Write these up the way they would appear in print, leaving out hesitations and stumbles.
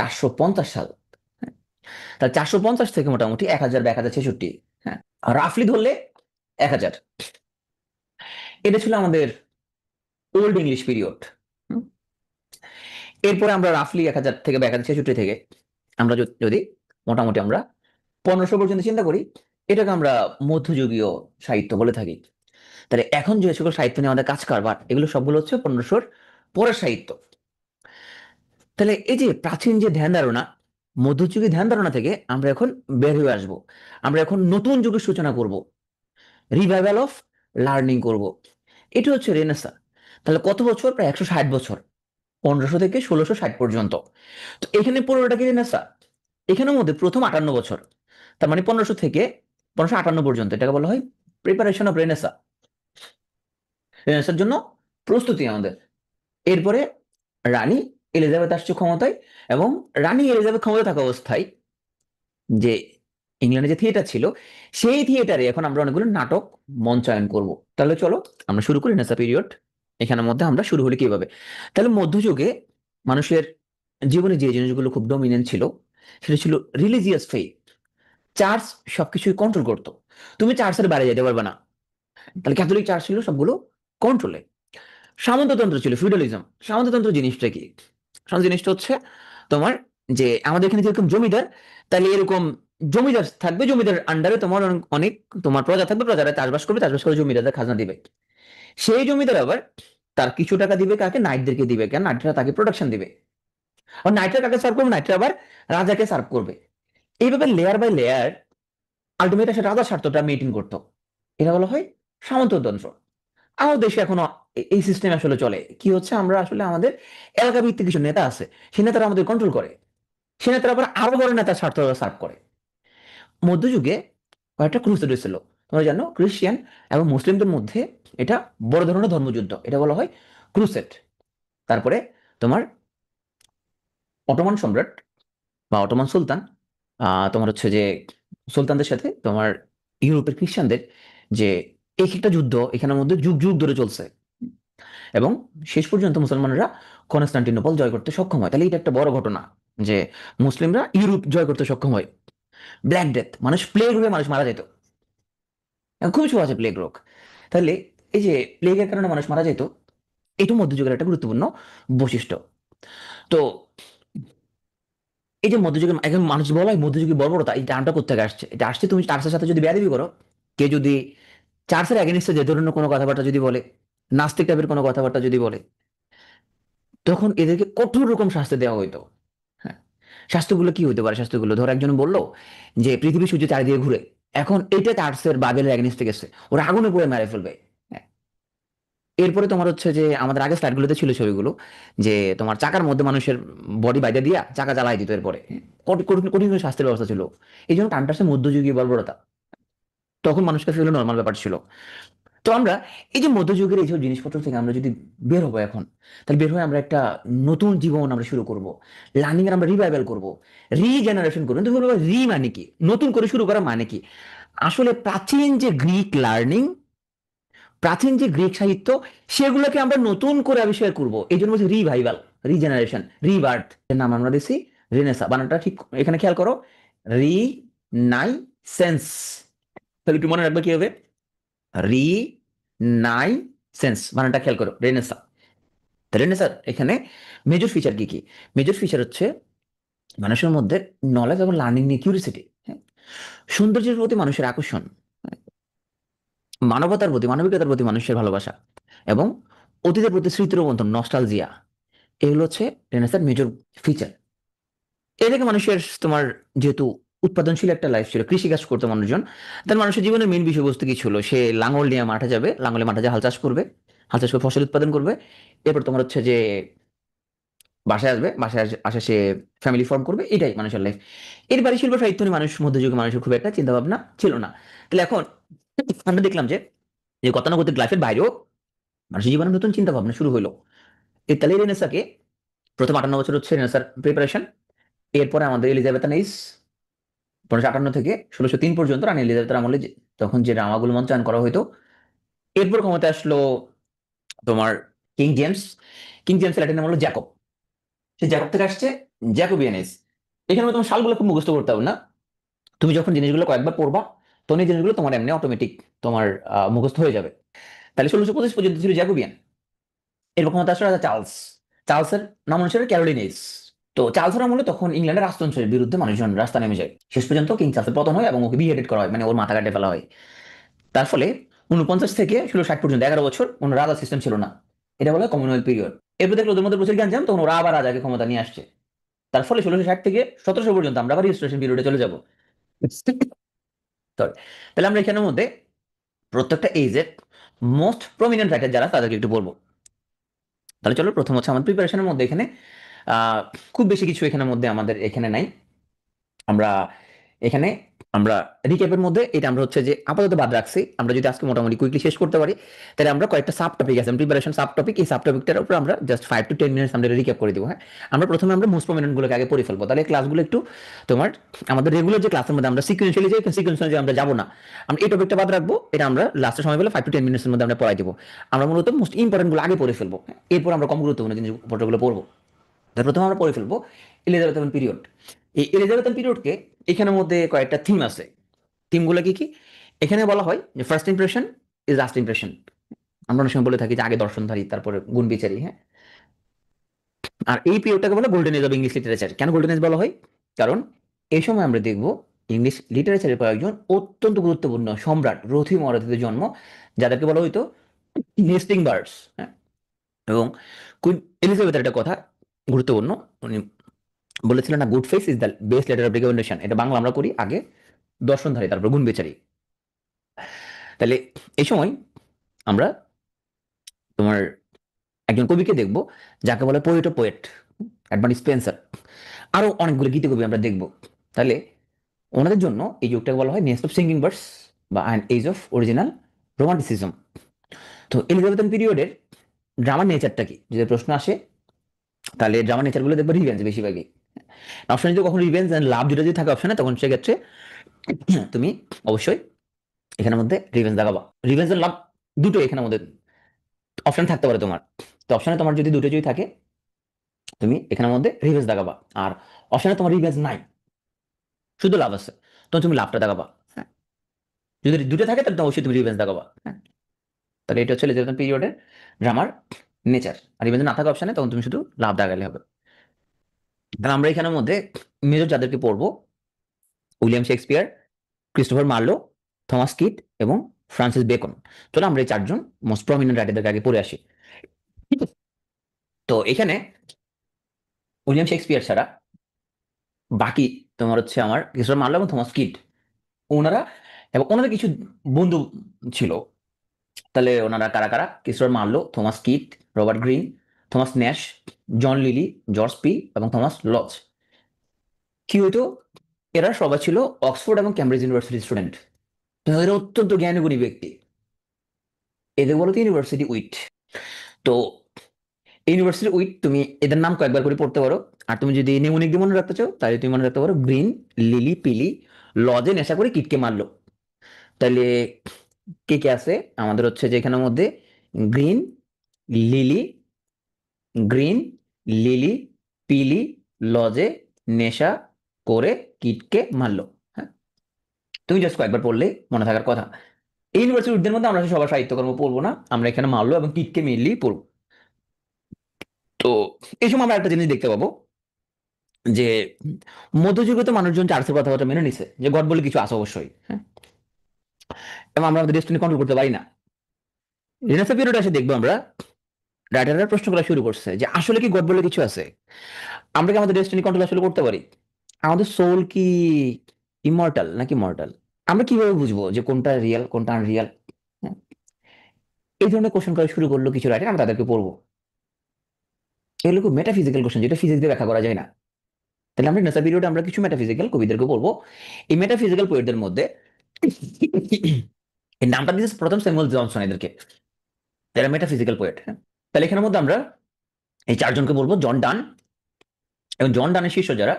450 সাল। হ্যাঁ, তাহলে 450 থেকে মোটামুটি 1000 বা 1066, হ্যাঁ, রাফলি ধরলে 1000। এটা ছিল আমাদের ওল্ড ইংলিশ পিরিয়ড। এরপরে আমরা রাফলি 1000 থেকে বা 1066 থেকে আমরা যদি মোটামুটি আমরা 1500 পর্যন্ত চিন্তা করি, এটাকে আমরা মধ্যযুগীয় সাহিত্য বলে থাকি। তাহলে এখন যে সকল সাহিত্য নিয়ে আমাদের কাজ কারবার, এগুলো সবগুলো হচ্ছে 1500-র পরের সাহিত্য। তাহলে এই যে প্রাচীন যে ধ্যান ধারণা, মধ্যযুগী ধ্যান ধারণা থেকে আমরা এখন বের হয়ে আসবো। আমরা এখন নতুন যুগের সূচনা করব, রিভাইভাল অফ লার্নিং করব। এটা হচ্ছে রেনেসা। তাহলে কত বছর? প্রায় 160 বছর, 1500 থেকে 1660 পর্যন্ত। তো এখানে 15টা কি রেনেসা, এখানের মধ্যে প্রথম 58 বছর, তার মানে 1500 থেকে 1558 পর্যন্ত, এটাকে বলা হয় প্রিপারেশন অফ রেনেসা, রেনেসার জন্য প্রস্তুতি আমাদের। এরপরে রানী এলিজাবেথ আসছে ক্ষমতায়, এবং রানী এলিজাবেথ ক্ষমতা থাকা অবস্থায় যে ইংল্যান্ডে যে থিয়েটার ছিল, সেই থিয়েটারে এখন আমরা অনেকগুলো নাটক মঞ্চায়ন করব। তাহলে চলো আমরা শুরু করি রেনেসাঁ পিরিয়ড। এখানের মধ্যে আমরা শুরু হলে কিভাবে? তাহলে মধ্যযুগে মানুষের জীবনে যে জিনিসগুলো খুব ডমিনেন্ট ছিল, সেটা ছিল রিলিজিয়াস ফেইথ। চার্চ সবকিছুই কন্ট্রোল করতো, তুমি চার্চের বাইরে যেতে পারবে না। তাহলে ক্যাথলিক চার্চ ছিল সবগুলো কন্ট্রোলে। সামন্ততন্ত্র ছিল, ফিউডালিজম। সামন্ততন্ত্র জিনিসটা কি? সামন্ত জিনিসটা হচ্ছে তোমার, যে আমাদের এখানে যেরকম জমিদার, তাহলে এরকম জমিদার থাকবে, জমিদার আন্ডারে তোমার অনেক অনেক তোমার প্রজা থাকবে, প্রজারা চাষবাস করবে, চাষবাস করে জমিদারদের খাজনা দিবে। সেই জমিদার আবার তার কিছু টাকা দিবে কাকে? নাইটদেরকে দিবে, কেন? নাইটরা তাকে প্রোটেকশন দিবে। আর নাইটরা কাকে সার্ভ করবে? নাইটরা আবার রাজাকে সার্ভ করবে। এইভাবে লেয়ার বাই লেয়ার আলটিমেট সে রাজার স্বার্থটা মেনটেন করতো। এটা বলা হয় সামন্ততন্ত্র। আমাদের দেশে এখনো এই সিস্টেম আসলে চলে। কি হচ্ছে, আমরা আসলে আমাদের এলাকা ভিত্তিক কিছু নেতা আছে, সে নেতারা আমাদের কন্ট্রোল করে, সে নেতারা আবার আরো বড় নেতার স্বার্থ সার্ভ করে। মধ্যযুগে কয়েকটা ক্রুসেড হয়েছিল, তোমরা জানো, খ্রিস্টান এবং মুসলিমদের মধ্যে এটা বড় ধরনের ধর্মযুদ্ধ, এটা বলা হয় ক্রুসেড। তারপরে তোমার অটোমান সম্রাট বা অটোমান সুলতান, তোমার হচ্ছে যে সুলতানদের সাথে তোমার ইউরোপের খ্রিস্টানদের যে এক একটা যুদ্ধ, এখানের মধ্যে যুগ যুগ ধরে চলছে, এবং শেষ পর্যন্ত মুসলমানরা কনস্টান্টিনোপল জয় করতে সক্ষম হয়। তাহলে এটা একটা বড় ঘটনা যে মুসলিমরা ইউরোপ জয় করতে সক্ষম হয়। ব্ল্যাক ডেথ, মানুষ প্লেগ রোগে মানুষ মারা যেত, খুবই সহজ আছে প্লেগ রোগ। তাহলে এই যে প্লেগের কারণে মানুষ মারা যেত, এটা মধ্যযুগের একটা গুরুত্বপূর্ণ বৈশিষ্ট্য। তো এই যে মধ্যযুগের এখন মানুষ বলা হয় মধ্যযুগের বর্বরতা, এই টার্মটা কোথেকে আসছে? এটা আসছে তুমি চার্চের সাথে যদি বেয়াদবি করো, কে যদি চার্চের এগেনিস্টে যে ধরনের কোনো কথাবার্তা যদি বলে, নাস্তিক টাইপের কোনো কথাবার্তা যদি বলে, তখন এদেরকে কঠোর রকম শাস্তি দেওয়া হইতো। হ্যাঁ, শাস্তিগুলো কি হইতে পারে? শাস্তিগুলো ধর একজন বললো যে পৃথিবী সূর্য চারিদিকে ঘুরে, এখন এটা চার্চের বাবেলের এগেনিস্টে গেছে, ওরা আগুনে পুড়ে মেরে ফেলবে। হ্যাঁ, এরপরে তোমার হচ্ছে যে আমাদের আগে স্লাইডগুলোতে ছিল ছবিগুলো, যে তোমার চাকার মধ্যে মানুষের বডি বাইরে দিয়া চাকা জ্বালাই দিত। এরপরে কঠিন কঠিন কঠিন করে শাস্তির ব্যবস্থা ছিল। এই জন্য টানটা আসছে মধ্যযুগীয় বর্বরতা, তখন মানুষের কাছে এগুলো নর্মাল ব্যাপার ছিল। তো আমরা এই যে মধ্যযুগের এইসব জিনিসপত্র থেকে আমরা যদি বের হবো এখন, তাহলে বের হয়ে আমরা একটা নতুন জীবন আমরা শুরু করব। লার্নিং এর আমরা রিভাইভাল করব, রিজেনারেশন করবো। তুমি বলবো রি মানে কি, নতুন করে শুরু করা মানে কি? আসলে প্রাচীন যে গ্রিক লার্নিং, প্রাচীন যে গ্রিক সাহিত্য, সেগুলোকে আমরা নতুন করে আবিষ্কার করব। এই জন্য বলছি রিভাইভাল, রিজেনারেশন, রিবার্থ। এর নাম আমরা দিছি রেনেসা। বানানটা ঠিক এখানে খেয়াল করো, রি নাই সেন্স। তাহলে একটু মনে রাখবে কি হবে, রি নাই সেন্স, বানানটা খেয়াল করো, রেনেসা। রেনেসার এখানে মেজর ফিচার কি কি? মেজর ফিচার হচ্ছে মানুষের মধ্যে নলেজ এবং লার্নিং নিয়ে কিউরিসিটি, সৌন্দর্যের প্রতি মানুষের আকর্ষণ, মানবতার প্রতি, মানবিকতার প্রতি মানুষের ভালোবাসা, এবং অতীতের প্রতি স্মৃতির বন্ধন, নস্টালজিয়া। এগুলো হচ্ছে রেনেসার মেজর ফিচার। এ থেকে মানুষের তোমার যেহেতু উৎপাদনশীল একটা লাইফ ছিল, কৃষিকাজ করতো মানুষজন, তার মানুষের জীবনের মেন বিষয়বস্তু কি ছিল? সে লাঙল নিয়ে মাঠে যাবে, লাঙলে মাঠে যা হাল চাষ করবে, হাল চাষ করে ফসল উৎপাদন করবে। এরপর তোমার হচ্ছে যে বাসায় আসবে, বাসায় আসে সে ফ্যামিলি ফর্ম করবে, এটাই মানুষের লাইফ। এর বাইরে শিল্প সাহিত্য নিয়ে মানুষ, মধ্যযুগে মানুষের খুব একটা চিন্তা ভাবনা ছিল না। তাহলে এখন আমরা দেখলাম যে যে গতানুগতিক লাইফের বাইরেও মানুষের জীবনে নতুন চিন্তা ভাবনা শুরু হলো। এই তাহলে রেনেসাকে প্রথম 58 বছর হচ্ছে রেনেসার প্রিপারেশন। এরপরে আমাদের এলিজাবেথান এইস, 1558 থেকে 1603 পর্যন্ত রানী এলিজাবেথের আমলে তখন যে ড্রামাগুলো মঞ্চায়ন করা হইতো। এরপর ক্ষমতায় আসলো তোমার king James. King James Latin নাম হলো জ্যাকব। সে জ্যাকব থেকে আসছে জ্যাকোবিয়ান এজ। এখানে তোমার সালগুলো খুব মুখস্থ করতে হবে না, তুমি যখন জিনিসগুলো কয়েকবার পড়বা তখন এই জিনিসগুলো তোমার এমনি অটোমেটিক তোমার মুখস্থ হয়ে যাবে। তাহলে 1625 পর্যন্ত ছিল জ্যাকোবিয়ান। এরকম ক্ষমতা আসলে রাজা চার্লস। চার্লসের নাম অনুসারে ক্যারোলিন এজ। তো চার্লসের আমলে তখন ইংল্যান্ডের রাজতন্ত্রের বিরুদ্ধে মানুষজন রাস্তা নেমে যায়, শেষ পর্যন্ত কিং চার্লসের পতন হয় এবং ওকে বিহেডেড করা হয়, মানে ওর মাথা কাটে ফেলা হয়। তার ফলে 49 থেকে 1660 পর্যন্ত 11 বছর কোনো রাজা সিস্টেম ছিল না, এটা বলা হয় কমনওয়েলথ পিরিয়ড। এরপর দেখলো ওদের মধ্যে প্রচুর জ্ঞান তখন ওরা আবার রাজাকে ক্ষমতা নিয়ে আসছে। তার ফলে 1660 থেকে 1700 পর্যন্ত আমরা আবার রিস্টোরেশন পিরিয়ডে চলে যাবো। Sorry. তাহলে আমরা এখানের মধ্যে প্রত্যেকটা এজের মোস্ট প্রমিনেন্ট রাইটার যারা তাদেরকে একটু বলবো। তাহলে চলো, প্রথম হচ্ছে আমাদের প্রিপারেশনের মধ্যে এখানে খুব বেশি কিছু এখানের মধ্যে আমাদের এখানে নাই। আমরা এখানে আমরা রিক্যাপের মধ্যে এটা আমরা হচ্ছে যে আপাতত বাদ রাখছি, আমরা যদি আজকে মোটামুটি কুইকলি শেষ করতে পারি তাহলে আমরা কয়েকটা সাব টপিক আছে প্রিপারেশন সাব টপিক, এই সাব টপিকটার উপর আমরা জাস্ট 5 to 10 মিনিটস আমরা রিক্যাপ করে দিব। হ্যাঁ, আমরা প্রথমে আমরা মোস্ট প্রমিনেন্ট গুলোকে আগে পড়ে ফেলবো, তাহলে ক্লাসগুলো একটু তোমার আমাদের রেগুলার যে ক্লাসের মধ্যে আমরা সিকুয়েন্সিয়ালি যাই, সিকুয়েন্সিয়ালি আমরা যাবো না, আমরা এই টপিকটা বাদ রাখবো, এটা আমরা লাস্টের সময় পেলে 5 to 10 মিনিটসের মধ্যে আমরা পড়াই দিব। আমরা মূলত মোস্ট ইম্পর্টেন্ট গুলো আগে পড়ে ফেলবো, এরপর আমরা কম গুরুত্বপূর্ণ জিনিসপত্রগুলো পড়বো। প্রথমে আমরা পড়ে ফেলবো এলিজাবেথান পিরিয়ড। এই এলিজাবেথান পিরিয়ডকে এখানের মধ্যে কয়েকটা থিম আছে। থিমগুলো কি কি? এখানে বলা হয় যে first impression is last impression. আমরা অনেক সময় বলে থাকি যে আগে দর্শনধারী তারপরে গুণ বিচারী। হ্যাঁ, আর এই পিরিয়ডটাকে বলে golden age of English literature. কেন গোল্ডেন এজ বলা হয়? কারণ এই সময় আমরা দেখব ইংলিশ লিটারেচারের কয়েকজন অত্যন্ত গুরুত্বপূর্ণ সম্রাট রথী মহারথীদের জন্ম, যাদেরকে বলা হইতো নেস্টিং বার্ডস। হ্যাঁ, এবং কুইন এলিজাবেথের একটা কথা গুরুত্বপূর্ণ, উনি বলেছিলেন না, good face is the best letter of recommendation. এটা বাংলা আমরা করি আগে দর্শনধারী তারপর গুণ বিচারী। তাহলে এই সময় আমরা তোমার একজন কবিকে দেখব যাকে বলে পোয়েট ও পোয়েট, অ্যাডভান্স স্পেন্সার। আরো অনেকগুলো গীতি কবি আমরা দেখব। তাহলে ওনাদের জন্য এই যুগটাকে বলা হয় নেস্ট অফ সিঙ্গিং বার্ডস বা an age of original romanticism. তো এলিজাবেথান পিরিয়ডের ড্রামার নেচারটা কি যদি প্রশ্ন আসে, তাহলে ড্রামার নেচারগুলো দেখবো রিভেঞ্জ বেশিরভাগই। অপশন যদি কখন রিভেঞ্জ এন্ড লাভ দুটো যদি থাকে অপশনে, তখন সেক্ষেত্রে তুমি অবশ্যই এখানের মধ্যে রিভেঞ্জ দেখাবা। রিভেঞ্জ এন্ড লাভ দুটো এখানের মধ্যে অপশন থাকতে পারে তোমার। তো অপশনে তোমার যদি দুটো যদি থাকে তুমি এখানের মধ্যে রিভেঞ্জ দেখাবা, আর অপশনে তোমার রিভেঞ্জ নাই শুধু লাভ আছে, তখন তুমি লাভটা দেখাবা। হ্যাঁ, যদি দুটো থাকে তাহলে অবশ্যই তুমি রিভেঞ্জ দেখাবা। হ্যাঁ, তাহলে এটা হচ্ছে এলিজাবেথ পিরিয়ডের ড্রামার নেচার। আর রিভেঞ্জ না থাকা অপশনে তখন তুমি শুধু লাভ দেখালে হবে। তাহলে আমরা এখানের মধ্যে মেজর যাদেরকে পড়বো, William Shakespeare, Christopher Marlowe, Thomas kit এবং ফ্রান্সিস বেকন। চলো আমরা এই চারজন মোস্ট প্রমিনেন্ট রাইটারদেরকে আগে পড়ে আসি। তো এখানে উইলিয়াম শেক্সপিয়ার ছাড়া বাকি তোমার হচ্ছে আমার ক্রিস্টোফার মার্লো এবং থমাস কিট, ওনারা এবং ওনাদের কিছু বন্ধু ছিল। তাহলে ওনারা কারা কারা? Christopher Marlowe, Thomas Kyd, Robert Greene, Thomas Nashe, John Lyly, George Peele এবং থমাস লজ। কি হইতো, এরা সবাই ছিল অক্সফোর্ড এবং ক্যামব্রিজ ইউনিভার্সিটির স্টুডেন্ট। এরা অত্যন্ত জ্ঞানীগুণী ব্যক্তি, এদের বলো তো ইউনিভার্সিটি উইট। তো ইউনিভার্সিটি উইট তুমি এদের নাম কয়েকবার করে পড়তে পারো। আর তুমি যদি নেমোনিক দিয়ে মনে রাখতে চাও তাহলে তুমি মনে রাখতে পারো গ্রিন, লিলি, পিলি, লজে নেশা করে কিটকে মারলো। তাহলে কে কে আছে আমাদের হচ্ছে যে এখানের মধ্যে? গ্রিন, লিলি, গ্রিন, লিলি, পিলি, লজে নেশা করে কিটকে মারলো। হ্যাঁ, তুমি জাস্ট কয়েকবার পড়লে মনে থাকার কথা। এই ইউনিভার্সিটি উইটদের মধ্যে আমরা সবার সাহিত্যকর্ম পড়বো না, আমরা এখানে মারলো এবং কিটকে মেনলি পড়বো। তো এই সময় আমরা একটা জিনিস দেখতে পাবো যে মধ্যযুগে তো মানুষজন চার্লসের কথাবার্তা মেনে নিছে যে গড বলে কিছু আছে অবশ্যই। হ্যাঁ, এবং আমরা আমাদের ডেস্টিনি কন্ট্রোল করতে পারি না। রেনেসাঁ পিরিয়ড এসে দেখবো আমরা রাইটাররা প্রশ্ন করা শুরু করছে যে আসলে কি গড বলে কিছু আছে? আমরা কি আমাদের ডেস্টিনি কন্ট্রোল আসলে করতে পারি? আমাদের সোল কি ইমর্টাল নাকি মর্টাল? আমরা কিভাবে বুঝবো যে কোনটা রিয়েল কোনটা আনরিয়াল? হ্যাঁ, এই ধরনের কোশ্চেন করা শুরু করলো কিছু রাইটার, আমরা তাদেরকে পড়বো। এগুলো খুব মেটাফিজিক্যাল কোশ্চেন, যেটা ফিজিক্স দিয়ে ব্যাখ্যা করা যায় না। তাহলে আমরা নেশা পিরিয়ডে আমরা কিছু মেটাফিজিক্যাল কবিদেরকে পড়বো। এই মেটাফিজিক্যাল পোয়েটদের মধ্যে এই নামটা দিয়েছে প্রথম স্যামুয়েল জনসন এদেরকে, এরা মেটাফিজিক্যাল পোয়েট। তাহলে এখানের মধ্যে আমরা এই চারজনকে বলবো: জন ডান, এবং জন ডানের শিষ্য যারা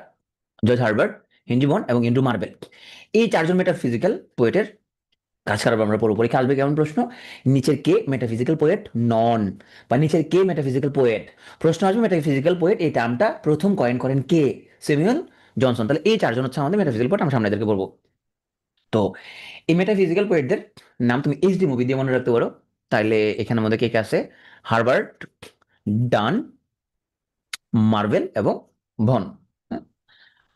জর্জ হার্বার্ট, হেনরি বন্ড এবং এন্ড্রু মার্বেল। এই চারজন মেটাফিজিক্যাল পোয়েটের কাজ খারাপ আমরা পড়বো। পরীক্ষা আসবে কেমন প্রশ্ন, নিচের কে মেটাফিজিক্যাল পোয়েট নন, বা নিচের কে মেটাফিজিক্যাল পোয়েট। প্রশ্ন আসবে মেটাফিজিক্যাল পোয়েট এই টার্মটা প্রথম কয়েন করেন কে, স্যামুয়েল জনসন। তাহলে এই চারজন হচ্ছে আমাদের মেটাফিজিক্যাল পোয়েট, আমরা সামনে এদেরকে বলবো। তো এই মেটাফিজিক্যাল পোয়েটদের নাম তুমি এইচডি মুভি দিয়ে মনে রাখতে পারো। তাইলে এখানের মধ্যে কে কে আছে, হারবার্ট, ডান, মার্ভেল এবং ভন। হ্যাঁ?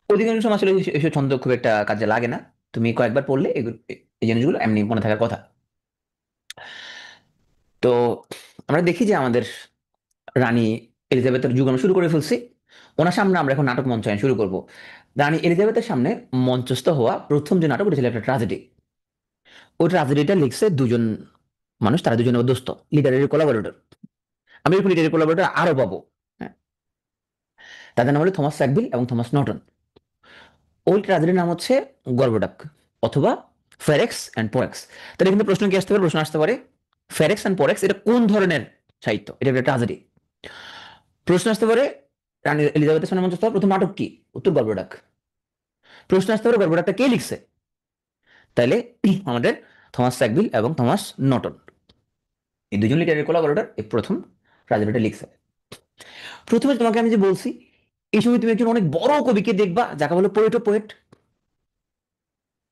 অধিকাংশ সময় আসলে এসব ছন্দ খুব একটা কাজে লাগে না, তুমি কয়েকবার পড়লে এই জিনিসগুলো এমনি মনে থাকার কথা। তো আমরা দেখি যে আমাদের রানী এলিজাবেথের যুগ আমরা শুরু করে ফেলছি। ওনার সামনে আমরা এখন নাটক মঞ্চায়ন শুরু করব। রানী এলিজাবেথের সামনে মঞ্চস্থ হওয়া প্রথম যে নাটক, ওটা ছিল একটা ট্রাজেডি। ওই ট্রাজেডিটা লিখছে দুজন মানুষ, তারা দুজনের দোস্ত, লিটারেরি কোলাবোরেটর। আমি এরকম লিটারেরি কোলাবোরেটর আরো পাবো। হ্যাঁ, তাদের নাম হলো থমাস স্যাকভিল এবং থমাস নর্টন। ওই ট্রাজেডির নাম হচ্ছে গর্ভডাক অথবা ফেরেক্স অ্যান্ড পোরেক্স। তাহলে এখানে প্রশ্ন কি আসতে পারে, প্রশ্ন আসতে পারে ফেরেক্স অ্যান্ড পোরেক্স এটা কোন ধরনের সাহিত্য, এটা একটা ট্রাজেডি। প্রশ্ন আসতে পারে রানী এলিজাবেথের সামনে মঞ্চস্থ হওয়া প্রথম নাটক কি, উত্তর গর্ভডাক। প্রশ্ন আসতে পারে গর্ভডাকটা কে লিখছে, তাহলে আমাদের থমাস স্যাকভিল এবং থমাস নটন, এই দুজন লিটারেরি কোলাবোরেটর এই প্রথম ট্রাজেডিটা লিখছে। প্রথমে তোমাকে আমি যে বলছি, এই সময় তুমি একজন অনেক বড় কবিকে দেখবা যাকে বলে পোয়েট ও পোয়েট,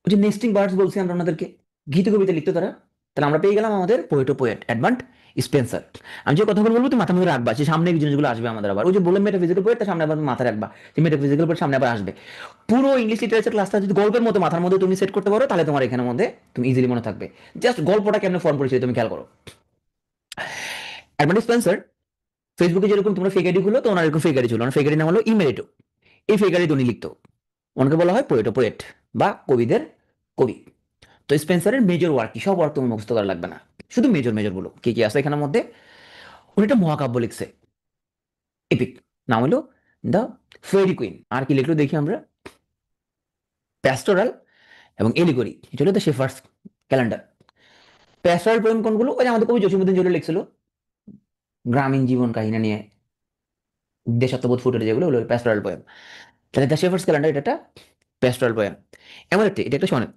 ওই যে নেস্টিং বার্ডস বলছি আমরা ওনাদেরকে, গীত কবিতা লিখতো তারা। তাহলে আমরা পেয়ে গেলাম আমাদের পোয়েট ও পোয়েট এডমান্ড স্পেন্সার। আমি যে কথাগুলো বলবো তুমি মাথার মধ্যে রাখবা, যে সামনে এই জিনিসগুলো আসবে আমাদের আবার, ওই যে বললাম মেটাফিজিক্যাল পোয়েট, তার সামনে আবার মাথায় রাখবা যে মেটাফিজিক্যাল পোয়েট সামনে আবার আসবে। পুরো ইংলিশ লিটারেচার ক্লাসটা যদি গল্পের মতো মাথার মধ্যে তুমি সেট করতে পারো, তাহলে তোমার এখানের মধ্যে তুমি ইজিলি মনে থাকবে। জাস্ট গল্পটা কেমন ফর্ম করেছে তুমি খেয়াল করো। এডমান্ড স্পেন্সার ফেসবুকে যেরকম তোমরা ফেক আইডি খুলো, তো ওনার এরকম ফেক আইডি ছিল, ওনার ফেক আইডি নাম হলো ইমেরিটো। এই ফেক আইডি উনি লিখতো, ওনাকে বলা হয় পোয়েট ও পোয়েট বা কবিদের কবি। তো স্পেন্সারের মেজর ওয়ার্ক কি, সব ওয়ার্ক তুমি মুখস্থ করা লাগবে না, শুধু মেজর মেজর বলো কি কি আছে এখানের মধ্যে। উনি একটা মহাকাব্য লিখছে, এপিক, নাম হলো দ্য ফেরি কুইন। আর কি লিখলো দেখি আমরা, প্যাস্টোরাল এবং এলিগরি, এটা হলো দ্য শেফার্স ক্যালেন্ডার। প্যাস্টোরাল পোয়েম কোনগুলো, ওই যে আমাদের কবি জসীমউদ্দিন জলিল লিখছিল, গ্রামীণ জীবন কাহিনী নিয়ে দেশাত্মবোধ ফুটে যেগুলো হলো প্যাস্টোরাল পোয়েম। তাহলে দ্য শেফার্স ক্যালেন্ডার এটা একটা প্যাস্টোরাল পোয়েম। এমন একটি, এটা একটা সনেট,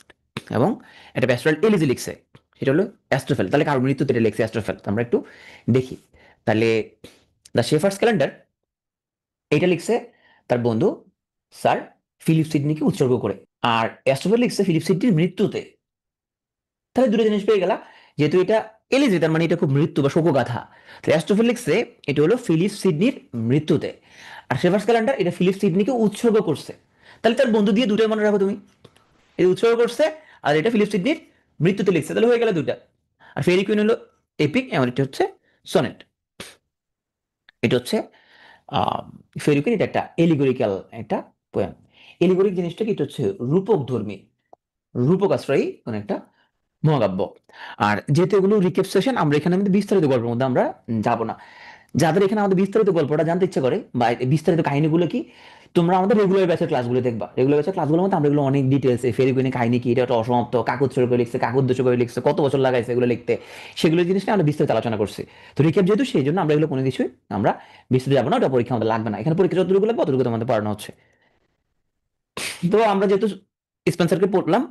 এবং একটা প্যাস্টোরাল এলিজি লিখছে, সেটা হলো অ্যাস্ট্রোফেল। তাহলে কার মৃত্যুতে এটা লিখছে অ্যাস্ট্রোফেল, আমরা একটু দেখি। তাহলে দ্য শেফার্স ক্যালেন্ডার এটা লিখছে তার বন্ধু স্যার ফিলিপ সিডনিকে উৎসর্গ করে, আর অ্যাস্ট্রোফেল লিখছে ফিলিপ সিডনির মৃত্যুতে। তাহলে দুটো জিনিস পেয়ে গেলা, যেহেতু এটা এলিজি তার মানে এটা খুব মৃত্যু বা শোকগাথা। তাহলে অ্যাস্ট্রোফেল লিখছে এটা হলো ফিলিপ সিডনির মৃত্যুতে, আর শেফার্স ক্যালেন্ডার এটা ফিলিপ সিডনিকে উৎসর্গ করছে। তাহলে তার বন্ধু দিয়ে দুটোই মনে রাখো তুমি, এটা উৎসর্গ করছে আর এটা ফিলিপ সিডনির মৃত্যুতে লিখছে, তাহলে হয়ে গেল দুইটা। আর ফেরি কুইন হলো এপিক, এমন এটা হচ্ছে সনেট। এটা হচ্ছে ফেরি কুইন, এটা একটা এলিগোরিক্যাল একটা পোয়েম। এলিগোরিক জিনিসটা কি, এটা হচ্ছে রূপক ধর্মী, রূপক আশ্রয়ী কোন একটা মহাকাব্য। আর যেহেতু এগুলো রিকেপ সেশন, আমরা এখানে আমাদের বিস্তারিত গল্পের মধ্যে আমরা যাব না। যাদের এখানে আমাদের বিস্তারিত গল্পটা জানতে ইচ্ছে করে বা এই বিস্তারিত কাহিনীগুলো কি, তোমরা আমাদের রেগুলার ব্যাচের ক্লাসগুলো দেখবা। রেগুলার ব্যাচের ক্লাসগুলোর মধ্যে আমরা এগুলো অনেক ডিটেলস, এই ফেরিকুইনের কাহিনী কি, এটা একটা অসমাপ্ত, কাক উৎসর্গ করে লিখছে, কাক উদ্দেশ্য করে লিখছে, কত বছর লাগাইছে এগুলো লিখতে, সেগুলো জিনিস নিয়ে আমরা বিস্তারিত আলোচনা করছি। তো রিকেপ যেহেতু, সেই জন্য আমরা এগুলো কোনো কিছুই আমরা বিস্তারিত যাবো না, ওটা পরীক্ষা আমাদের লাগবে না। এখানে পরীক্ষা যতটুকু লাগবে অতটুকু আমাদের পড়ানো হচ্ছে। তো আমরা যেহেতু স্পেন্সারকে পড়লাম,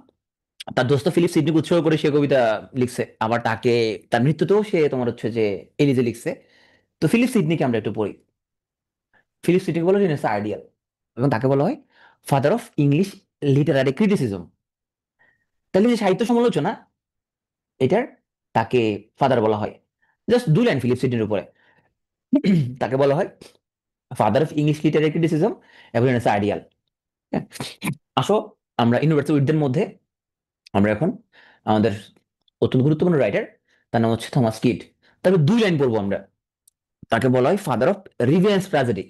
তার দোস্ত ফিলিপ সিডনিকে উৎসর্গ করে সে কবিতা লিখছে, আবার তাকে তার মৃত্যুতেও সে তোমার হচ্ছে যে এলিজে লিখছে। তো ফিলিপ সিডনিকে আমরা একটু পড়ি। ফিলিপ সিডনিকে বলা হয় রেনেসাঁ আইডিয়াল, এবং তাকে বলা হয় father of English Literary criticism. তাহলে যে সাহিত্য সমালোচনা, এটার তাকে ফাদার বলা হয়। জাস্ট দুই লাইন ফিলিপ সিডনির উপরে, তাকে বলা হয় father of English Literary criticism এবং রেনেসাঁ আইডিয়াল। আসো আমরা ইউনিভার্সাল উইথদের মধ্যে আমরা এখন আমাদের অত্যন্ত গুরুত্বপূর্ণ রাইটার, তার নাম হচ্ছে থমাস কিড। তারপর দুই লাইন পড়বো আমরা, তাকে বলা হয় ফাদার অফ রিভেন্স ট্র্যাজেডি।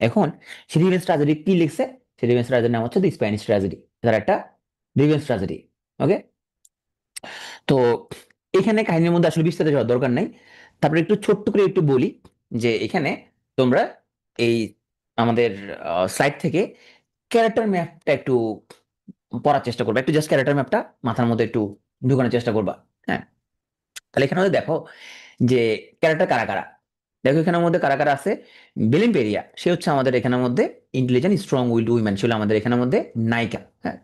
এখন সে রিভেন্স ট্র্যাজেডি কি লিখছে, সে রিভেন্স ট্র্যাজেডির নাম হচ্ছে দি স্প্যানিশ ট্র্যাজেডি, তার একটা রিভেন্স ট্র্যাজেডি। ওকে, তো এখানে কাহিনীর মধ্যে আসলে বিস্তারিত যাওয়ার দরকার নাই। তারপরে একটু ছোট্ট করে একটু বলি যে এখানে তোমরা এই আমাদের সাইট থেকে ক্যারেক্টার ম্যাপটা একটু পড়ার চেষ্টা করবে, একটু জাস্ট ক্যারেক্টার ম্যাপটা মাথার মধ্যে একটু ঢুকানোর চেষ্টা করবা। হ্যাঁ, তাহলে এখানে মধ্যে দেখো যে ক্যারেক্টার কারা কারা। দেখো এখানের মধ্যে কারা কারা আছে। বেলিন পেরিয়া, সে হচ্ছে আমাদের এখানের মধ্যে ইন্টেলিজেন্ট স্ট্রং উইলড উইম্যান, ছিল আমাদের এখানের মধ্যে নায়িকা। হ্যাঁ,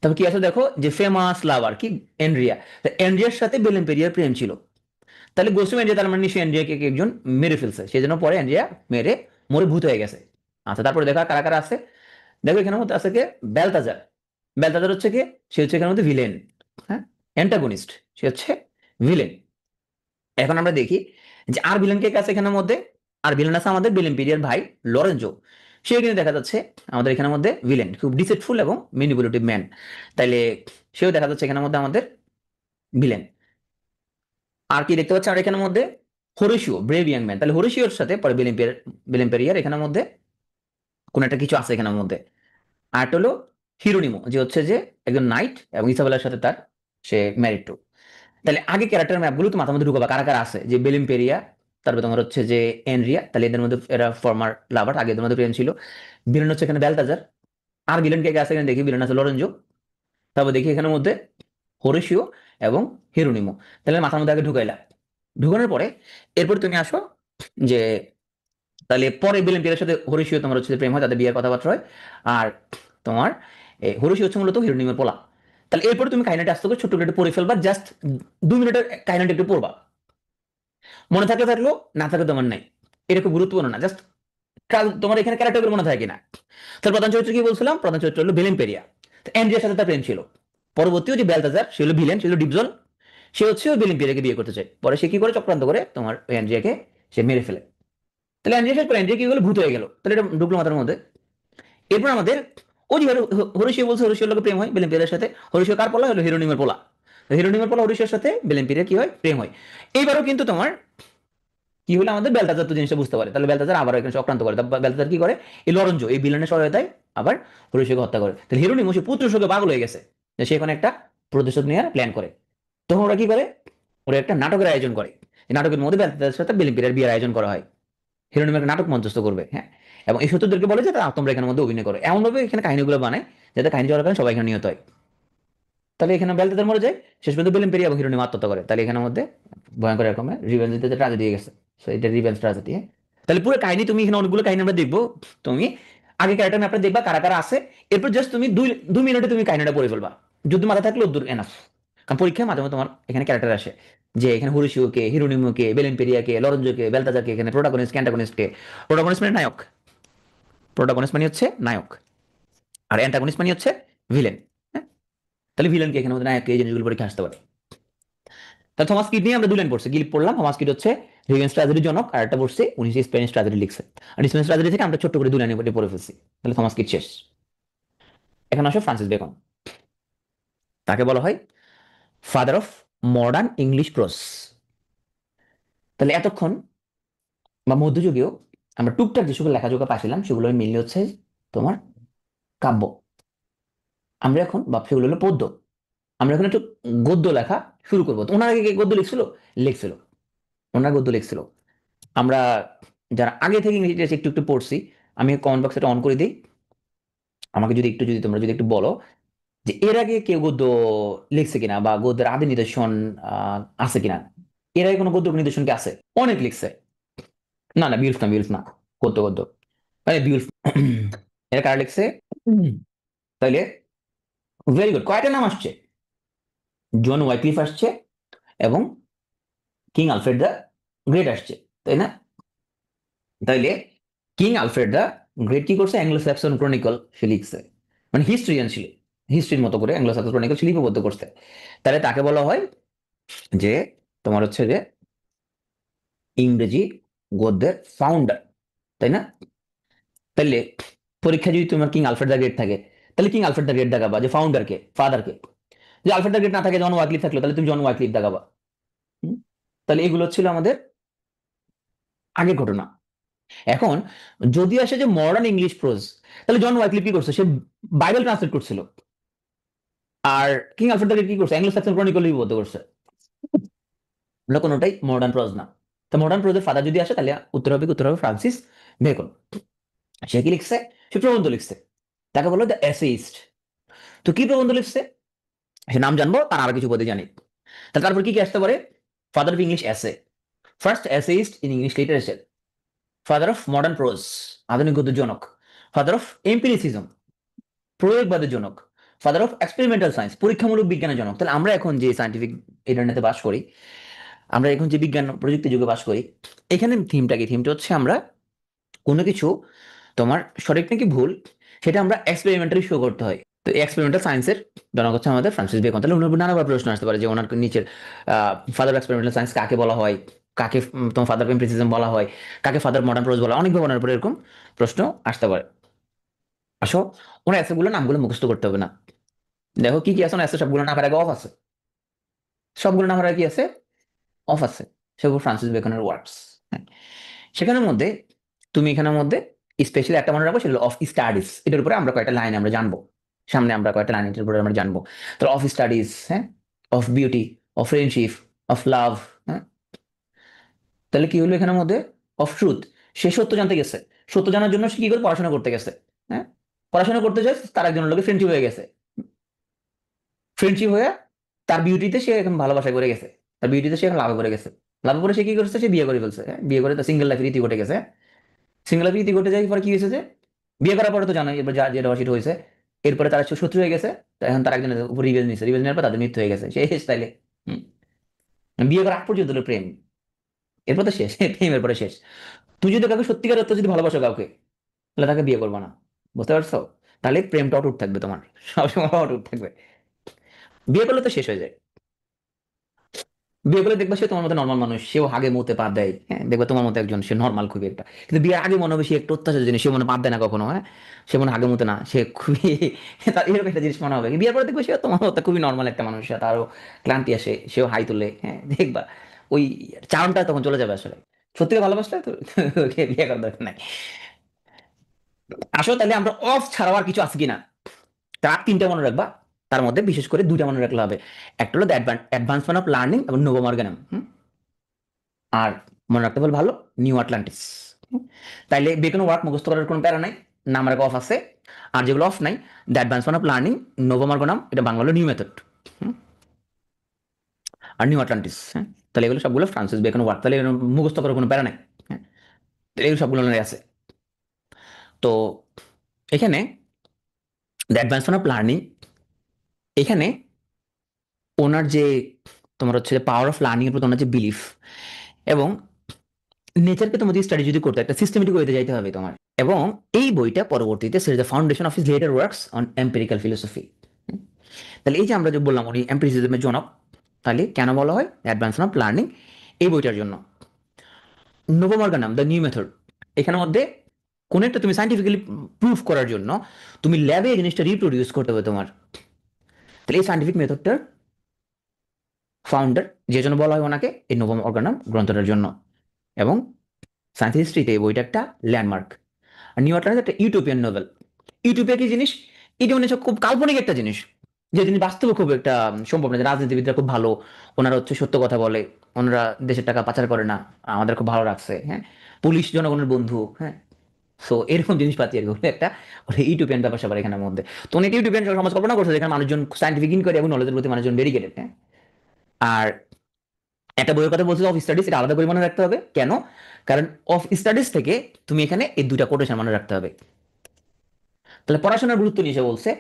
তবে কি আছে দেখো, যে ফেমাস লাভার কি এন্ড্রিয়া, এন্ড্রিয়ার সাথে বেলেম পেরিয়ার প্রেম ছিল। তাহলে গোসুম এন্ড্রিয়া, তার মানে নিশ্চয়ই এন্ড্রিয়াকে একজন মেরে ফেলছে, সেই জন্য পরে এন্ড্রিয়া মেরে মরে ভূত হয়ে গেছে। আচ্ছা, তারপরে দেখো কারা কারা আছে। দেখো এখানের মধ্যে আছে কে, বেলতাজার। বেলতাজার হচ্ছে কি, সে হচ্ছে এখানের মধ্যে ভিলেন, হ্যাঁ, অ্যান্টাগনিস্ট, সে হচ্ছে ভিলেন। এখন আমরা দেখি যে আর ভিলেন কে আছে এখানের মধ্যে। আর ভিলেন আছে আমাদের বেলেম্পিরিয়ার ভাই লরেঞ্জো। সে কিন্তু দেখা যাচ্ছে আমাদের এখানের মধ্যে ভিলেন, খুব ডিসেটফুল এবং ম্যানিপুলেটিভ ম্যান। তাইলে সেও দেখা যাচ্ছে এখানের মধ্যে আমাদের ভিলেন। আর কি দেখতে পাচ্ছি আর এখানের মধ্যে, হরিশিও ব্রেভ ইয়াং ম্যান। তাহলে হরিশিওর সাথে পরে বেলেম্পেরিয়ার এখানের মধ্যে কোন একটা কিছু আছে এখানের মধ্যে। আর হলো হিরোনিমো, যে হচ্ছে যে একজন নাইট এবং ইসাবেলার সাথে তার সে ম্যারিড টু। তাহলে আগে ক্যারেক্টার ম্যাপগুলো তো মাথার মধ্যে ঢুকাবা কারা কারা আছে, যে বেলিম্পেরিয়া, তারপর তোমার হচ্ছে যে এনরিয়া, তাহলে এদের মধ্যে এরা ফর্মার লাভার, আগে এদের মধ্যে প্রেম ছিল। ভিলেন হচ্ছে এখানে বেলতাজার। আর ভিলেন কে কে আছে এখানে দেখি, ভিলেন আছে লরেঞ্জো। তারপর দেখি এখানের মধ্যে হরিশিও এবং হিরোনিমো। তাহলে মাথার মধ্যে আগে ঢুকাইলা, ঢুকানোর পরে এরপর তুমি আসো যে তাহলে পরে বেলেম্পেরিয়ার সাথে হরিশিও তোমার হচ্ছে যে প্রেম হয়, তাদের বিয়ের কথাবার্তা হয়। আর তোমার হরিশিও হচ্ছে মূলত হিরোনিমের পোলা। তাহলে এরপরে তুমি কাহিনীটা আস্তে করে ছোট্ট করে একটু পড়ে ফেলবা, জাস্ট 2 মিনিটের কাহিনীটা একটু পড়বা। মনে থাকলে থাকলো, না থাকলে তোমার নাই, এটা খুব গুরুত্বপূর্ণ না, জাস্ট তোমার এখানে ক্যারেক্টার মনে থাকে কিনা। তার প্রধান চরিত্র কি বলছিলাম, প্রধান চরিত্র হলো বেলেম্পেরিয়া। তো এন্ড্রিয়ার সাথে তার প্রেম ছিল। পরবর্তীও যে বেলতাজার, সে হলো ভিলেন, সে হলো ডিপজল। সে হচ্ছে ওই বেলেম্পেরিয়াকে বিয়ে করতে চায়, পরে সে কি করে চক্রান্ত করে তোমার ওই এন্ড্রিয়াকে সে মেরে ফেলে। তাহলে এন্ড্রিয়া শেষ পরে এন্ড্রিয়া কি হলো, ভূত হয়ে গেল। তাহলে এটা ঢুকলো মাথার মধ্যে। এরপর আমাদের ওই যে হরিশিও বলছে হরিশিওর লোকের প্রেম হয় বেলেম্পেরিয়ার সাথে। হরিশিও কার পোলা, হলো হিরোনিমের পোলা। হিরোনিমের পোলা হরিশিওর সাথে বেলেম্পেরিয়ার কি হয়, প্রেম হয়। এইবারও কিন্তু তোমার কি হলো, আমাদের বেলতাজার তো জিনিসটা বুঝতে পারে, তাহলে বেলতাজার আবার এখানে চক্রান্ত করে। বেলতাজার কি করে, এই লরঞ্জো এই ভিলেনের সহায়তায় আবার হরিশকে হত্যা করে। তাহলে হিরোনিমো সে পুত্র শোকে পাগল হয়ে গেছে, যে সে এখানে একটা প্রতিশোধ নেওয়ার প্ল্যান করে। তখন ওরা কি করে, ওরা একটা নাটকের আয়োজন করে। এই নাটকের মধ্যে বেলতাজারের সাথে বেলিম্পিয়ার বিয়ের আয়োজন করা হয়। হিরোনিম একটা নাটক মঞ্চস্থ করবে, হ্যাঁ, এবং এই সত্যদেরকে বলে যে তোমরা এখানের মধ্যে অভিনয় করো, এমন ভাবে এখানে কাহিনীগুলো বানায় যাতে কাহিনী চলার কারণে সবাই এখানে নিহত হয়। তাহলে এখানে বেলতাজার মরে যায়, শেষ পর্যন্ত বেলেম্পেরিয়া এবং হিরোনিম আত্মহত্যা করে। তাহলে এখানের মধ্যে ভয়ঙ্কর রকমের রিভেঞ্জ দিতে ট্রাজেডি গেছে। সো এটা রিভেঞ্জ ট্রাজেডি। তাহলে পুরো কাহিনী তুমি এখানে অনেকগুলো কাহিনী আমরা দেখবো। তুমি আগে ক্যারেক্টার ম্যাপটা দেখবা কারা কারা আছে, এরপর জাস্ট তুমি 2 মিনিটে তুমি কাহিনীটা পড়ে ফেলবা। যদি মাথা থাকলে দূর এনাফ। কারণ পরীক্ষায় মাঝে মাঝে তোমার এখানে ক্যারেক্টার আসে, যে এখানে হরিশিওকে, হিরোনিমোকে, বেলেম্পেরিয়াকে, লরেঞ্জোকে, বেলতাজারকে, এখানে প্রোটাগনিস্ট অ্যান্টাগনিস্টকে। প্রোটাগনিস্ট মানে নায়ক, প্রোটাগনিস্ট মানে হচ্ছে নায়ক, আর অ্যান্টাগনিস্ট মানে হচ্ছে ভিলেন। হ্যাঁ, তাহলে ভিলেনকে এখানে মধ্যে নায়ককে এই জিনিসগুলো পরীক্ষা আসতে পারে। তাহলে থমাস কিড নিয়ে আমরা 2 লাইন পড়ছি, গিল্প পড়লাম। থমাস কিড হচ্ছে রিভেঞ্জ ট্র্যাজেডির জনক, আর একটা পড়ছি উনি স্প্যানিশ ট্র্যাজেডি লিখছে। আর স্প্যানিশ ট্র্যাজেডি থেকে আমরা ছোট্ট করে 2 লাইনে পড়ে ফেলছি। তাহলে থমাস কিড শেষ। এখন আসো ফ্রান্সিস বেকন। তাকে বলা হয় father of modern English pros. তাহলে এতক্ষণ বা মধ্যযুগীয় আমরা টুকটাক যে সকল লেখাজোখা পাইছিলাম সেগুলো মিললে হচ্ছে তোমার কাব্য। আমরা এখন বা সেগুলো হলো পদ্য। আমরা এখন একটু গদ্য লেখা শুরু করবো। তো ওনার আগে কে গদ্য লিখছিল, লিখছিল, ওনার গদ্য লিখছিল। আমরা যারা আগে থেকে ইংরেজি একটু একটু পড়ছি, আমি কমেন্ট বক্সে অন করে দিই। আমাকে যদি একটু, যদি তোমরা যদি একটু বলো যে এর আগে কেউ গদ্য লিখছে কিনা, বা গদ্যের আদি নিদর্শন আছে কিনা। এর আগে কোনো গদ্য নিদর্শন কি আছে? অনেক লিখছে। না না, বিউলফ না, বিউলফ না, গদ্য গদ্য, মানে বিউলফ। এরা কারা লিখছে? তাইলে ভেরি গুড, কয়টা নাম আসছে? জন ওয়াইক্লিফ আসছে এবং কিং আলফ্রেড দ্য গ্রেট আসছে, তাই না? তাইলে কিং আলফ্রেড দ্য গ্রেট কি করছে, অ্যাংলো স্যাক্সন ক্রনিকল সে লিখছে, মানে হিস্ট্রিয়ান ছিল, হিস্ট্রির মতো করে অ্যাংলো স্যাক্সন ক্রনিকল সে লিপিবদ্ধ করছে। তাহলে তাকে বলা হয় যে তোমার হচ্ছে যে ইংরেজি গদ্যের ফাউন্ডার, তাই না? তাহলে পরীক্ষা যদি তোমার কিং আলফ্রেড দ্য গ্রেট থাকে, তাহলে কিং আলফ্রেড দ্য গ্রেট দেখাবা, যে ফাউন্ডার কে, ফাদার কে। যে আলফ্রেড দ্য গ্রেট না থাকে, জন ওয়াইক্লিফ থাকলো, তাহলে তুমি জন ওয়াইক্লিফ দেখাবা। হুম? তাহলে এগুলো ছিল আমাদের আগের ঘটনা। এখন যদি আসে যে মডার্ন ইংলিশ প্রোজ, তাহলে জন ওয়াইক্লিফ কি করছে, সে বাইবেল ট্রান্সলেট করছিল। আর কিং আলফ্রেড দ্য গ্রেট কি করছে, অ্যাংলো স্যাক্সন ক্রনিকল লিপিবদ্ধ করছে। এগুলো কোনোটাই মডার্ন প্রোজ না। তো মডার্ন প্রোজের ফাদার যদি আসে, তাহলে উত্তর হবে ফ্রান্সিস বেকন। সে কি লিখছে, সে প্রবন্ধ লিখছে, তাকে বলো দ্য এসেইস্ট। তো কি প্রবন্ধ লিখছে, সে নাম জানবো, তার আরো কিছু পদে জানি। তাহলে তারপর কি কি আসতে পারে? ফাদার অফ ইংলিশ এসে, first essayist in English literature, father of modern pros, আধুনিক গদ্যের জনক, ফাদার অফ এম্পিরিসিজম, প্রয়োগবাদের জনক, ফাদার অফ এক্সপেরিমেন্টাল সায়েন্স, পরীক্ষামূলক বিজ্ঞানের জনক। তাহলে আমরা এখন যে সায়েন্টিফিক ইন্টারনেটে বাস করি, আমরা এখন যে বিজ্ঞান প্রযুক্তি যুগে বাস করি, এখানে থিমটা কি? থিমটা হচ্ছে আমরা কোনো কিছু তোমার সঠিক নাকি ভুল সেটা আমরা এক্সপেরিমেন্টালি শো করতে হয়। তো এক্সপেরিমেন্টাল সায়েন্সের জনক হচ্ছে আমাদের ফ্রান্সিস বেকন। তাহলে ওনার নানাবার প্রশ্ন আসতে পারে যে ওনার নিচের ফাদার এক্সপেরিমেন্টাল সায়েন্স কাকে বলা হয়, কাকে তোমার ফাদার অফ এমপিরিসিজম বলা হয়, কাকে ফাদার মডার্ন প্রোজ বলা হয়, অনেকভাবে ওনার উপরে এরকম প্রশ্ন আসতে পারে। আসো, ওনার অ্যাসেগুলো নামগুলো মুখস্থ করতে হবে না। দেখো কি কি আছে ওনার অ্যাসে, সবগুলো নামের আগে অফ আছে, সবগুলো নামের আগে কি আছে? অফ আছে। সেগুলো ফ্রান্সিস বেকনের ওয়ার্কস। সেখানের মধ্যে তুমি এখানের মধ্যে স্পেশালি একটা মনে রাখবো, সেগুলো অফ স্টাডিজ। এটার উপরে আমরা কয়েকটা লাইন আমরা জানবো, সামনে আমরা কয়েকটা লাইন এটার উপরে আমরা জানবো। তো অফ স্টাডিজ, হ্যাঁ, of beauty, of friendship, of love, হ্যাঁ। তাহলে কি হলো এখানের মধ্যে? অফ ট্রুথ, সে সত্য জানতে গেছে, সত্য জানার জন্য সে কি করে? পড়াশোনা করতে গেছে, হ্যাঁ। পড়াশোনা করতে যায়, তার একজন লোকের ফ্রেন্ডশিপ হয়ে গেছে, ফ্রেন্ডশিপ হয়ে তার বিউটিতে সে এখন ভালোবাসা করে গেছে, তার বিউটিতে সে এখন লাভ করে গেছে, লাভ করে সে কি করছে? সে বিয়ে করে ফেলছে, হ্যাঁ? বিয়ে করে তার সিঙ্গেল লাইফের রীতি ঘটে গেছে। সিঙ্গেল লাইফের রীতি ঘটে যাওয়ার পরে কি হয়েছে যে বিয়ে করার পরে তো জানোই এবার যা যেটা সেটা হয়েছে। এরপরে তারা শত্রু হয়ে গেছে, তো এখন তার একজনের উপর রিভেঞ্জ নিচ্ছে, রিভেঞ্জ নেওয়ার পর তাদের মৃত্যু হয়ে গেছে শেষ তাইলে। হম। বিয়ে করার আগ পর্যন্ত হলো প্রেম, এরপর তো শেষ প্রেমের পরে শেষ। তুই যদি কাউকে সত্যিকার অর্থে যদি ভালোবাসো কাউকে, তাহলে তাকে বিয়ে করবো না, বুঝতে পারছো? তাহলে প্রেমটা অটুট থাকবে তোমার, সবসময় অটুট থাকবে। বিয়ে করলে তো শেষ হয়ে যায়। বিয়ে করলে দেখবে সে তোমার মতো নর্মাল মানুষ, সেও হাগে মুতে পা দেয়, হ্যাঁ, দেখবে তোমার মতো একজন, সে নর্মাল খুবই একটা। কিন্তু বিয়ের আগে মনে হবে সে একটু অত্যাচার জিনিস, সে মনে পাপ দেয় না কখনো, হ্যাঁ, সে মনে হাগে মুতে না, সে খুবই তার এরকম একটা জিনিস মনে হবে। বিয়ের পরে দেখবে সে তোমার মতো খুবই নর্মাল একটা মানুষ, তারও ক্লান্তি আসে, সেও হাই তুলে, হ্যাঁ, দেখবা ওই চারণটা তখন চলে যাবে আসলে। সত্যি ভালোবাসলে তো ওকে বিয়ে করার দরকার নাই। আসলে তাহলে আমরা অফ ছাড়াও আর কিছু আছে কিনা, তার তিনটা মনে রাখবা। তার মধ্যে বিশেষ করে দুইটা মনে রাখলে হবে, একটা হলো অ্যাডভান্সমেন্ট অফ লার্নিং এবং নোভোমর্গানাম, আর মনে রাখতে পারলে ভালো, নিউ আটলান্টিস। তাইলে বেকন ওয়ার্ক মুখস্থ করার কোনো প্যারা নাই, নাম রাখা অফ আছে। আর যেগুলো অফ নাই, দ্য অ্যাডভান্সমেন্ট অফ লার্নিং, নোভোমর্গানাম, এটা বাংলা হলো নিউ মেথড, আর নিউ আটলান্টিস, হ্যাঁ। তাহলে এগুলো সবগুলো ফ্রান্সিস বেকন ওয়ার্ক, তাহলে এগুলো মুখস্থ করার কোনো প্যারা নাই, হ্যাঁ। তাহলে এগুলো সবগুলো আছে। তো এখানে দ্য অ্যাডভান্সমেন্ট অফ লার্নিং, এখানে ওনার যে তোমার হচ্ছে পাওয়ার অফ লার্নিং এর প্রতি ওনার যে বিলিফ, এবং নেচারকে তোমার স্টাডি যদি করতে একটা সিস্টেমেটিক ওয়েতে যাইতে হবে তোমার। এবং এই বইটা পরবর্তীতে সেটা the foundation of his letter works on empirical philosophy. তাহলে এই যে আমরা যে বললাম উনি এম্পিরিসিজমের জনক, তাহলে কেন বলা হয় অ্যাডভান্সমেন্ট অফ লার্নিং? এই বইটার জন্য। নোভোমর্গানাম, দ্য নিউ মেথড, এখানের মধ্যে কোন একটা তুমি সাইন্টিফিক্যালি প্রুফ করার জন্য তুমি ল্যাবে এই জিনিসটা রিপ্রোডিউস করতে হবে তোমার। তাহলে এই সাইন্টিফিক মেথডটার ফাউন্ডার যে জন্য বলা হয় ওনাকে, এই নোভোমর্গানাম গ্রন্থটার জন্য। এবং সায়েন্স হিস্ট্রিতে এই বইটা একটা ল্যান্ডমার্ক। আর নিউ আটলান্টিস একটা ইউটোপিয়ান নোভেল। ইউটোপিয়া কি জিনিস? এটা মানে খুব কাল্পনিক একটা জিনিস, যে জিনিস বাস্তবে খুব একটা সম্ভব না। যে রাজনীতিবিদরা খুব ভালো, ওনারা হচ্ছে সত্য কথা বলে, ওনারা দেশের টাকা পাচার করে না, আমাদের খুব ভালো রাখছে, হ্যাঁ, পুলিশ জনগণের বন্ধু, হ্যাঁ। সো এরকম জিনিসপাতি আর কি একটা ইউটোপিয়ান ব্যাপার স্যাপার এখানের মধ্যে। তো উনি ইউটোপিয়ান সমাজ কল্পনা করছে যেখানে মানুষজন সাইন্টিফিক ইনকোয়ারি এবং নলেজের প্রতি মানুষজন ডেডিকেটেড, হ্যাঁ। আর একটা বইয়ের কথা বলছে অফ স্টাডিজ, এটা আলাদা করে মনে রাখতে হবে কেন? কারণ অফ স্টাডিজ থেকে তুমি এখানে এই দুইটা কোটেশন মনে রাখতে হবে। তাহলে পড়াশোনার গুরুত্ব নিয়ে এসে বলছে,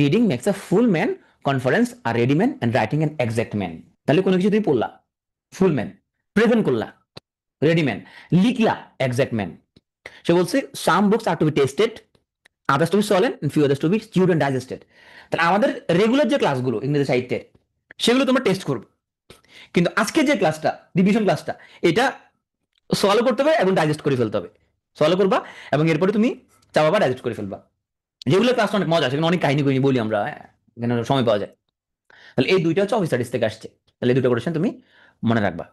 reading makes a full man, conference আর ready man and writing an exact man. তাহলে কোনো কিছু তুমি পড়লা, ফুল ম্যান, প্রেজেন্ট করলা, রেডি ম্যান, লিখলা, এক্সাক্ট ম্যান। সে বলছে some books are to be tasted, others to be swallowed and few others to be studied and digested. তাহলে আমাদের রেগুলার যে ক্লাসগুলো ইংরেজি সাহিত্যের, সেগুলো তোমরা টেস্ট করবে। কিন্তু আজকে যে ক্লাসটা, রিভিশন ক্লাসটা, এটা সলভ করতে হবে এবং ডাইজেস্ট করে ফেলতে হবে। সলভ করবা এবং এরপরে তুমি চাওয়া ডাইজেস্ট করে ফেলবা। যেগুলো ক্লাস অনেক মজা, সেখানে অনেক কাহিনী কহিনী বলি আমরা, হ্যাঁ, এখানে সময় পাওয়া যায়। তাহলে এই দুইটা হচ্ছে অফিস স্টাডিজ থেকে আসছে। তাহলে এই দুটো কোটেশন তুমি মনে রাখবা।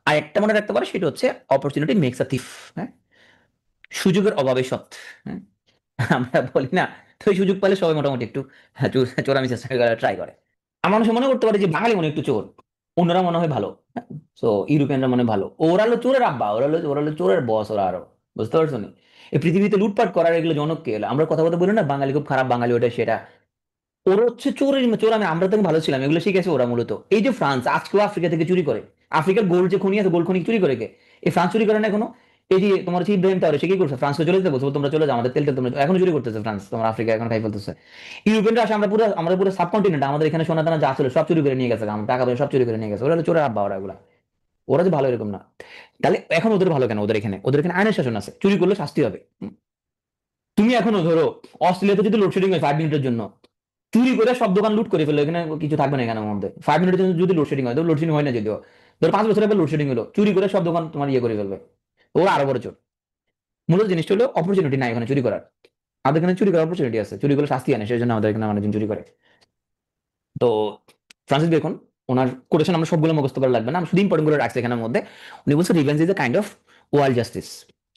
আর একটা মনে রাখতে পারো, সেটা হচ্ছে অপরচুনিটি মেক্স আ থিফ, হ্যাঁ, সুযোগের অভাবে সৎ, হ্যাঁ। আমরা বলি না, তো ওই সুযোগ পেলে সবাই মোটামুটি একটু চোরামি চেষ্টা করে, ট্রাই করে। আমার মানুষ মনে করতে পারে যে বাঙালি মনে একটু চোর, অন্যরা মনে হয় ভালো, তো ইউরোপিয়ানরা মনে ভালো, ওরা হলো চোরের আব্বা, ওরা হলো চোরের বস, ওরা আরো, বুঝতে পারছো না? এই পৃথিবীতে লুটপাট করার এগুলো জনক কে? আমরা কথা কথা বলি না বাঙালি খুব খারাপ, বাঙালি ওটা সেটা। ওরা হচ্ছে চোরের চোর, আমরা তো ভালো ছিলাম, এগুলো শিখেছে ওরা মূলত। এই যে ফ্রান্স আজকেও আফ্রিকা থেকে চুরি করে, আফ্রিকার গোল্ড যে খনি আছে, গোল্ড খনি চুরি করে কে? এই ফ্রান্স চুরি করে না এখনো। এই যে তোমার হচ্ছে ইব্রাহিম তাওরে, সে কি করছে, ফ্রান্সকে চলে যেতে বলছে, তোমরা চলে যাও, আমাদের তেল তেল তোমরা এখনো চুরি করতেছে ফ্রান্স, তোমার আফ্রিকা এখন খাই ফেলতেছে। ইউরোপিয়ানরা আসে, আমরা পুরো আমাদের পুরো সাবকন্টিনেন্ট, আমাদের এখানে সোনা দানা যা ছিল সব চুরি করে নিয়ে গেছে, আমার টাকা পয়সা সব চুরি করে নিয়ে গেছে, ওরা হলো চোরের আব্বা, ওরা এগুলা, ওরা যে ভালো এরকম না। তাহলে এখন ওদের ভালো কেন? ওদের এখানে আইনের শাসন আছে, চুরি করলে শাস্তি হবে। তুমি এখনো ধরো অস্ট্রেলিয়াতে যদি লোডশেডিং হয় 5 মিনিটের জন্য, চুরি করে সব দোকান লুট করে ফেললো, এখানে কিছু থাকবে না এখানের মধ্যে। 5 মিনিটের জন্য যদি লোডশেডিং হয়, তো লোডশেডিং হয় না যদিও, ধরো 5 বছর আগে লোডশেডিং হলো, চুরি করে সব দোকান তোমার ইয়ে করে ফেলবে, ওরা আরো বড় চোর। মূলত জিনিসটা হলো অপরচুনিটি নাই এখানে চুরি করার, আমাদের এখানে চুরি করার অপরচুনিটি আছে, চুরি করলে শাস্তি আনে, সেই জন্য আমাদের এখানে অনেকজন চুরি করে। তো ফ্রান্সিস বেকন, ওনার কোটেশন আমরা সবগুলো মুখস্থ করা লাগবে না, আমি শুধু ইম্পর্টেন্ট করে রাখছি এখানের মধ্যে। উনি বলছে revenge is a kind of world justice.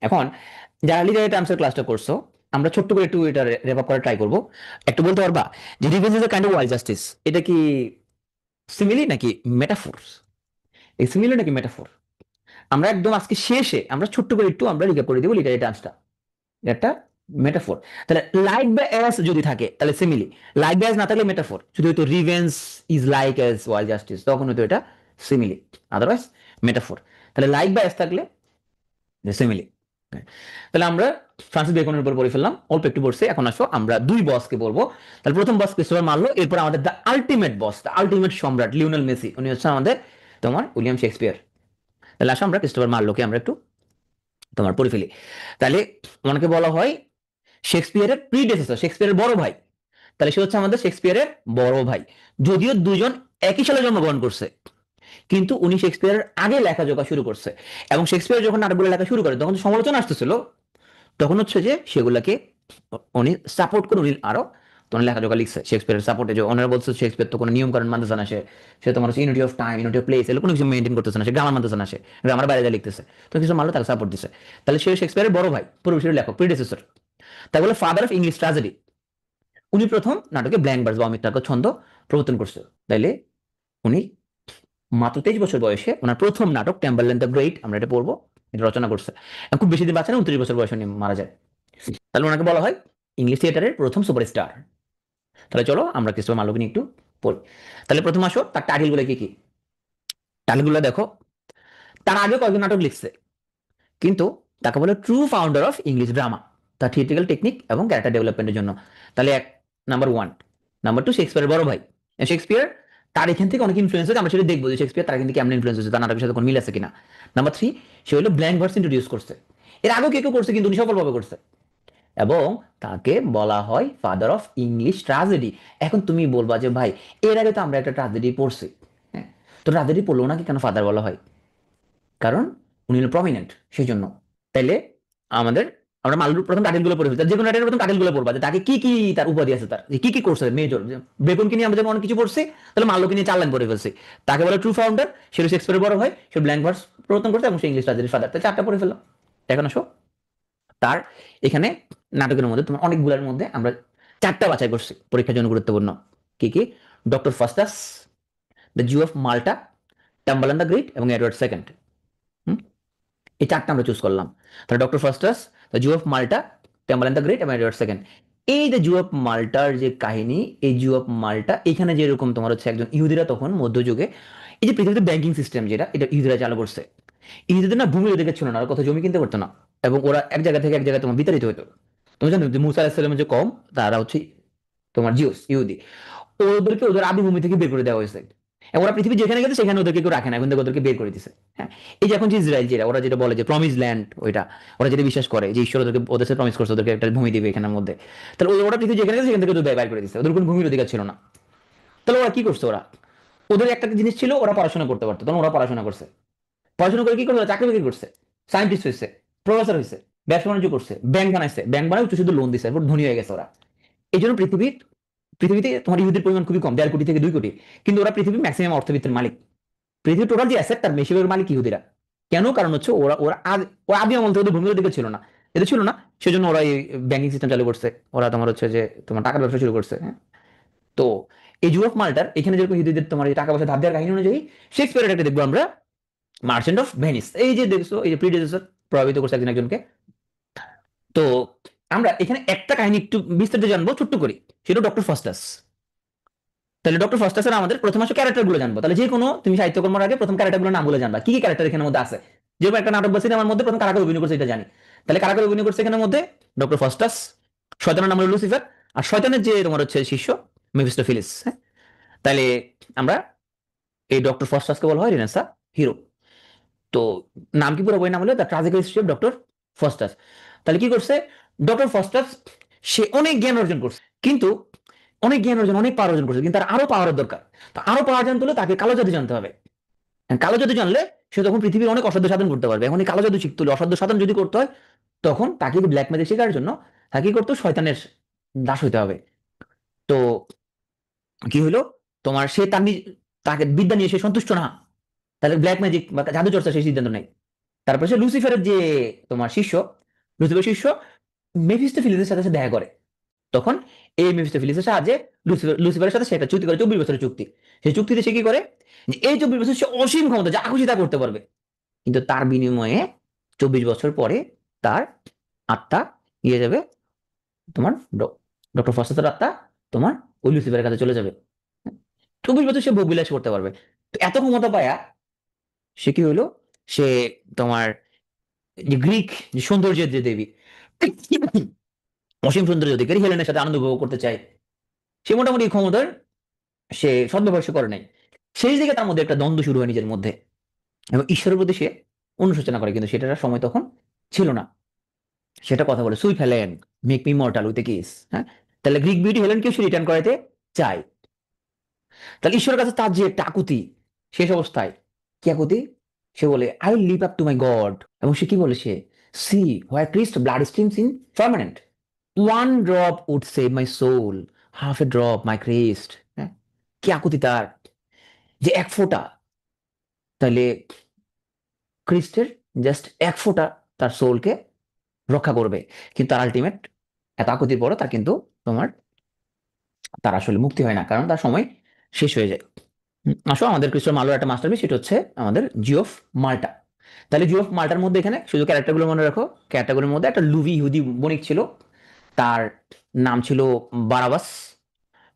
এখন যারা লিডার টার্মসের ক্লাসটা করছো, আমরা ছোট্ট করে একটু এটা রেপ আপ করার ট্রাই করবো। একটু বলতে পারবা যে revenge is a kind of world justice, এটা কি সিমিলি নাকি মেটাফোর? এই সিমিলি নাকি মেটাফোর, আমরা একদম আজকে শেষে আমরা ছোট্ট করে একটু আমরা রিক্যাপ করে দিব লিটারি টার্মসটা, একটা মেটাফোর। তাহলে লাইক বা অ্যাজ যদি থাকে তাহলে সিমিলি, লাইক বা অ্যাজ না থাকলে মেটাফোর, যদি হয়তো revenge is like as world justice, তখন হয়তো এটা সিমিলি, আদারওয়াইজ মেটাফোর। তাহলে লাইক বা অ্যাজ থাকলে সিমিলি। তাহলে আমরা ফ্রান্সিস বেকনের উপর পড়ে ফেললাম, অল্প একটু পড়ছে। এখন আসো আমরা দুই বসকে বলবো। তাহলে প্রথম বস ক্রিস্টোফার মার্লো, এরপর আমাদের the ultimate boss, the ultimate সম্রাট লিওনেল মেসি, উনি হচ্ছে আমাদের তোমার উইলিয়াম শেক্সপিয়ার। তাহলে আসো আমরা ক্রিস্টোফার মার্লোকে আমরা একটু তোমার পড়ে ফেলি। তাহলে ওনাকে বলা হয় শেক্সপিয়ারের প্রিডেসেসর, শেক্সপিয়ারের বড় ভাই। তাহলে সে হচ্ছে আমাদের শেক্সপিয়ারের বড় ভাই, যদিও দুজন একই সালে জন্মগ্রহণ করছে, কিন্তু উনি শেক্সপিয়ারের আগে লেখাজোখা শুরু করছে। এবং শেক্সপিয়ার যখন নাটকগুলো লেখা শুরু করে তখন সমালোচনা আসতেছিল, তখন হচ্ছে যে সেগুলাকে উনি সাপোর্ট করে উনি আরো তোমার লেখাজোখা লিখছে শেক্সপিয়ারের সাপোর্টে। যে ওনারা বলছে শেক্সপিয়ার তো কোনো নিয়ম কারণ মানতেছে না, সে তোমার হচ্ছে unity of time, unity of place, এগুলো কোনো কিছু মেনটেন করতেছে না, সে গ্রামার মানতেছে না, সে গ্রামার বাইরে যা লিখতেছে, তো কিছু মানলো তাকে সাপোর্ট দিচ্ছে। তাহলে সে শেক্সপিয়ারের বড় ভাই, পূর্ববর্তী লেখক, প্রিডেসেসর। তাই বলে ফাদার অফ ইংলিশ ট্র্যাজেডি, উনি প্রথম নাটকে ব্ল্যাঙ্ক ভার্স বা অমিত্রাক্ষর ছন্দ প্রবর্তন করছে। তাইলে উনি মাত্র 23 বছর বয়সে ওনার প্রথম নাটক টেম্বারলেন দ্য গ্রেট, আমরা এটা পড়বো, এটা রচনা করছে। খুব বেশি দিন বাঁচে না, 29 বছর বয়সে উনি মারা যায়। তাহলে ওনাকে বলা হয় ইংলিশ থিয়েটারের প্রথম সুপারস্টার। তাহলে চলো আমরা ক্রিস্টোফার মার্লোকে নিয়ে একটু পড়ি। তাহলে প্রথম আসো তার টাইটেলগুলো কি কি। টাইটেলগুলো দেখো, তার আগে কয়েকজন নাটক লিখছে, কিন্তু তাকে বলে true founder of English drama, তার থিয়েট্রিক্যাল টেকনিক এবং ক্যারেক্টার ডেভেলপমেন্টের জন্য। তাহলে নাম্বার 1। নাম্বার 2, শেক্সপিয়ারের বড় ভাই। শেক্সপিয়ার তার এখান থেকে অনেক ইনফ্লুয়েন্স হয়েছে, আমরা সেটা দেখবো যে শেক্সপিয়ার তার এখান থেকে কেমন ইনফ্লুয়েন্স হয়েছে, তার নাটকের সাথে কোনো মিল আছে কিনা। নাম্বার 3, সে হলো ব্ল্যাঙ্ক ভার্স ইন্ট্রোডিউস করছে, এর আগেও কেউ কেউ করছে কিন্তু উনি সফলভাবে করছে, এবং তাকে বলা হয় ফাদার অফ ইংলিশ ট্র্যাজেডি। এখন তুমি বলবা যে ভাই এর আগে তো আমরা একটা ট্র্যাজেডি পড়ছি, হ্যাঁ, তো ট্র্যাজেডি পড়লো ওনাকে কেন ফাদার বলা হয়? কারণ উনি হলো প্রমিনেন্ট, সেই জন্য। তাইলে আমাদের আমরা মালুর প্রথম টাইটেলগুলো পড়ে ফেলছি, যে কোনো টাইটেলের প্রথম টাইটেলগুলো পড়বা, যে তাকে কি কি তার উপাধি আছে, তার কি কি করছে মেজর। বেকনকে নিয়ে আমরা যেমন অনেক কিছু পড়ছি, তাহলে মাল্লোকে নিয়ে 4 লাইন পড়ে ফেলছি। তাকে বলে ট্রু ফাউন্ডার, সে শেক্সপিয়ারের বড় হয়, সে ব্ল্যাঙ্ক ভার্স প্রবর্তন করছে, এবং সে ইংলিশ ট্র্যাজেডির ফাদার। তাই 4টা পড়ে ফেললাম। এখন আসো তার এখানে নাটকের মধ্যে তোমার অনেকগুলোর মধ্যে আমরা 4টা বাছাই করছি পরীক্ষার জন্য গুরুত্বপূর্ণ। কি কি? Doctor Faustus, the Jew of Malta, Tamburlaine the Great এবং এডওয়ার্ড সেকেন্ড। এই 4টা আমরা চুজ করলাম। তাহলে Doctor Faustus, the Jew of Malta, Tamburlaine the Great এবং এডওয়ার্ড সেকেন্ড। এই যে জিউ অফ মাল্টার যে কাহিনী, এই জিউ অফ মাল্টা এখানে যেরকম তোমার হচ্ছে একজন ইহুদিরা তখন মধ্যযুগে, এই যে পৃথিবীতে ব্যাংকিং সিস্টেম যেটা, এটা ইহুদিরা চালু করছে। ইহুদিদের না ভূমি অধিকার ছিল না, আর কত জমি কিনতে পারতো না, এবং ওরা এক জায়গা থেকে এক জায়গায় তোমার বিতাড়িত হতো। তুমি জানো যে মুসা আলাহিসাল্লামের যে কম, তারা হচ্ছে তোমার জিউস ইহুদি, ওদেরকে ওদের আদি ভূমি থেকে বের করে দেওয়া হয়েছে, এবং ওরা পৃথিবী যেখানে গেছে সেখানে ওদেরকে কেউ রাখে না, এখন থেকে ওদেরকে বের করে দিছে। হ্যাঁ, এই যে এখন যে ইসরায়েল, যেটা ওরা যেটা বলে যে প্রমিস ল্যান্ড, ওইটা ওরা যেটা বিশ্বাস করে যে ঈশ্বর ওদেরকে ওদের সাথে প্রমিস করছে ওদেরকে একটা ভূমি দিবে এখানের মধ্যে, তাহলে ওরা পৃথিবী যেখানে গেছে সেখান থেকে ওদের বের করে দিচ্ছে, ওদের কোনো ভূমির অধিকার ছিল না। তাহলে ওরা কি করছে, ওদের একটা জিনিস ছিল, ওরা পড়াশোনা করতে পারতো, তখন ওরা পড়াশোনা করছে, পড়াশোনা করে কি করছে, চাকরি বাকরি করছে, সায়েন্টিস্ট হয়েছে, প্রফেসর হয়েছে, ব্যবসা বাণিজ্য করছে, ব্যাংক বানাইছে, ব্যাংক বানায় উচ্চ সুদের লোন দিচ্ছে, এরপর ধনী হয়ে গেছে ওরা। এই জন্য পৃথিবীতে তোমার ইহুদির পরিমাণ খুবই কম, 1.5 কোটি থেকে 2 কোটি, কিন্তু ওরা পৃথিবীর ম্যাক্সিমাম অর্থবিত্তের মালিক। পৃথিবীর টোটাল যে অ্যাসেট তার বেশিরভাগ মালিক ইহুদিরা। কেন? কারণ হচ্ছে ওরা ওরা আদি আমল থেকে ওদের ভূমির দিকে ছিল না, এদের ছিল না, সেজন্য ওরা এই ব্যাংকিং সিস্টেম চালু করছে, ওরা তোমার হচ্ছে যে তোমার টাকার ব্যবসা শুরু করছে। হ্যাঁ, তো এই জু অফ মাল্টার এখানে যেরকম ইহুদিদের তোমার এই টাকা পয়সা ধার দেওয়ার কাহিনী অনুযায়ী, শেক্সপিয়ারের একটা দেখবো আমরা মার্চেন্ট অফ ভেনিস। এই যে দেখছো, এই যে প্রিডেসেসর প্রভাবিত করছে একজন একজনকে। তো আমরা এখানে একটা কাহিনী একটু বিস্তারিত জানবো ছোট্ট করি, সেটা ডক্টর ফাস্টাস। তাহলে ডক্টর ফাস্টাসের আমাদের প্রথম আসলে ক্যারেক্টার গুলো জানবো। তাহলে যে কোনো তুমি সাহিত্যকর্মের আগে প্রথম ক্যারেক্টার গুলো নাম বলে জানবা, কি কি ক্যারেক্টার এখানের মধ্যে আছে, যেরকম একটা নাটক বা সিনেমার মধ্যে প্রথম কারা কারা অভিনয় করছে এটা জানি, তাহলে কারা কারা অভিনয় করছে এখানের মধ্যে? ডক্টর ফাস্টাস, শয়তানের নাম হলো লুসিফার, আর শয়তানের যে তোমার হচ্ছে শিষ্য মেফিস্টোফেলিস। হ্যাঁ, তাহলে আমরা এই ডক্টর ফাস্টাসকে বলা হয় রেনেসাঁ হিরো। তো নাম কি পুরো বইয়ের নাম হলো the tragical history of Doctor Faustus. তাহলে কি করছে ডক্টর ফাস্টাস? সে অনেক জ্ঞান অর্জন করছে, কিন্তু অনেক জ্ঞান অর্জন, অনেক পাওয়ার অর্জন করছে, কিন্তু তার আরো পাওয়ারের দরকার। তো আরো পাওয়ার জানতে হলে তাকে কালো জাদু জানতে হবে। কালো জাদু জানলে সে তখন পৃথিবীর অনেক অসাধ্য সাধন করতে পারবে। এখন এই কালো জাদু শিখতে হলে, অসাধ্য সাধন যদি করতে হয়, তখন তাকে ব্ল্যাক ম্যাজিক শেখার জন্য তাকে কি করতে হবে? শয়তানের দাস হইতে হবে। তো কি হলো তোমার, সে তার তাকে বিদ্যা নিয়ে সে সন্তুষ্ট না, তাহলে ব্ল্যাক ম্যাজিক বা জাদু চর্চা সে সিদ্ধান্ত নেই। তারপরে সে লুসিফারের যে তোমার শিষ্য, লুসিফার শিষ্য মেফিস্টোফেলিসের সাথে সে দেখা করে। তখন এই মেফিস্টোফেলিসের সাহায্যে লুসিফারের সাথে সে একটা চুক্তি করে, 24 বছরের চুক্তি। সেই চুক্তিতে সে কি করে, যে এই 24 বছর সে অসীম ক্ষমতা, যা খুশি তা করতে পারবে, কিন্তু তার বিনিময়ে 24 বছর পরে তার আত্মা ইয়ে যাবে তোমার, ডক্টর ফাস্টাসের আত্মা তোমার ওই লুসিফারের কাছে চলে যাবে। 24 বছর সে ভোগ বিলাস করতে পারবে। তো এত ক্ষমতা পায়া সে কি হলো, সে তোমার যে গ্রিক যে সৌন্দর্যের যে দেবী, অসীম সৌন্দর্য অধিকারী হেলেনের সাথে আনন্দ উপভোগ করতে চায়। সে মোটামুটি ক্ষমতার সে সদ্ব্যবহার সে করে নাই। সেই দিকে তার মধ্যে একটা দ্বন্দ্ব শুরু হয় নিজের মধ্যে, এবং ঈশ্বরের প্রতি সে অনুশোচনা করে, কিন্তু সেটার সময় তখন ছিল না। সেটা কথা বলে sweet Helen, make me mortal with a kiss. হ্যাঁ, তাহলে গ্রিক বিউটি হেলেনকে সে রিটার্ন করাতে চায়। তাহলে ঈশ্বরের কাছে তার যে একটা আকুতি, শেষ অবস্থায় কি আকুতি, সে বলে I live up to my God. এবং সে কি বলে, সে see where Christ blood streams in permanent, one drop would save my soul, half a drop my Christ. হ্যাঁ, কি আকুতি তার, যে এক ফোঁটা, তাহলে ক্রিস্টের জাস্ট এক ফোঁটা তার সোলকে রক্ষা করবে। কিন্তু তার আলটিমেট এত আকুতির পরও তার কিন্তু তোমার তার আসলে মুক্তি হয় না, কারণ তার সময় শেষ হয়ে যায়। আসো আমাদের ক্রিস্টোফার মার্লোর একটা মাস্টারপিস, সেটা হচ্ছে আমাদের জিও অফ মাল্টা। তাহলে জিও অফ মাল্টার মধ্যে এখানে শুধু ক্যারেক্টারগুলো মনে রাখো। ক্যারেক্টারগুলোর মধ্যে একটা লুভি ইহুদি বণিক ছিল, তার নাম ছিল বারাবাস।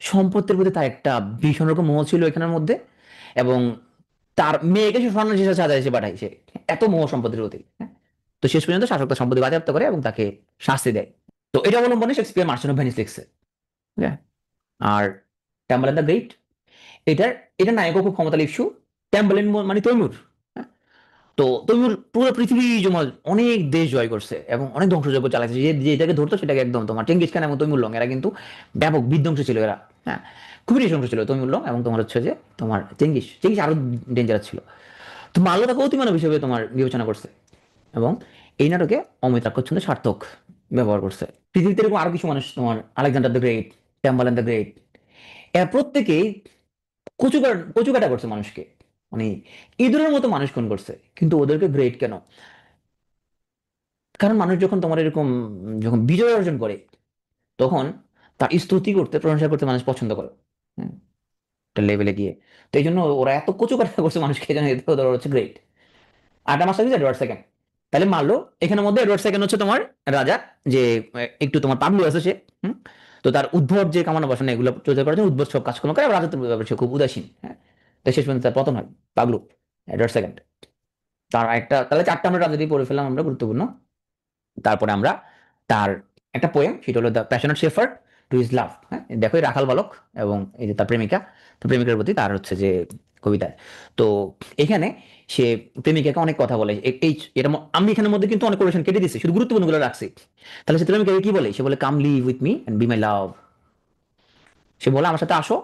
সম্পত্তির প্রতি তার একটা ভীষণ রকম মোহ ছিল এখানের মধ্যে, এবং তার মেয়েকে সে স্বর্ণ হিসেবে সাজা এসে পাঠায়, সে এত মোহ সম্পত্তির প্রতি। হ্যাঁ? তো শেষ পর্যন্ত শাসক তার সম্পত্তি বাজেয়াপ্ত করে এবং তাকে শাস্তি দেয়। তো এটা অবলম্বনে শেক্সপিয়ার মার্চেন্ট অফ ভেনিস লিখছে। হ্যাঁ, আর টাম্বালান দ্য গ্রেট, এটার এটা নায়কও খুব ক্ষমতালী ইস্যু। ট্যাম্বালিন মানে তৈমুর। হ্যাঁ? তো তৈমুর পুরো পৃথিবী জমা অনেক দেশ জয় করছে এবং অনেক ধ্বংসযজ্ঞ চালাচ্ছে, যে যেটাকে ধরতো সেটাকে একদম তোমার চেঙ্গিস খান এবং তৈমুর লং এরা কিন্তু ব্যাপক বিধ্বংসী ছিল এরা। হ্যাঁ, খুবই নৃশংস ছিল তৈমুর লং, এবং তোমার হচ্ছে যে তোমার চেঙ্গিস চেঙ্গিস আরো ডেঞ্জারাস ছিল। তো মাল্য তাকে অতিমানব হিসেবে তোমার বিবেচনা করছে, এবং এই নাটকে অমিতাভ বচ্চনের সার্থক ব্যবহার করছে। পৃথিবীতে এরকম আরো কিছু মানুষ, তোমার Alexander the Great, Tamburlaine the Great, এরা প্রত্যেকেই কচু কাটা করছে মানুষকে, মানে ইঁদুরের মতো মানুষ খুন করছে, কিন্তু ওদেরকে গ্রেট কেন? কারণ মানুষ যখন তোমার এরকম যখন বিজয় অর্জন করে, তখন তার স্তুতি করতে, প্রশংসা করতে মানুষ পছন্দ করে। হ্যাঁ, একটা লেভেলে গিয়ে। তো এই জন্য ওরা এত কচু কাটা করছে মানুষকে, এই জন্য ওরা হচ্ছে গ্রেট। আটা মাস্টার হচ্ছে এডওয়ার্ড সেকেন্ড। তাহলে মানলো এখানের মধ্যে এডওয়ার্ড সেকেন্ড হচ্ছে তোমার রাজা, যে একটু তোমার পাগলু আছে সে। হুম, তো তার উদ্ভট যে কামনা বাসনা এগুলো চর্চা করার জন্য উদ্ভট সব কাজকর্ম করে, আর রাজত্বের ব্যাপারে সে খুব উদাসীন। হ্যাঁ, তো শেষ পর্যন্ত তার পতন হয়, পাগলু, এডওয়ার্ড সেকেন্ড। তার একটা, তাহলে চারটা আমরা রাজনীতি পড়ে ফেললাম আমরা, গুরুত্বপূর্ণ। তারপরে আমরা তার একটা পোয়েম, সেটা হলো the passionate shepherd to his love. হ্যাঁ, দেখো এই রাখাল বালক এবং এই যে তার প্রেমিকা, তার প্রেমিকার প্রতি তার হচ্ছে যে কবিতা। তো এখানে সে প্রেমিকাকে অনেক কথা বলে। এই এটা আমি এখানের মধ্যে কিন্তু অনেক কোটেশন কেটে দিচ্ছি, শুধু গুরুত্বপূর্ণগুলো রাখছি। তাহলে সে প্রেমিকাকে কি বলে, সে বলে come live with me and be my love. সে বলে আমার সাথে আসো,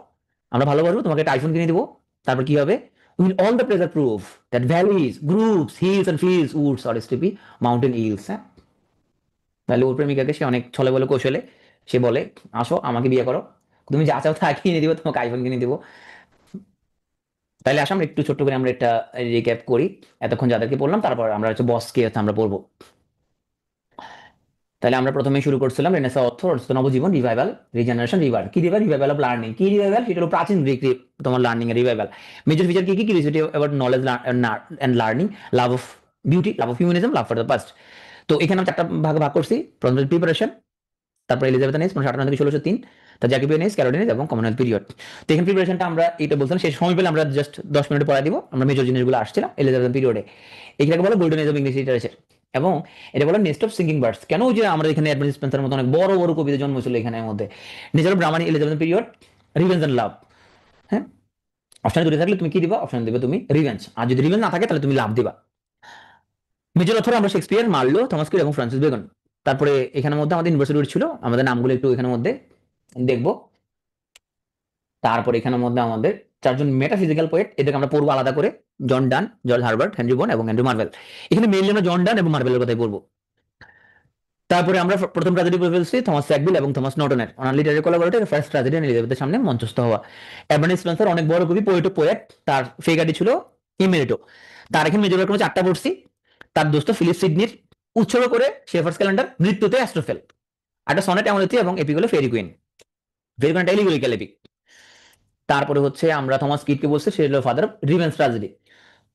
আমরা ভালোবাসবো, তোমাকে একটা আইফোন কিনে দিবো। তারপর কি হবে, will all the pleasure prove that valleys groves hills and fields woods or steepy mountain hills. হ্যাঁ, তাহলে ওর প্রেমিকাকে সে অনেক ছলে বলে কৌশলে সে বলে আসো আমাকে বিয়ে করো, তুমি যা চাও তা কিনে দিবো, তোমাকে আইফোন কিনে দিবো। তাহলে আসো আমরা একটু ছোট্ট করে আমরা একটা রিক্যাপ করি এতক্ষণ যাদেরকে বললাম, তারপর আমরা হচ্ছে বসকে হচ্ছে আমরা পড়বো। তাহলে আমরা প্রথমে শুরু করছিলাম রেনেসা অর্থ নবজীবন, রিভাইভাল, রিজেনারেশন, রিভার। কি রিভাইভাল? Revival of learning. কি রিভাইভাল? সেটা হলো প্রাচীন গ্রিক তোমার লার্নিং এর রিভাইভাল। মেজর ফিচার কি কি? Curiosity about knowledge and learning, love of beauty, love of humanism, love for the past. তো এখানে আমি চারটা ভাগ ভাগ করছি। প্রথম প্রিপারেশন, তারপর এলিজাবেথ নেস 1858 থেকে 1603, তা জ্যাকোবিয়ানিস, ক্যারোলিনিস এবং কমনওয়েলথ পিরিয়ড। তো এখানে প্রিপারেশনটা আমরা এটা বলছিলাম, সেই সময় পেলে আমরা জাস্ট 10 মিনিটে পড়া দিব, আমরা মেজর জিনিসগুলো আসছিলাম এলিজাবেথ পিরিয়ডে। এটাকে বলে golden age of English literature, এবং এটা বলে নেস্ট অফ সিঙ্কিং বার্ডস। কেন? যে আমরা এখানে এডভান্স স্পেন্সারের মতো অনেক বড় বড় কবিতা জন্ম ছিল এখানের মধ্যে। নেচার অফ ব্রাহ্মণী, Elizabeth period, revenge and love. হ্যাঁ, অপশনে দুটো থাকলে তুমি কি দিবা? অপশন দিবে তুমি রিভেঞ্জ, আর যদি রিভেঞ্জ না থাকে তাহলে তুমি লাভ দিবা। মেজর অথর আমরা শেক্সপিয়ার, মার্লো, থমাস কুইল এবং ফ্রান্সিস বেকন। তারপরে এখানের মধ্যে আমাদের ইউনিভার্সিটি ছিল, আমাদের নামগুলো একটু এখানের মধ্যে দেখবো। তারপর এখানের মধ্যে আমাদের চারজন মেটাফিজিক্যাল পোয়েট, এদেরকে আমরা পড়বো আলাদা করে: জন ডান, জর্জ হার্বার্ট, হেনরি বোন এবং অ্যান্ড্রু মার্ভেল। এখানে মেইনলি আমরা জন ডান এবং মার্ভেলের কথাই বলবো। তারপরে আমরা প্রথম ট্র্যাজেডি পড়ে ফেলছি থমাস স্যাকভিল এবং থমাস নর্টনের, ওনার লিটারি কোলাবোরেটর, ফার্স্ট ট্র্যাজেডি এলিজাবেথের সামনে মঞ্চস্থ হওয়া। এডভার্ড স্পেন্সার অনেক বড় কবি, পোয়েট, তার ফেগাটি ছিল ইমেরিটো। তার এখানে মেজর ক্রমে 4টা পড়ছি। তার দোস্ত ফিলিপ সিডনির উৎসর্গ করে শেফার্স ক্যালেন্ডার, মৃত্যুতে অ্যাস্ট্রোফেল, একটা সনেট এমনতি এবং এপিক হলো ফেরি কুইন। ফেরি কুইনটা এলিগোরিক্যাল এপিক। তারপরে হচ্ছে আমরা থমাস কিডকে বলছি, সে হলো ফাদার অফ রিভেন্স ট্র্যাজেডি।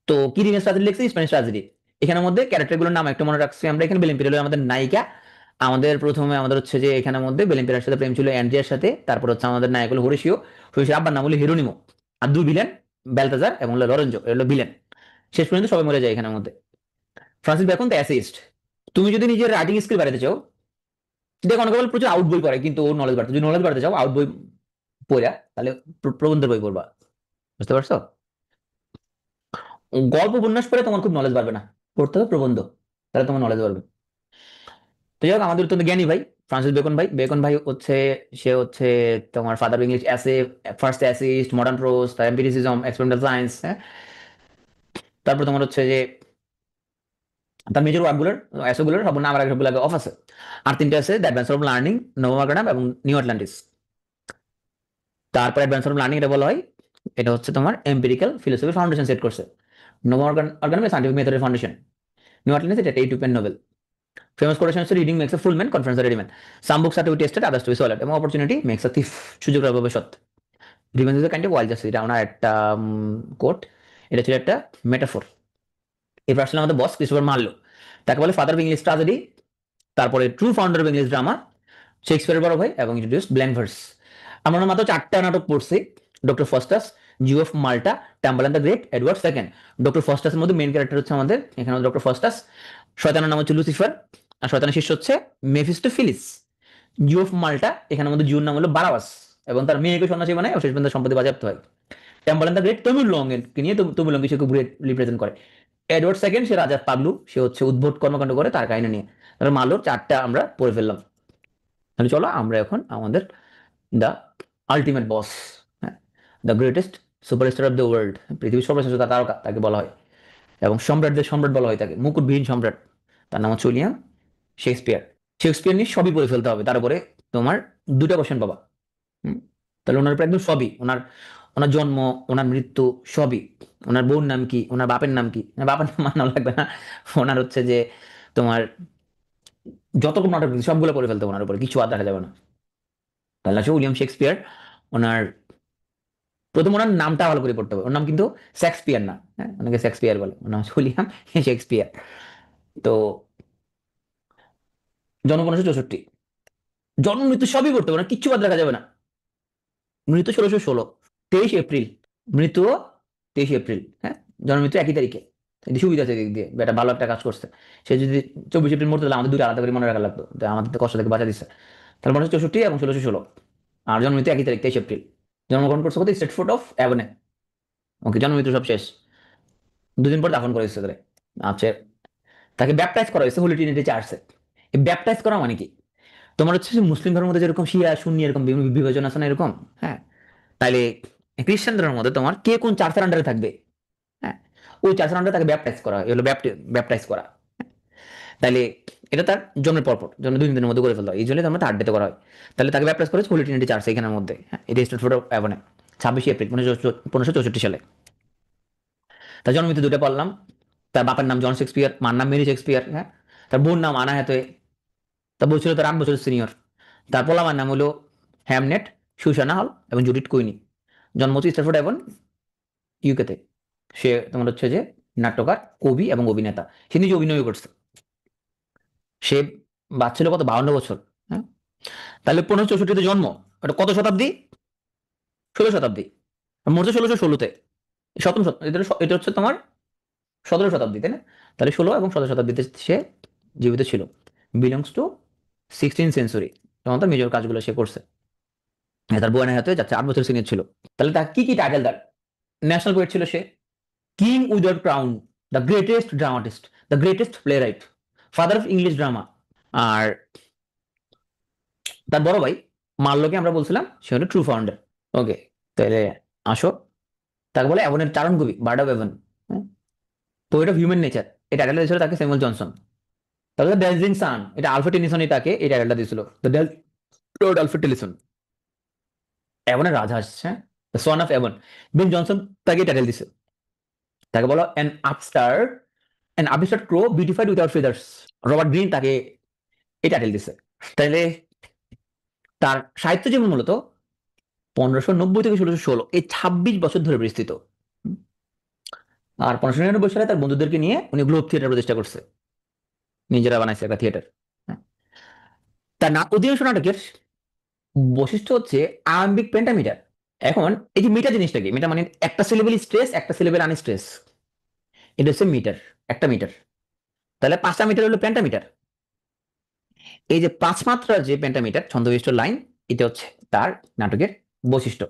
তো কি রিভেন্স ট্র্যাজেডি লিখছি? Spanish tragedy. এখানের মধ্যে ক্যারেক্টারগুলোর নাম একটু মনে রাখছি আমরা। এখানে বেলেম পিরিয়ড হলো আমাদের নায়িকা। প্রথমে আমাদের হচ্ছে যে এখানের মধ্যে বেলেম পিরিয়ডের সাথে প্রেম ছিল অ্যান্ড্রিয়ার সাথে। তারপর হচ্ছে আমাদের নায়ক হলো হোরেশিও, হোরেশিওর আব্বার নাম হলো হিরোনিমো। আর দুই ভিলেন, বেলতাজার এবং লরেঞ্জো, এগুলো ভিলেন। শেষ পর্যন্ত সবাই মরে যায় এখানের মধ্যে। Francis Bacon the assist. তুমি যদি নিজের রাইটিং স্কিল বাড়াতে চাও, দেখো অনেকে বলে প্রচুর আউট বই পড়ে, কিন্তু ওর নলেজ বাড়তে, যদি নলেজ বাড়তে চাও আউট বই পড়া, তাহলে প্রবন্ধের বই পড়বা। বুঝতে পারছো? গল্প উপন্যাস পড়ে তোমার খুব নলেজ বাড়বে না, পড়তে হবে প্রবন্ধ, তাহলে তোমার নলেজ বাড়বে। তো যাই হোক, আমাদের অত্যন্ত জ্ঞানী ভাই ফ্রান্সিস বেকন ভাই। বেকন ভাই হচ্ছে, সে হচ্ছে তোমার father of English essay, first essayist, modern prose, empiricism, experimental science. হ্যাঁ, তারপর তোমার হচ্ছে যে তার মেজর ওয়ার্কগুলোর, অ্যাসোগুলোর সব নাম আগে সবগুলো অফ আছে। আর তিনটে আছে: দ্য অ্যাডভান্স অফ লার্নিং, নোভোমার্গানাম এবং নিউ আটলান্টিস। তারপর অ্যাডভান্স অফ লার্নিং এটা বলা হয়, এটা হচ্ছে তোমার এম্পিরিক্যাল ফিলোসফি ফাউন্ডেশন সেট করছে। নোভোমার্গানাম সাইন্টিফিক মেথডের ফাউন্ডেশন। নিউ আটলান্টিস এটা ইউটোপিয়ান নোবেল। ফেমাস কোটেশন হচ্ছে reading makes a full man, conference ready man, some books are to be tasted, others to be swallowed, এবং opportunity makes a thief, সুযোগের অভাবে সৎ। Revenge is a kind of wild justice, এটা ওনার একটা coat. এটা ছিল একটা মেটাফোর। এরপর আসলে আমাদের বস ক্রিস্টোফার মার্লো, তাকে বলে ফাদার অফ ইংলিশ ট্র্যাজেডি। তারপরে true founder of English drama, শেক্সপিয়ারের বড় ভাই, এবং ইন্ট্রোডিউস ব্ল্যাঙ্ক ভার্স। আমরা মাত্র 4টা নাটক পড়ছি: doctor Faustus, Jew of Malta, Tamburlaine the Great, Edward second. Doctor ফস্টাসের মধ্যে মেইন ক্যারেক্টার হচ্ছে আমাদের এখানে ডক্টর ফস্টাস। শয়তানের নাম হচ্ছে লুসিফার, আর শয়তানের শিষ্য হচ্ছে মেফিস্টোফিলিস। জিও অফ মাল্টা, এখানের মধ্যে জিওর নাম হলো বারাবাস, এবং তার মেয়েকে সন্ন্যাসী বানায় ও শেষ পর্যন্ত সম্পত্তি বাজেয়াপ্ত হয়। টেম্পল দ্য গ্রেট তমিলঙ্গকে নিয়ে, তমিলঙ্গি সে রিপ্রেজেন্ট করে। এডওয়ার্ড সেকেন্ড, সে রাজা পাগলু, সে হচ্ছে উদ্ভট কর্মকাণ্ড করে, তার কাহিনী নিয়ে। তাহলে মালোর 4টা আমরা পড়ে ফেললাম। তাহলে চলো আমরা এখন আমাদের দ্য আলটিমেট বস, হ্যাঁ, the greatest superstar of the world, পৃথিবীর সর্বশ্রেষ্ঠ তারকা তাকে বলা হয়, এবং সম্রাটদের সম্রাট বলা হয় তাকে, মুকুটবিহীন সম্রাট। তার নাম হচ্ছে উইলিয়াম শেক্সপিয়ার। শেক্সপিয়ার নিয়ে সবই পড়ে ফেলতে হবে, তার উপরে তোমার 2টা কোশ্চেন পাবা। তাহলে ওনার উপরে একদম সবই, ওনার ওনার জন্ম, ওনার মৃত্যু, সবই। ওনার বোন নাম কি, ওনার বাপের নাম কি, বাপের নাম মানাও লাগবে না। ওনার হচ্ছে যে তোমার যত রকম নাটক সবগুলো পড়ে ফেলতে হবে ওনার উপরে, কিছু আর দেখা যাবে না। তাহলে আছে উইলিয়াম শেক্সপিয়ার। ওনার প্রথম ওনার নামটা ভালো করে পড়তে হবে, ওর নাম কিন্তু শেক্সপিয়ার না, হ্যাঁ, অনেকে শেক্সপিয়ার বলে, ওর নাম হচ্ছে উইলিয়াম শেক্সপিয়ার। তো জন্ম 1564, জন্ম মৃত্যু সবই পড়তে হবে, না কিচ্ছু বাদ রাখা যাবে না। মৃত্যু 1616, 23 এপ্রিল। মৃত্যু 23 এপ্রিল, হ্যাঁ, জন্ম মৃত্যু একই তারিখে। এটি সুবিধা আছে দিক দিয়ে, এটা ভালো একটা কাজ করছে। সে যদি 24 এপ্রিল মরতে, তাহলে আমাদের 2টা আলাদা করে মনে রাখা লাগতো, আমাদের তো কষ্ট থেকে বাঁচা দিচ্ছে। তাহলে 1564 এবং 1616, আর জন্ম মৃত্যু একই তারিখ 23 এপ্রিল। জন্মগ্রহণ করছে কোথায়? স্টেটফোর্ড অফ অ্যাবনে। ওকে, জন্ম মৃত্যু সব শেষ। 2 দিন পর দাফন করেছে তাদের। আচ্ছা, তাকে ব্যাপটাইজ করা হয়েছে হোলি ট্রিনিটি চার্চে। এই ব্যাপটাইজ করা মানে কি? তোমার হচ্ছে যে মুসলিম ধর্মের মধ্যে যেরকম শিয়া সুন্নি এরকম বিভাজন আছে না এরকম, হ্যাঁ, তাইলে খ্রিস্টান ধর্মের মধ্যে তোমার কে কোন চার্চের আন্ডারে থাকবে, হ্যাঁ, ওই চার্চের আন্ডারে তাকে ব্যাপটাইজ করা হয়, এগুলো ব্যাপটাইজ করা। তাহলে এটা তার জন্মের পরপর, জন্ম 2 দিনের মধ্যে করে ফেলতে হয়, এই জন্যই আমরা 8 ডেতে করা হয়। তাহলে তাকে ব্যাপটাইজ করেছে হোলি ট্রিনিটি চার্চ এখানের মধ্যে, হ্যাঁ, এটা স্টেটফোর্ড অফ অ্যাবনে, 26 এপ্রিল 1564 সালে। তার জন্ম মৃত্যু 2টা পারলাম। তার বাপের নাম জন শেক্সপিয়ার, মার নাম মেরি শেক্সপিয়ার, হ্যাঁ। তার বোন নাম আনা হ্যাথওয়ে, তার বউ ছিল তার 8 বছরের সিনিয়র। তার পোলামার নাম হলো হ্যামনেট, সুসানা হল এবং জুডিথ কুইনি। জন্ম হচ্ছে স্ট্যাটফোর্ড অ্যাভন, ইউকেতে। সে তোমার হচ্ছে যে নাট্যকার, কবি এবং অভিনেতা, সে নিজে অভিনয় করছে। সে বাচ্চা ছিল কত, 52 বছর, হ্যাঁ। তাহলে 1564 জন্ম, ওটা কত শতাব্দী? 16 শতাব্দী। মরছে 1616-তে। সপ্তম শত এটা এটা হচ্ছে তোমার 17 শতাব্দী, তাই না? তাহলে 16 এবং 17 শতাব্দীতে সে জীবিত ছিল। Belongs to 16th century. তখন তার মেজর কাজগুলো সে করছে। তার বয়ানের হাতে যাচ্ছে 8 বছর সিনিয়র ছিল। তাহলে তার কি কি টাইটেল? তার ন্যাশনাল পোয়েট ছিল সে, king without crown, the greatest dramatist, the greatest playwright, father of English drama. আর তার বড় ভাই মাল্লোকে আমরা বলছিলাম সে হলো ট্রু ফাউন্ডার। ওকে, তাহলে আসো। তাকে বলে অ্যাভনের চারণ কবি, bard of Avon, poet of human nature. এই টাইটেলটা দিয়েছিল তাকে স্যামুয়েল জনসন। তাহলে ড্যান্সিং সান, এটা আলফ্রেড টেনিসনই তাকে এই টাইটেলটা দিয়েছিল, দ্য লর্ড আলফ্রেড টেনিসন। অ্যাভনের রাজহাঁস, হ্যাঁ, the swan of Avon, Ben Jonson তাকে টাইটেল দিছে। তাকে বলো an upstart crow beautified without feathers. Robert Greene তাকে এই টাইটেল দিছে। তাহলে তার সাহিত্য জীবন মূলত 1590 থেকে 1616, এই 26 বছর ধরে বিস্তৃত। আর 1599 সালে তার বন্ধুদেরকে নিয়ে উনি গ্লোব থিয়েটার প্রতিষ্ঠা করছে, নিজেরা বানাইছে একটা থিয়েটার। তার অধিকাংশ নাটকের বৈশিষ্ট্য হচ্ছে আয়াম্বিক পেন্টামিটার। এখন এই যে মিটার জিনিসটা কি? মিটার মানে একটা সিলেবেল স্ট্রেস, একটা সিলেবেল আনস্ট্রেস, এটা হচ্ছে মিটার, একটা মিটার। তাহলে 5টা মিটার হলো পেন্টামিটার। এই যে 5 মাত্রার যে পেন্টামিটার ছন্দবিষ্ট লাইন, এটা হচ্ছে তার নাটকের বৈশিষ্ট্য।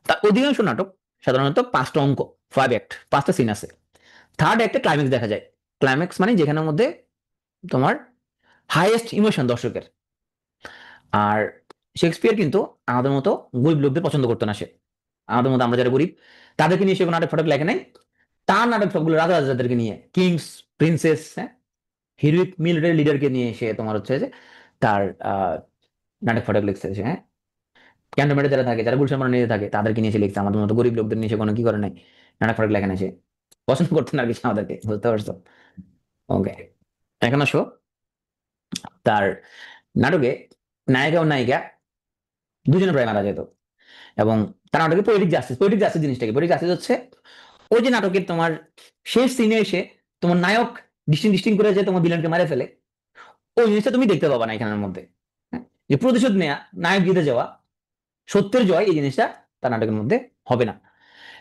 তার অধিকাংশ নাটক সাধারণত 5টা অঙ্ক, 5 অ্যাক্ট, 5টা সিন আছে। থার্ড অ্যাক্টে ক্লাইম্যাক্স দেখা যায়। ক্লাইম্যাক্স মানে যেখানের মধ্যে তোমার হাইয়েস্ট ইমোশন দর্শকের। আর শেক্সপিয়ার কিন্তু আমাদের মতো গরিব লোকদের পছন্দ করতো না। সে আমাদের মতো, আমরা যারা গরিব তাদেরকে নিয়ে সে কোনো নাটক ফাটক লেখে নাই। তার নাটক সবগুলো রাজা রাজাদেরকে নিয়ে, কিংস, প্রিন্সেস, হ্যাঁ, হিরোইক মিলিটারি লিডারকে নিয়ে সে তোমার হচ্ছে যে তার নাটক ফাটক লিখছে সে, হ্যাঁ। ক্যান্টনমেন্টে যারা থাকে, যারা গুলশান নিয়ে থাকে, তাদেরকে নিয়ে সে লিখছে। আমাদের মতো গরিব লোকদের নিয়ে সে কোনো কি করে নাই, নাটক ফাটক লেখে না। সে পছন্দ করতো না আর কিছু আমাদেরকে, বুঝতে পারছো? ওকে, এখন আসো। তার নাটকে নায়িকা ও নায়িকা দুজনে প্রায় মারা যেত। এবং তার নাটকে পোয়েটিক জাস্টিস জিনিসটা কি? পোয়েটিক জাস্টিস হচ্ছে ওই যে নাটকের তোমার শেষ সিনে এসে তোমার নায়ক ডিস্টিং করে যে তোমার ভিলেনকে মারে ফেলে, ওই জিনিসটা তুমি দেখতে পাবা না এখানের মধ্যে। হ্যাঁ? যে প্রতিশোধ নেয়া, নায়ক জিতে যাওয়া, সত্যের জয়, এই জিনিসটা তার নাটকের মধ্যে হবে না।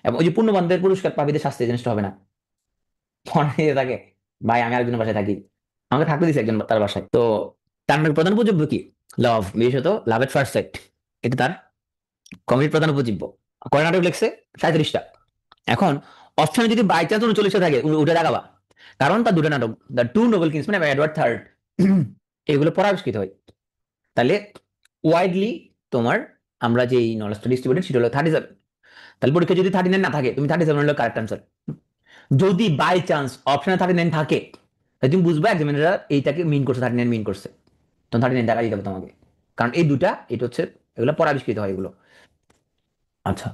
এবং ওই যে পুণ্যবানদের পুরস্কার পাপীদের শাস্তি, এই জিনিসটা হবে না। অনেকে থাকে, ভাই আমি আরেকজনের বাসায় থাকি, আমাকে থাকতে দিছে একজন তার বাসায়। তো তার নাটকের প্রধান উপজীব্য কি? লাভ, বিশেষত লাভ এট ফার্স্ট সাইট। এটা তার কমেডির প্রধান উপজীব্য। কয় নাটক লিখছে? 37টা। এখন অপশনে যদি বাই চান্স 39 থাকে, উঠে দেখাবা। কারণ তার দুটো নাটক, দ্য টু নোবেল কিংসম্যান এবং এডওয়ার্ড থার্ড, এগুলো পরাবিষ্কৃত হয়। তাহলে ওয়াইডলি তোমার আমরা যে নলেজটা ডিস্ট্রিবিউটেড সেটা হলো 37। তাহলে পরীক্ষা যদি 39 না থাকে, তুমি 37 হলো কারেক্ট আনসার। যদি বাই চান্স অপশনে 39 থাকে, তাহলে তুমি বুঝবা এক্সামিনাররা এইটাকে মিন করছে, 39 মিন করছে, তখন 39 টাকা দিতে হবে তোমাকে। কারণ এই দুটা, এটা হচ্ছে এগুলো পরাবিষ্কৃত হয় এগুলো। আচ্ছা,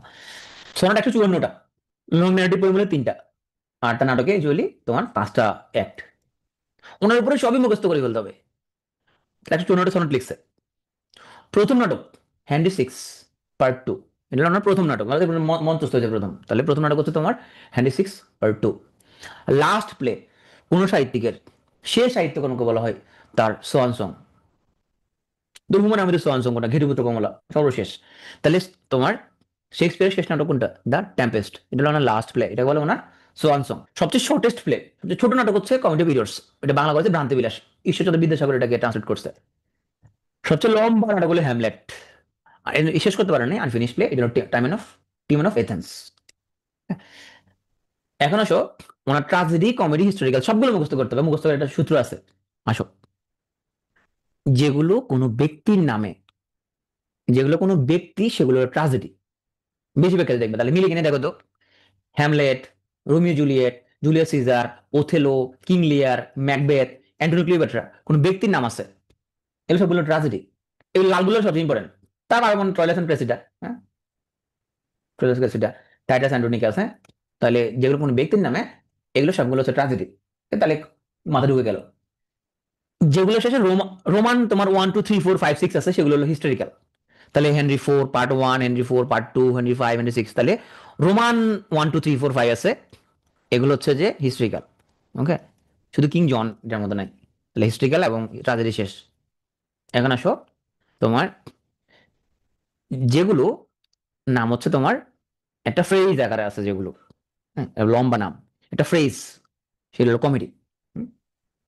সোনাটা 154টা, লং ন্যারেটিভ বই বলে 3টা, আর তার নাটকে ইউজুয়ালি তোমার 5টা অ্যাক্ট। ওনার উপরে সবই মুখস্থ করে ফেলতে হবে। 154টা সনেট লিখছে। প্রথম নাটক হ্যান্ডি 6 পার্ট 2, এটা হলো ওনার প্রথম নাটক, মানে মঞ্চস্থ হয়েছে প্রথম। তাহলে প্রথম নাটক হচ্ছে তোমার হ্যান্ডি 6 পার্ট 2। লাস্ট প্লে কোন সাহিত্যিকের, সে সাহিত্যকর্মকে বলা হয় তার সোয়ান সং। তো হুমায়ুন আহমেদের সোয়ান সং কোনটা? ঘেটুপুত্র কমলা, সর্বশেষ। তাহলে তোমার শেক্সপিয়ারের শেষ নাটক কোনটা? দ্য টেম্পেস্ট, এটা হলো ওনার লাস্ট প্লে, এটা বলে ওনার সোয়ান সং। সবচেয়ে শর্টেস্ট প্লে, সবচেয়ে ছোট নাটক হচ্ছে কমেডি পিরিয়ডস, এটা বাংলা করেছে ভ্রান্তি বিলাস, ঈশ্বরচন্দ্র বিদ্যাসাগর এটাকে ট্রান্সলেট করছে। সবচেয়ে লম্বা নাটক হলো হ্যামলেট, আর শেষ করতে পারেন আনফিনিশ প্লে, এটা হলো টিমন অফ এথেন্স। এখন আসো, ওনার ট্রাজেডি, কমেডি, হিস্টোরিক্যাল সবগুলো মুখস্থ করতে হবে। মুখস্থ করার একটা সূত্র আছে। আসো, যেগুলো কোনো ব্যক্তির নামে, যেগুলো কোনো ব্যক্তি, সেগুলো ট্রাজেডি। বেশি ব্যাখ্যা দেখবে, তাহলে মিলে কিনে দেখো তো। Hamlet, Romeo Juliet, Julius Caesar, Othello, King Lear, Macbeth, Antony Cleopatra, কোন ব্যক্তির নাম আছে, এগুলো সবগুলো ট্রাজেডি। এগুলো লালগুলো সবচেয়ে ইম্পর্টেন্ট। তার আগে মনে ট্রয়লাস এন্ড ক্রেসিডা, হ্যাঁ, ট্রয়লাস ক্রেসিডা, টাইটাস অ্যান্ড্রোনিকাস, হ্যাঁ। তাহলে যেগুলো কোনো ব্যক্তির নামে, এগুলো সবগুলো হচ্ছে ট্রাজেডি। তাহলে মাথা ঢুকে গেল। যেগুলো শেষে রোমান তোমার 1 2 3 4 5 6 আছে, সেগুলো হলো হিস্টোরিক্যাল। তাহলে Henry 4 part 1, Henry 4 part 2, Henry 5, Henry 6। তাহলে রোমান 1 2 3 4 5 আছে, এগুলো হচ্ছে যে হিস্ট্রিক্যাল। ওকে, শুধু কিং জন যার মতো নাই। তাহলে হিস্ট্রিক্যাল এবং ট্রাজেডি শেষ। এখন আসো তোমার যেগুলো নাম হচ্ছে তোমার একটা ফ্রেজ আকারে আছে, যেগুলো হ্যাঁ লম্বা নাম, একটা ফ্রেজ, সেগুলো হলো comedy.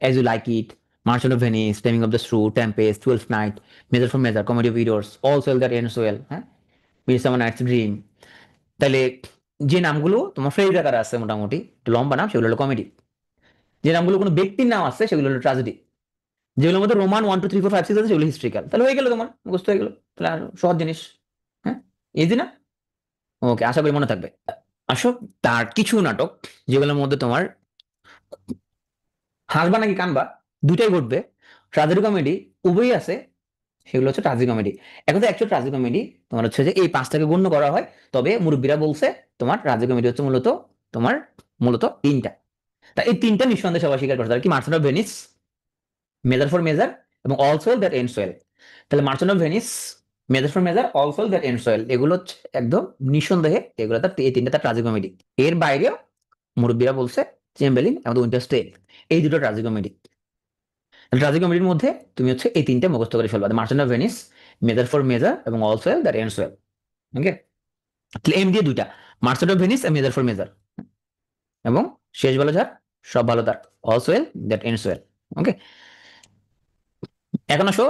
As you like it, merchant of Venice, taming of the shrew, tempest, twelfth night, measure for measure, comedy of idiots, all's well that ends well, হ্যাঁ, মিডসামার নাইটস ড্রিম। তাহলে যে নামগুলো তোমার ফ্রেজ আকারে আছে মোটামুটি একটু লম্বা নাম, সেগুলো হলো কমেডি। যে নামগুলো কোনো ব্যক্তির নাম আছে সেগুলো হলো ট্রাজেডি। যেগুলোর মধ্যে রোমান 1 2 3 4 5 6 আছে সেগুলো হিস্ট্রিক্যাল। তাহলে হয়ে গেল, তোমার মুখস্থ হয়ে গেল। তাহলে আর সহজ জিনিস। হ্যাঁ, ইজি না? ওকে, আশা করি মনে থাকবে। আসো, তার কিছু নাটক যেগুলোর মধ্যে তোমার হাসবা নাকি কানবা দুইটাই ঘটবে, ট্রাজেডি কমেডি উভয়ই আছে, সেগুলো হচ্ছে ট্রাজেডি কমেডি। এখন তো অ্যাকচুয়াল ট্রাজেডি কমেডি তোমার হচ্ছে যে এই পাঁচটাকে গণ্য করা হয়, তবে মুরব্বীরা বলছে তোমার ট্রাজেডি কমেডি হচ্ছে মূলত তোমার মূলত তিনটা। তা এই তিনটা নিঃসন্দেহে সবাই স্বীকার করতে পারে, কি merchant of Venice, measure for measure এবং অলসো দ্যাট এন্ডস ওয়েল। তাহলে merchant of Venice, measure for measure, also that ends well, এগুলো হচ্ছে একদম নিঃসন্দেহে এগুলো তার এই তিনটা তার ট্রাজেডি কমেডি। এর বাইরেও মুরব্বীরা বলছে চেম্বেলিন এবং উইন্টার স্টেল, এই দুটো ট্রাজেডি কমেডি। ট্রাজেডি কমেডির মধ্যে তুমি হচ্ছে এই তিনটে মুখস্থ করে ফেলবা, merchant of Venice, measure for measure এবং also that ends well. Okay, তাহলে এম দিয়ে দুইটা, merchant of Venice, measure for measure, এবং শেষ ভালো যার সব ভালো তার, also well that ends well. Okay, এখন আসো,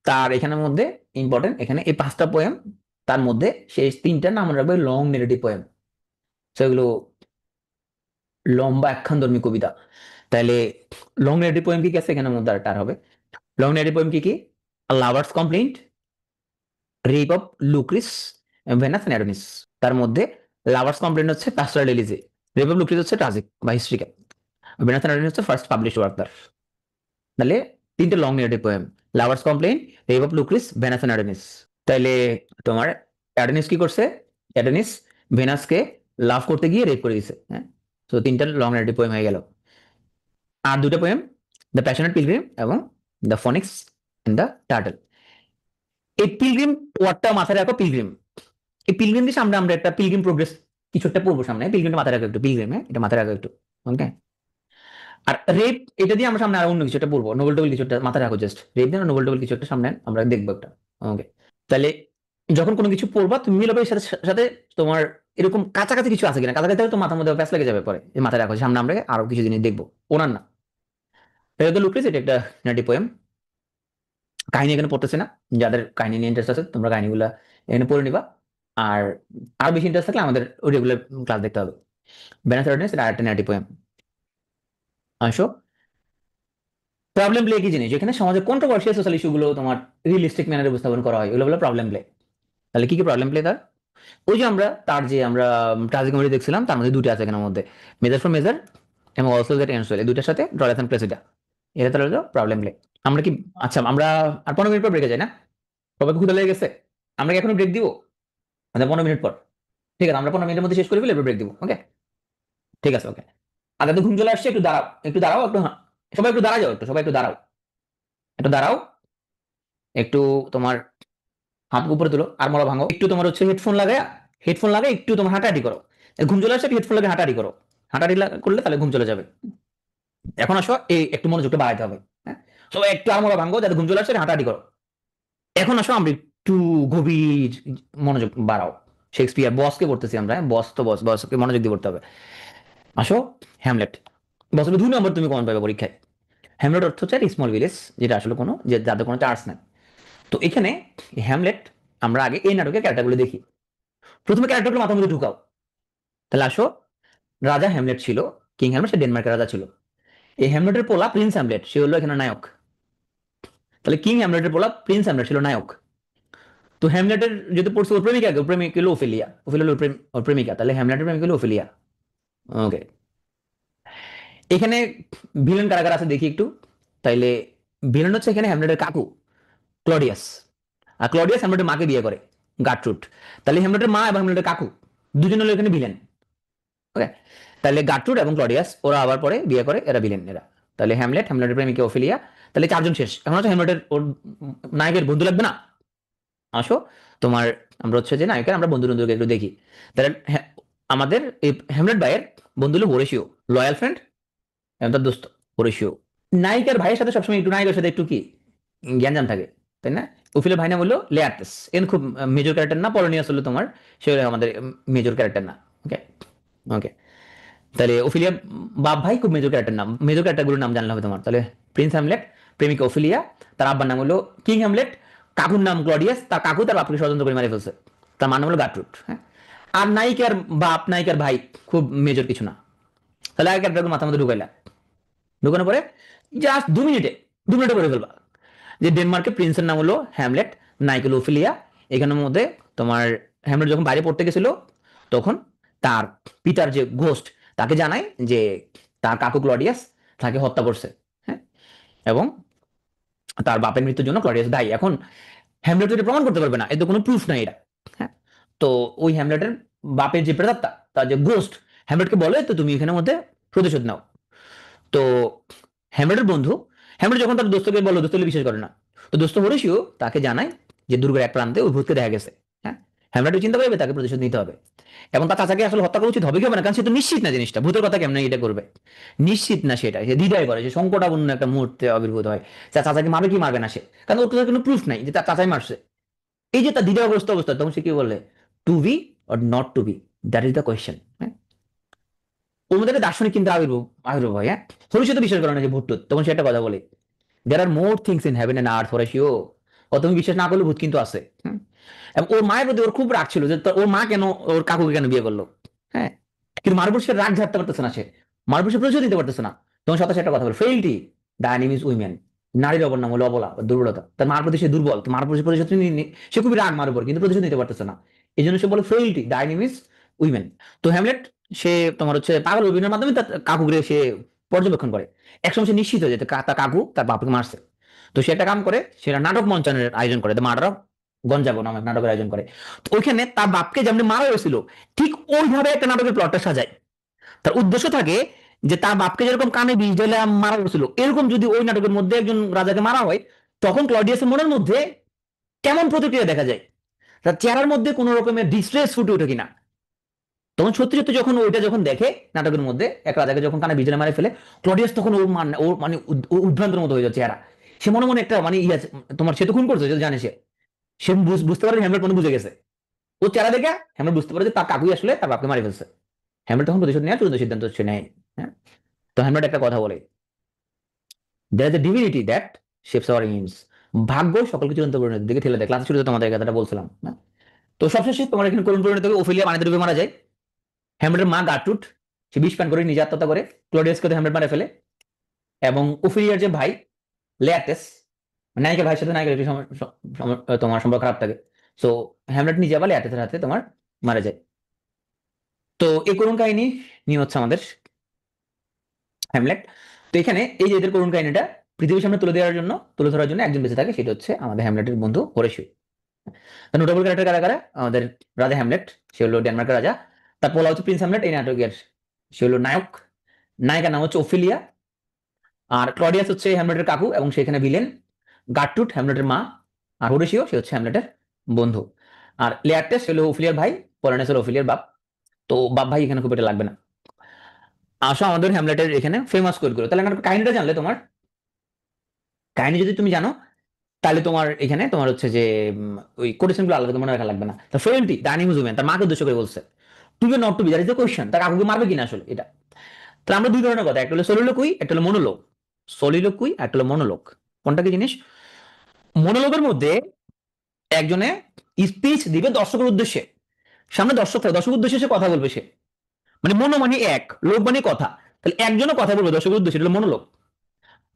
তার এখানের মধ্যে ইম্পর্টেন্ট, এখানে এই পাঁচটা পোয়েম, তার মধ্যে শেষ তিনটা নাম রাখবে লং নেগেটিভ পোয়েম, সেগুলো লম্বা একখানধর্মী কবিতা। তাহলে লং নেগেটিভ পোয়েম কি কি আছে এখানের মধ্যে, আর হবে লং নেগেটিভ পোয়েম কি কি? Lover's complaint, rape of Lucrece, Venus and Adonis. তার মধ্যে লাভার্স কমপ্লেইন্ট হচ্ছে pastoral elegy, rape of Lucrece হচ্ছে ট্রাজিক বা হিস্ট্রিক্যাল, ভেনাস এন্ড অ্যাডোনিস হচ্ছে ফার্স্ট পাবলিশড ওয়ার্ক তার। তাহলে তিনটে long negative poem, lover's complaint, rape of Lucrece, Venus and Adonis. তাইলে তোমার অ্যাডোনিস কি করছে? অ্যাডোনিস ভেনাসকে লাভ করতে গিয়ে রেপ করে দিছে, হ্যাঁ। তো তিনটা লং নেগেটিভ পোয়েম হয়ে গেল। আর দুটো পোয়েম, দ্য প্যাশনেট পিলগ্রিম এবং the phoenix and the turtle. এই পিলগ্রিম ওয়ার্ডটা মাথায় রাখো, পিলগ্রিম। এই পিলগ্রিম দিয়ে সামনে আমরা একটা পিলগ্রিম প্রোগ্রেস কিছু একটা পড়বো সামনে, পিলগ্রিমটা মাথায় রাখো একটু, পিলগ্রিম, হ্যাঁ, এটা মাথায় রাখো একটু। ওকে, আর রেপ এটা দিয়ে আমরা সামনে আর অন্য কিছু একটা পড়বো, নোবেল টোবেল কিছু একটা মাথায় রাখো, জাস্ট রেপ দিয়ে নোবেল টোবেল কিছু একটা সামনে আমরা দেখবো একটা। ওকে, তাহলে যখন কোনো কিছু পড়বা তুমি মিলাবে এর সাথে সাথে তোমার এরকম কাছাকাছি কিছু আছে কিনা, কাছাকাছি তো মাথার মধ্যে প্যাস লেগে যাবে পরে, এই মাথায় রাখো সামনে আমরা আরো কিছু জিনিস দেখবো, ওনার না। এটা তো লুকরিস, এটা একটা নাটি পোয়েম। কাহিনী এখানে পড়তেছে না, যাদের কাহিনী নিয়ে ইন্টারেস্ট আছে তোমরা কাহিনীগুলা এখানে পড়ে নিবা। আর আরো বেশি ইন্টারেস্ট থাকলে আমাদের রেগুলার ক্লাস দেখতে হবে। ব্যানার এটা আরেকটা নাটি পোয়েম। আসো, প্রবলেম প্লে কি জিনিস, যেখানে সমাজে কন্ট্রোভার্সিয়াল সোশ্যাল ইস্যুগুলো তোমার রিয়েলিস্টিক ম্যানারে উপস্থাপন করা হয়, ওগুলো বলে প্রবলেম প্লে। তাহলে কি কি প্রবলেম প্লে তার? ওই যে আমরা ট্রাজিক কমেডি দেখছিলাম, তার মধ্যে দুটো আছে এখানের মধ্যে, মেজার ফর মেজার এবং অলসো দ্যাট এন্ডস ওয়েল, এই দুটার সাথে ডলাথন প্লেসিডা, এটা তাহলে হলো প্রবলেম প্লে। আমরা কি, আচ্ছা আমরা আর 15 মিনিট পর ব্রেকে যাই না? সবাইকে ক্ষুধা লেগে গেছে? আমরা কি এখনো ব্রেক দিব? আমাদের 15 মিনিট পর, ঠিক আছে, আমরা 15 মিনিটের মধ্যে শেষ করে ফেলে এরপর ব্রেক দিব। ওকে, ঠিক আছে। ওকে, আর তো ঘুম চলে আসছে, একটু দাঁড়াও, একটু দাঁড়াও, একটু হ্যাঁ, সবাই একটু দাঁড়া যাও, একটু সবাই একটু দাঁড়াও, একটু দাঁড়াও, একটু তোমার হাত উপরে তুলো আর মোড়া ভাঙো, একটু তোমার হচ্ছে হেডফোন লাগায় একটু তোমার হাঁটাহাঁটি করো। ঘুম চলে আসছে, হেডফোন লাগে হাঁটাহাঁটি করো, হাঁটাহাঁটি করলে তাহলে ঘুম চলে যাবে। এখন আসো, এই একটু মনোযোগটা বাড়াইতে হবে, হ্যাঁ। সবাই একটু আর মোড়া ভাঙো, যাতে ঘুম চলে আসছে, হাঁটাহাঁটি করো। এখন আসো, আমরা একটু গভীর মনোযোগ বাড়াও। শেক্সপিয়ার বসকে পড়তেছি আমরা, হ্যাঁ? বস তো বসকে মনোযোগ দিয়ে পড়তে হবে। আসো, হ্যামলেট। বছরে 2 নম্বর তুমি কমন পাবে পরীক্ষায়। হ্যামলেট অর্থ হচ্ছে স্মল ভিলেজ, যেটা আসলে কোনো যে যাদের কোনো চার্জ নাই। তো এখানে হ্যামলেট, আমরা আগে এই নাটকের ক্যারেক্টারগুলো দেখি। প্রথমে ক্যারেক্টারগুলো মাথার মধ্যে ঢুকাও। তাহলে আসো, রাজা হ্যামলেট ছিল, কিং হ্যামলেট, সে ডেনমার্কের রাজা ছিল। এই হ্যামলেটের পোলা প্রিন্স হ্যামলেট, সে হলো এখানে নায়ক। তাহলে কিং হ্যামলেটের পোলা প্রিন্স হ্যামলেট ছিল নায়ক। তো হ্যামলেটের যেহেতু পড়ছে ওর প্রেমিকা, ওর প্রেমিক হলো ওফেলিয়া, ওফেলিয়া হলো ওর প্রেমিকা, তাহলে হ্যামলেটের প্রেমিক হলো ওফেলিয়া। ওকে, এখানে ভিলেন কারা কারা আছে দেখি একটু। তাইলে ভিলেন হচ্ছে এখানে হ্যামলেটের কাকু, ক্লডিয়াস। আর ক্লডিয়াস হ্যামলেটের মাকে বিয়ে করে, গাট্রুড। তাহলে হ্যামলেটের মা এবং হ্যামলেটের কাকু দুজন হলো এখানে ভিলেন। ওকে, তাহলে গাট্রুড এবং ক্লডিয়াস ওরা আবার পরে বিয়ে করে, এরা ভিলেন এরা। তাহলে হ্যামলেটের প্রেমিকা ওফেলিয়া, তাহলে চারজন শেষ। এখন হচ্ছে হ্যামলেটের ওর নায়কের বন্ধু লাগবে না? আসো, তোমার আমরা হচ্ছে যে নায়িকা, আমরা বন্ধু বন্ধুকে একটু দেখি। তাহলে আমাদের এই হ্যামলেট ভাইয়ের বন্ধু হলো হোরেশিও, লয়াল ফ্রেন্ড এবং তার দোস্ত হোরেশিও। নায়িকার ভাইয়ের সাথে সবসময় একটু নায়িকার সাথে একটু কি গ্যাঞ্জাম থাকে, তাই না? ওফিলিয়ার ভাই নাম হলো লেয়ার্টেস, এন খুব মেজর ক্যারেক্টার না, পলোনিয়াস হলো তোমার সেগুলো আমাদের মেজর ক্যারেক্টার না। ওকে ওকে, তাহলে ওফিলিয়া বাপ ভাই খুব মেজর ক্যারেক্টার নাম, মেজর ক্যারেক্টারগুলোর নাম জানলে হবে তোমার। তাহলে প্রিন্স হ্যামলেট, প্রেমিকা ওফিলিয়া, তার আব্বার নাম হলো কিং হ্যামলেট, কাকুর নাম ক্লডিয়াস, তার কাকু তার বাপকে ষড়যন্ত্র করে মারি ফেলছে, তার মার নাম হলো গাট্রুড। হ্যাঁ, আর নায়িকার বাপ নায়িকার ভাই খুব মেজর কিছু না। তাহলে আগে ক্যারেক্টারগুলো মাথার মধ্যে ঢুকাইলা, ঢুকানোর পরে জাস্ট 2 মিনিটে 2 মিনিটে করে ফেলবা যে ডেনমার্কের প্রিন্সের নাম হলো হ্যামলেট, নায়িকা হলো ওফিলিয়া। এখানের মধ্যে তোমার হ্যামলেট যখন বাইরে পড়তে গেছিল তখন তার পিতার যে ঘোস্ট তাকে জানায় যে তার কাকু ক্লডিয়াস তাকে হত্যা করছে। হ্যাঁ, এবং তার বাপের মৃত্যুর জন্য ক্লডিয়াস দায়ী। এখন হ্যামলেট এটা প্রমাণ করতে পারবে না, এতে কোনো প্রুফ নাই এটা। হ্যাঁ, তো ওই হ্যামলেটের বাপের যে প্রেতাত্মা, তার যে গোস্ট হ্যামলেটকে বলে তো তুমি এখানের মধ্যে প্রতিশোধ নাও। তো হ্যামলেটের বন্ধু, হ্যামলেট যখন তার দোস্তকে বললো, দোস্ত বিশ্বাস করে না, তো দোস্ত হরেশিও তাকে জানায় যে দুর্গের এক প্রান্তে ওই ভূতকে দেখা গেছে। হ্যাঁ, হ্যামলেট চিন্তা করবে তাকে প্রতিশোধ নিতে হবে, এবং তার চাচাকে আসলে হত্যা করা উচিত হবে কি হবে না, কারণ সে তো নিশ্চিত না জিনিসটা, ভূতের কথা কেমন এটা করবে, নিশ্চিত না সেটা, সে দ্বিধায় করে, সে সংকটাপন্ন একটা মুহূর্তে আবির্ভূত হয়। তার চাচাকে মারবে কি মারবে না সে, কারণ ওর কাছে কোনো প্রুফ নাই যে তার চাচাই মারছে। এই যে তার দ্বিধাগ্রস্ত অবস্থা, তখন সে কি বললে, to be or not to be, that is the question. হ্যাঁ, ওর মধ্যে একটা দার্শনিক কিন্তু আবির্ভাব হয়। হ্যাঁ, হরিষে তো বিশ্বাস করে না যে ভূত টুত, তখন সে একটা কথা বলে, there are more things in heaven and earth Horatio, ও তুমি বিশ্বাস না করলে ভূত কিন্তু আছে। এবং ওর মায়ের প্রতি ওর খুব রাগ ছিল যে ওর মা কেন ওর কাকুকে কেন বিয়ে করলো। হ্যাঁ, কিন্তু মার উপর সে রাগ ঝাড়তে পারতেছে না, সে মার উপর সে প্রতিশোধ দিতে পারতেছে না। তখন সাথে একটা কথা বলে, ফেইলটি ডাইনিম ইজ উইমেন, নারীর অপর নাম হলো অবলা বা দুর্বলতা, তার মার প্রতি সে দুর্বল, তো মার প্রতি প্রতিশোধ সে খুবই রাগ মার উপর, কিন্তু প্রতিশোধ নিতে পারতেছে না। এই জন্য সে বলে ফেইলটি ডাইনিম ইজ উইমেন। তো হ্যামলেট সে তোমার হচ্ছে পাগল অভিনয়ের মাধ্যমে তার কাকুকে সে পর্যবেক্ষণ করে, একসময় সে নিশ্চিত হয়ে যায় তার কাকু তার বাপকে মারছে। তো সে একটা কাম করে, সেটা নাটক মঞ্চানের আয়োজন করে, দ্য মার্ডার অফ গঞ্জাগো নামে নাটকের আয়োজন করে। তো ওইখানে তার বাপকে যেমনি মারা হয়েছিল ঠিক ওইভাবে একটা নাটকের প্লটটা সাজায়। তার উদ্দেশ্য থাকে যে তার বাপকে যেরকম কানে বিষ ঢেলে মারা হয়েছিল, এরকম যদি ওই নাটকের মধ্যে একজন রাজাকে মারা হয়, তখন ক্লডিয়াসের মনের মধ্যে কেমন প্রতিক্রিয়া দেখা যায়, তার চেহারার মধ্যে কোনো রকমের ডিস্ট্রেস ফুটে ওঠে কিনা। তখন সত্যি সত্যি যখন ওইটা যখন দেখে নাটকের মধ্যে এক রাজাকে যখন কানে বিজলে মারে ফেলে, ক্লডিয়াস তখন ওর মানে উদ্ভ্রান্তের মতো হয়ে যাচ্ছে চেহারা। সে মনে মনে একটা মানে ইয়ে তোমার, সে তো খুন করছে জানে সে, সে বুঝতে পারে হ্যামলেট মনে বুঝে গেছে। ও চেহারা দেখে হ্যামলেট বুঝতে পারে যে তার কাকুই আসলে তার বাপকে মারি ফেলছে। হ্যামলেট তখন প্রতিশোধ নেওয়ার চূড়ান্ত সিদ্ধান্ত সে নেয়। হ্যাঁ, তো হ্যামলেট একটা কথা বলে, there is a divinity that shapes our aims, ভাগ্য সকলকে চূড়ান্ত পরিণতির দিকে ঠেলে দেয়। ক্লাস শুরুতে তোমাদের এই কথাটা বলছিলাম। হ্যাঁ, তো সবশেষে তোমার এখানে করুণ পরিণতি হবে, ওফেলিয়া পানিতে ডুবে মারা যায়। হ্যামলেটের মা গাট্রুড সে বিষ পান করে নিজে আত্মহত্যা করে, ক্লোডিয়াসকে তো হ্যামলেট মারে ফেলে। এবং ওফেলিয়ার যে ভাই লেয়াটেস, নায়িকার ভাইয়ের সাথে নায়িকার একটু তোমার সম্পর্ক খারাপ থাকে, সো হ্যামলেট নিজে আবার লেয়াটেসের হাতে তোমার মারা যায়। তো এই করুণ কাহিনী নিয়ে হচ্ছে আমাদের হ্যামলেট। তো এখানে এই যে এদের করুণ কাহিনীটা পৃথিবীর সামনে তুলে ধরার জন্য একজন বেঁচে থাকে, সেটা হচ্ছে আমাদের হ্যামলেটের বন্ধু হরেশিও। নোটেবল ক্যারেক্টার কারা কারা, আমাদের রাজা হ্যামলেট, সে হলো ডেনমার্কের রাজা। তার পোলা হচ্ছে প্রিন্স হ্যামলেট এই নাটকের, সে হলো নায়ক। নায়িকার নাম হচ্ছে ওফিলিয়া। আর ক্লডিয়াস হচ্ছে হ্যামলেটের কাকু এবং সেখানে ভিলেন। গাট্রুড হ্যামলেটের মা। আর হোরেশিও সে হচ্ছে হ্যামলেটের বন্ধু। আর লেয়ারটেস হলো ওফিলিয়ার ভাই, পলানেস হলো ওফিলিয়ার বাপ। তো বাপ ভাই এখানে খুব একটা লাগবে না। আসো আমাদের হ্যামলেটের এখানে ফেমাস কোট গুলো, তাহলে কাহিনীটা জানলে তোমার, কাহিনী যদি তুমি জানো তাহলে তোমার এখানে তোমার হচ্ছে যে ওই কোটেশন গুলো আলাদা মনে রাখা লাগবে না। তার ফ্রেন্ডটি ডাইনিং উইমেন, তার মাকে উদ্দেশ্য করে বলছে to be not to be, that is the question, তার কাকুকে মারবে কিনা আসলে এটা। তাহলে আমরা দুই ধরনের কথা, একটা হলো সলিলোকুই, একটা হলো মনোলোগ। সলিলোকুই একটা হলো মনোলোগ, কোনটা কি জিনিস? মনোলোগের মধ্যে একজনে স্পিচ দিবে দর্শকের উদ্দেশ্যে, সামনে দর্শক থাকে, দর্শক উদ্দেশ্যে সে কথা বলবে সে, মানে মনো মানে এক, লোক মানে কথা, তাহলে একজনও কথা বলবে দর্শকের উদ্দেশ্যে, এটা হলো মনোলোগ।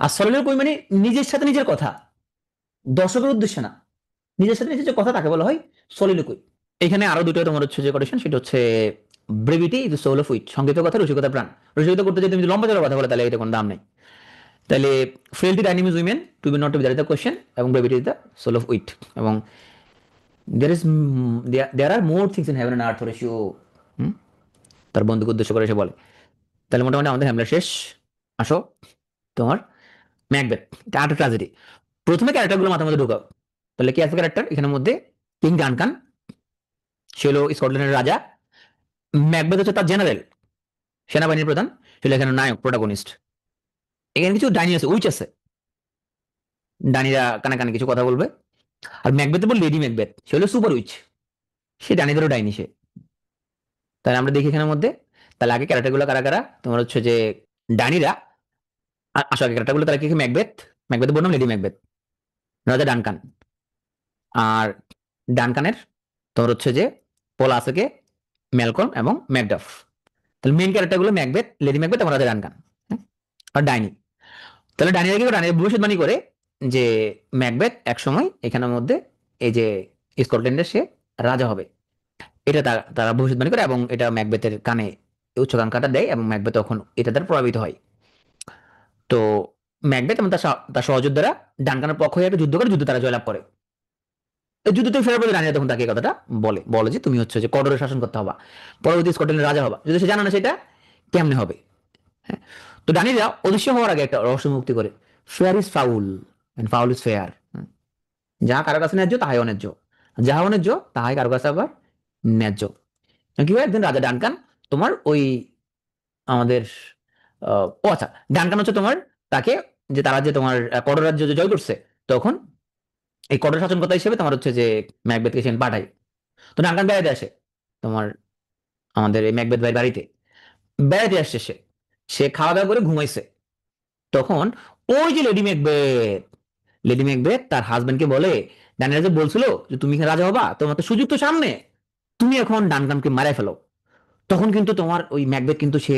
আর সলিলোকুই মানে নিজের সাথে নিজের কথা, দর্শকের উদ্দেশ্যে না, নিজের সাথে নিজের যে কথা তাকে বলা হয় সলিলোকুই। এখানে আরো দুটো তোমার হচ্ছে যে কোটেশন, সেটা হচ্ছে brevity is soul of wit, সংক্ষিপ্ত কথা রসিকতা প্রাণ। রসিকতা করতে যদি তুমি লম্বা চড়া কথা বলে তাহলে এটা কোনো দাম নেই। তাহলে frailty thy name is women, to be not to be, that is the question, এবং brevity is the soul of wit. এবং there are more things in heaven and earth Horatio, তার বন্ধুকে উদ্দেশ্য করে সে বলে। তাহলে মোটামুটি আমাদের হ্যামলেট শেষ। আসো তোমার ম্যাকবেথ, এটা আর্ট ট্রাজেডি। প্রথমে ক্যারেক্টারগুলো মাথার মধ্যে ঢুকাও। তাহলে কি আছে ক্যারেক্টার এখানের মধ্যে? কিং ডানকান, সে হলো স্কটল্যান্ডের রাজা। ম্যাকবেথ হচ্ছে তার জেনারেল, সেনাবাহিনীর প্রধান, সে এখানে নায়ক প্রোটাগনিস্ট। এখানে কিছু ডাইনি আছে, উইচ আছে, ডাইনিরা কানে কানে কিছু কথা বলবে। আর ম্যাকবেথের বল লেডি ম্যাকবেথ, সে হলো সুপার উইচ, সে ডাইনিদেরও ডাইনি সে। তাহলে আমরা দেখি এখানের মধ্যে, তাহলে আগে ক্যারেক্টারগুলো কারা কারা, তোমার হচ্ছে যে ডাইনিরা, আসো আগে ক্যারেক্টারগুলো তারা কি কি, ম্যাকবেথ, ম্যাকবেথ বললাম লেডি ম্যাকবেথ, রাজা ডানকান। আর ডানকানের তোমার হচ্ছে যে পল আসেকে, ম্যালকম এবং ম্যাকডাফ। তাহলে মেইন ক্যারেক্টারগুলো ম্যাকবেথ, লেডি ম্যাকবেথ এবং রাজা ডানকান। হ্যাঁ? আর ডাইনি, তাহলে ডাইনিরা কি করে, ডাইনিরা ভবিষ্যৎবাণী করে যে ম্যাকবেথ একসময় এখানের মধ্যে এই যে স্কটল্যান্ডের সে রাজা হবে। এটা তারা ভবিষ্যৎবাণী করে এবং এটা ম্যাকবেথের কানে উচ্চাকাঙ্ক্ষাটা দেয় এবং ম্যাকবেথ তখন এটা দ্বারা প্রভাবিত হয়। তো ম্যাকবেথ এবং তার সহযোদ্ধারা ডানকানের পক্ষ হয়ে একটা যুদ্ধ করে, যুদ্ধ তারা জয়লাভ করে। এই যুদ্ধ থেকে ফেরার পরে রানীরা তখন তাকে এই কথাটা বলে বলে যে তুমি হচ্ছে যে কঠোর শাসন করতে হবে, পরবর্তী স্কটল্যান্ডের রাজা হবা, যদি সে জানে না সেটা কেমনে হবে। হ্যাঁ, তো ডানিরা অদৃশ্য হওয়ার আগে একটা রহস্য মুক্তি করে, fair is foul and foul is fair. যাহা কারো কাছে ন্যায্য তাহাই অন্যায্য, যাহা অন্যায্য তাহাই কারো কাছে আবার ন্যায্য। কি হয়, একদিন রাজা ডানকান তোমার ওই আমাদের ও আচ্ছা, ডানকান হচ্ছে তোমার তাকে, যে তারা যে তোমার কড় রাজ্য যে জয় করছে, তখন এই কড় শাসনকর্তা হিসেবে তোমার হচ্ছে যে ম্যাকবেথকে সেখানে পাঠায়। তো ডানকান বেড়াতে আসে তোমার আমাদের এই ম্যাকবেথ ভাইয়ের বাড়িতে, বেড়াতে আসছে সে, সে খাওয়া দাওয়া করে ঘুমাইছে। তখন ওই যে লেডি ম্যাকবেথ, লেডি ম্যাকবেথ তার হাজবেন্ডকে বলে, ডানিয়েল যে বলছিল যে তুমি এখানে রাজা হবা, তোমার তো সুযোগ তো সামনে, তুমি এখন ডানকানকে মারাই ফেলো। তখন কিন্তু তোমার ওই ম্যাকবেথ কিন্তু সে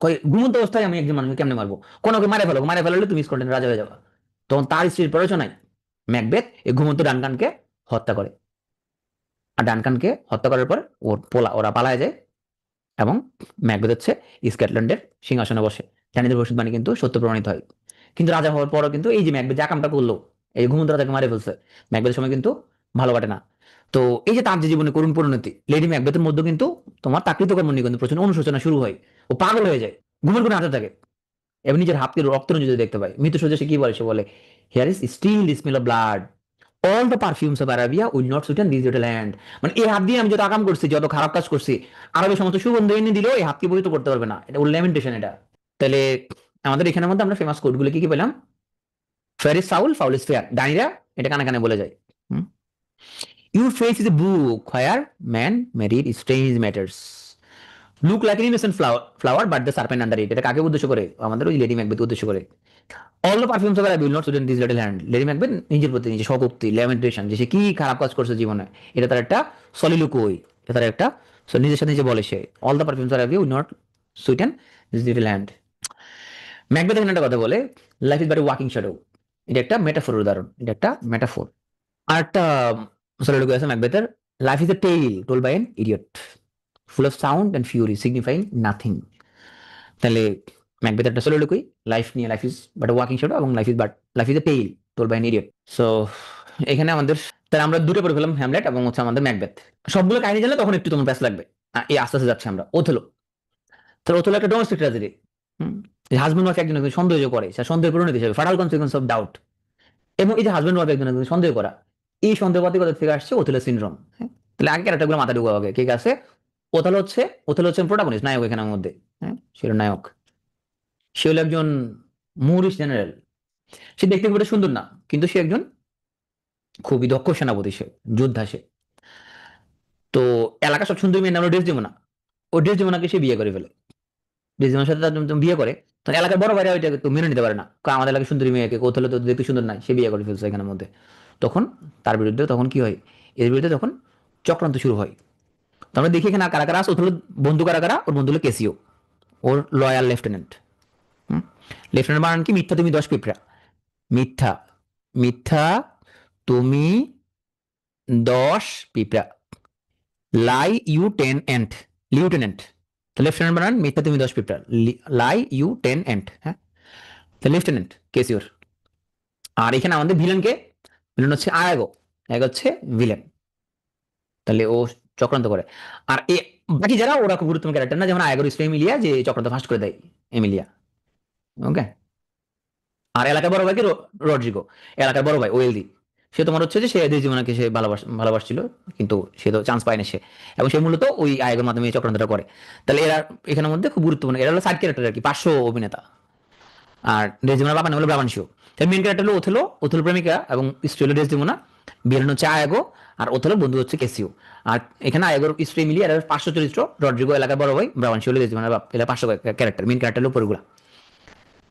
কয়, ঘুমন্ত অবস্থায় আমি একজন মানুষকে কেমনে মারবো, কোন ওকে মারে ফেলো, মারে ফেলালে তুমি স্কটল্যান্ডের রাজা হয়ে যাবা। তখন তার স্ত্রীর প্ররোচনায় ম্যাকবেথ এই ঘুমন্ত ডানকানকে হত্যা করে। আর ডানকানকে হত্যা করার পর ওরা পালায় যায় এবং ম্যাকবেথ হচ্ছে স্কটল্যান্ডের সিংহাসনে বসে। ডানিদের ভবিষ্যৎবাণী কিন্তু সত্য প্রমাণিত হয়। কিন্তু রাজা হওয়ার পরও কিন্তু এই যে ম্যাকবেথ যা কামটা করলো, এই ঘুমন্ত রাজাকে মারে ফেলছে, ম্যাকবেথের সময় কিন্তু ভালো কাটে না। তো এই যে তার যে জীবনে করুণ পরিণতি, লেডি ম্যাকবেথের মধ্যে কিন্তু তোমার তাকৃত কর্ম নিয়ে কিন্তু প্রচন্ড অনুশোচনা শুরু হয়। ও পাগল হয়ে যায়, ঘুমের কোনো হাতে থাকে এবং নিজের হাতকে রক্ত যদি দেখতে পায়, মৃত্যু সজ্জা সে কি বলে, সে বলে, here is still the smell of blood, all the perfumes of Arabia will not sweeten this little hand. মানে এই হাত দিয়ে আমি যত আকাম করছি, যত খারাপ কাজ করছি, আরবের সমস্ত সুগন্ধ এনে দিলেও এই হাতকে পবিত্র করতে পারবে না। এটা ওর ল্যামেন্টেশন এটা। তাহলে আমাদের এখানের মধ্যে আমরা ফেমাস কোডগুলো কি কি পেলাম, fair is foul, foul is fair, ডাইনিরা এটা কানে কানে বলে যায়। Your face is a book where men may read strange matters, look like innocent flower but the serpent under it. এটা কাকে উদ্দেশ্য করে, আমাদের ওই লেডি ম্যাকবেথ উদ্দেশ্য করে। All the perfumes of Arabia will not sweeten this little hand, lady Macbeth নিজের প্রতি নিজে শোকোক্তি, ল্যামেন্টেশন, যে সে কি খারাপ কাজ করছে জীবনে, এটা তার একটা সলিলুকুই, এটা তার একটা নিজের সাথে নিজে বলে সে, all the perfumes of Arabia will not sweeten this little hand. Macbeth এখানে একটা কথা বলে, life is but a walking shadow, এটা একটা মেটাফোর উদাহরণ, এটা একটা মেটাফোর। আর একটা সলিলুকু আছে ম্যাকবেথের, life is a tale told by an idiot, full of sound and fury signifying nothing. তাহলে ম্যাকবেথের একটা সলিলুকুই লাইফ নিয়ে, life is but a walking shadow এবং life is a tale told by an idiot. So এখানে আমাদের, তাহলে আমরা দুটো পড়ে ফেলাম, হ্যামলেট এবং হচ্ছে আমাদের ম্যাকবেথ। সবগুলো কাহিনী জানলে তখন একটু তোমার ব্যাস লাগবে। এই আস্তে আস্তে যাচ্ছে আমরা ওথেলো। তাহলে ওথেলো একটা ডোমেস্টিক ট্র্যাজেডি। হাজবেন্ড ওয়াইফ একজন একজন সন্দেহ করে, সে সন্দেহের পরিণতি হিসেবে ফাটাল কনসিকুয়েন্স অফ ডাউট। এবং এই যে হাজবেন্ড ওয়াইফ একজন একজন সন্দেহ করা, এই সন্দেহবাদিকতা থেকে আসছে ওথেলো সিনড্রোম। তাহলে আগে ক্যারেক্টারগুলো মাথা ঢুকা হবে কে আছে। ওথেলো হচ্ছে প্রোটাগনিস্ট, নায়ক এখানের মধ্যে। হ্যাঁ, সে হলো নায়ক। সে হলো একজন মুরিশ জেনারেল। সে দেখতে খুব একটা সুন্দর না, কিন্তু সে একজন খুবই দক্ষ সেনাপতি, সে যোদ্ধা সে। তো এলাকা সব সুন্দর মেয়ের নাম হলো ডেসডেমোনা, ও ডেসডেমোনাকে সে বিয়ে করে ফেলে। ডেসডেমোনার সাথে তার যখন বিয়ে করে, তখন এলাকার বড় ভাইরা ওইটাকে তো মেনে নিতে পারে না, কারণ আমাদের এলাকার সুন্দরী মেয়েকে কোথাও তো দেখতে সুন্দর নাই, সে বিয়ে করে ফেলছে এখানের মধ্যে। তখন তার বিরুদ্ধে তখন কি হয়, এর বিরুদ্ধে তখন চক্রান্ত শুরু হয়। তো আমরা দেখি এখানে কারা কারা আছে, ওর বন্ধু কারা কারা, ওর বন্ধু হলো কেসিও, ওর লয়াল লেফটেন্যান্ট। লেফটেন্যান্ট বানান কি, মিথ্যা তুমি 10 পিঁপড়া, মিথ্যা, মিথ্যা তুমি 10 পিঁপড়া, লাই ইউ 10 অ্যান্ট, লিউটেন্যান্ট। তো লেফটেন্যান্ট বানান মিথ্যা তুমি 10 পিঁপড়া, লাই ইউ 10 অ্যান্ট। হ্যাঁ, তো লেফটেন্যান্ট কেসিওর। আর এখানে আমাদের ভিলেনকে, ভিলেন হচ্ছে আয়াগো, এক হচ্ছে ভিলেন। তাহলে ও চক্রান্ত করে। আর বাকি যারা ওরা খুব গুরুত্বপূর্ণ ক্যারেক্টার না, যেমন আয়াগোর স্ত্রী এমিলিয়া, যে চক্রান্ত ফাঁস করে দেয় এমিলিয়া। ওকে। আর এলাকার বড় ভাইকে রড্রিগো, এলাকার বড় ভাই ওয়েলদি, সে তোমার হচ্ছে যে সে এদের জীবনকে সে ভালোবাসছিল, কিন্তু সে তো চান্স পায়নি সে, এবং সে মূলত ওই আয়োগের মাধ্যমে এই চক্রান্তটা করে। তাহলে এরা এখানের মধ্যে খুব গুরুত্বপূর্ণ, এরা হলো সাইড ক্যারেক্টার আর কি, 500 অভিনেতা। আর ডেসডেমোনার বাবা নাম হলো ব্রাবানশিও। তার মেন ক্যারেক্টার হলো ওথেলো, ওথেলো প্রেমিকা এবং স্ত্রী হলো ডেসডেমোনা। ভিলেন হচ্ছে আয়াগো, আর ওথেলোর বন্ধু হচ্ছে কেসিও। আর এখানে আয়াগোর স্ত্রী মিলিয়ে আর 500 চরিত্র, রড্রিগো এলাকার বড় ভাই, ব্রাউন শিওলি মানে বাপ, এলা 500 ক্যারেক্টার, মেন ক্যারেক্টার উপরগুলা।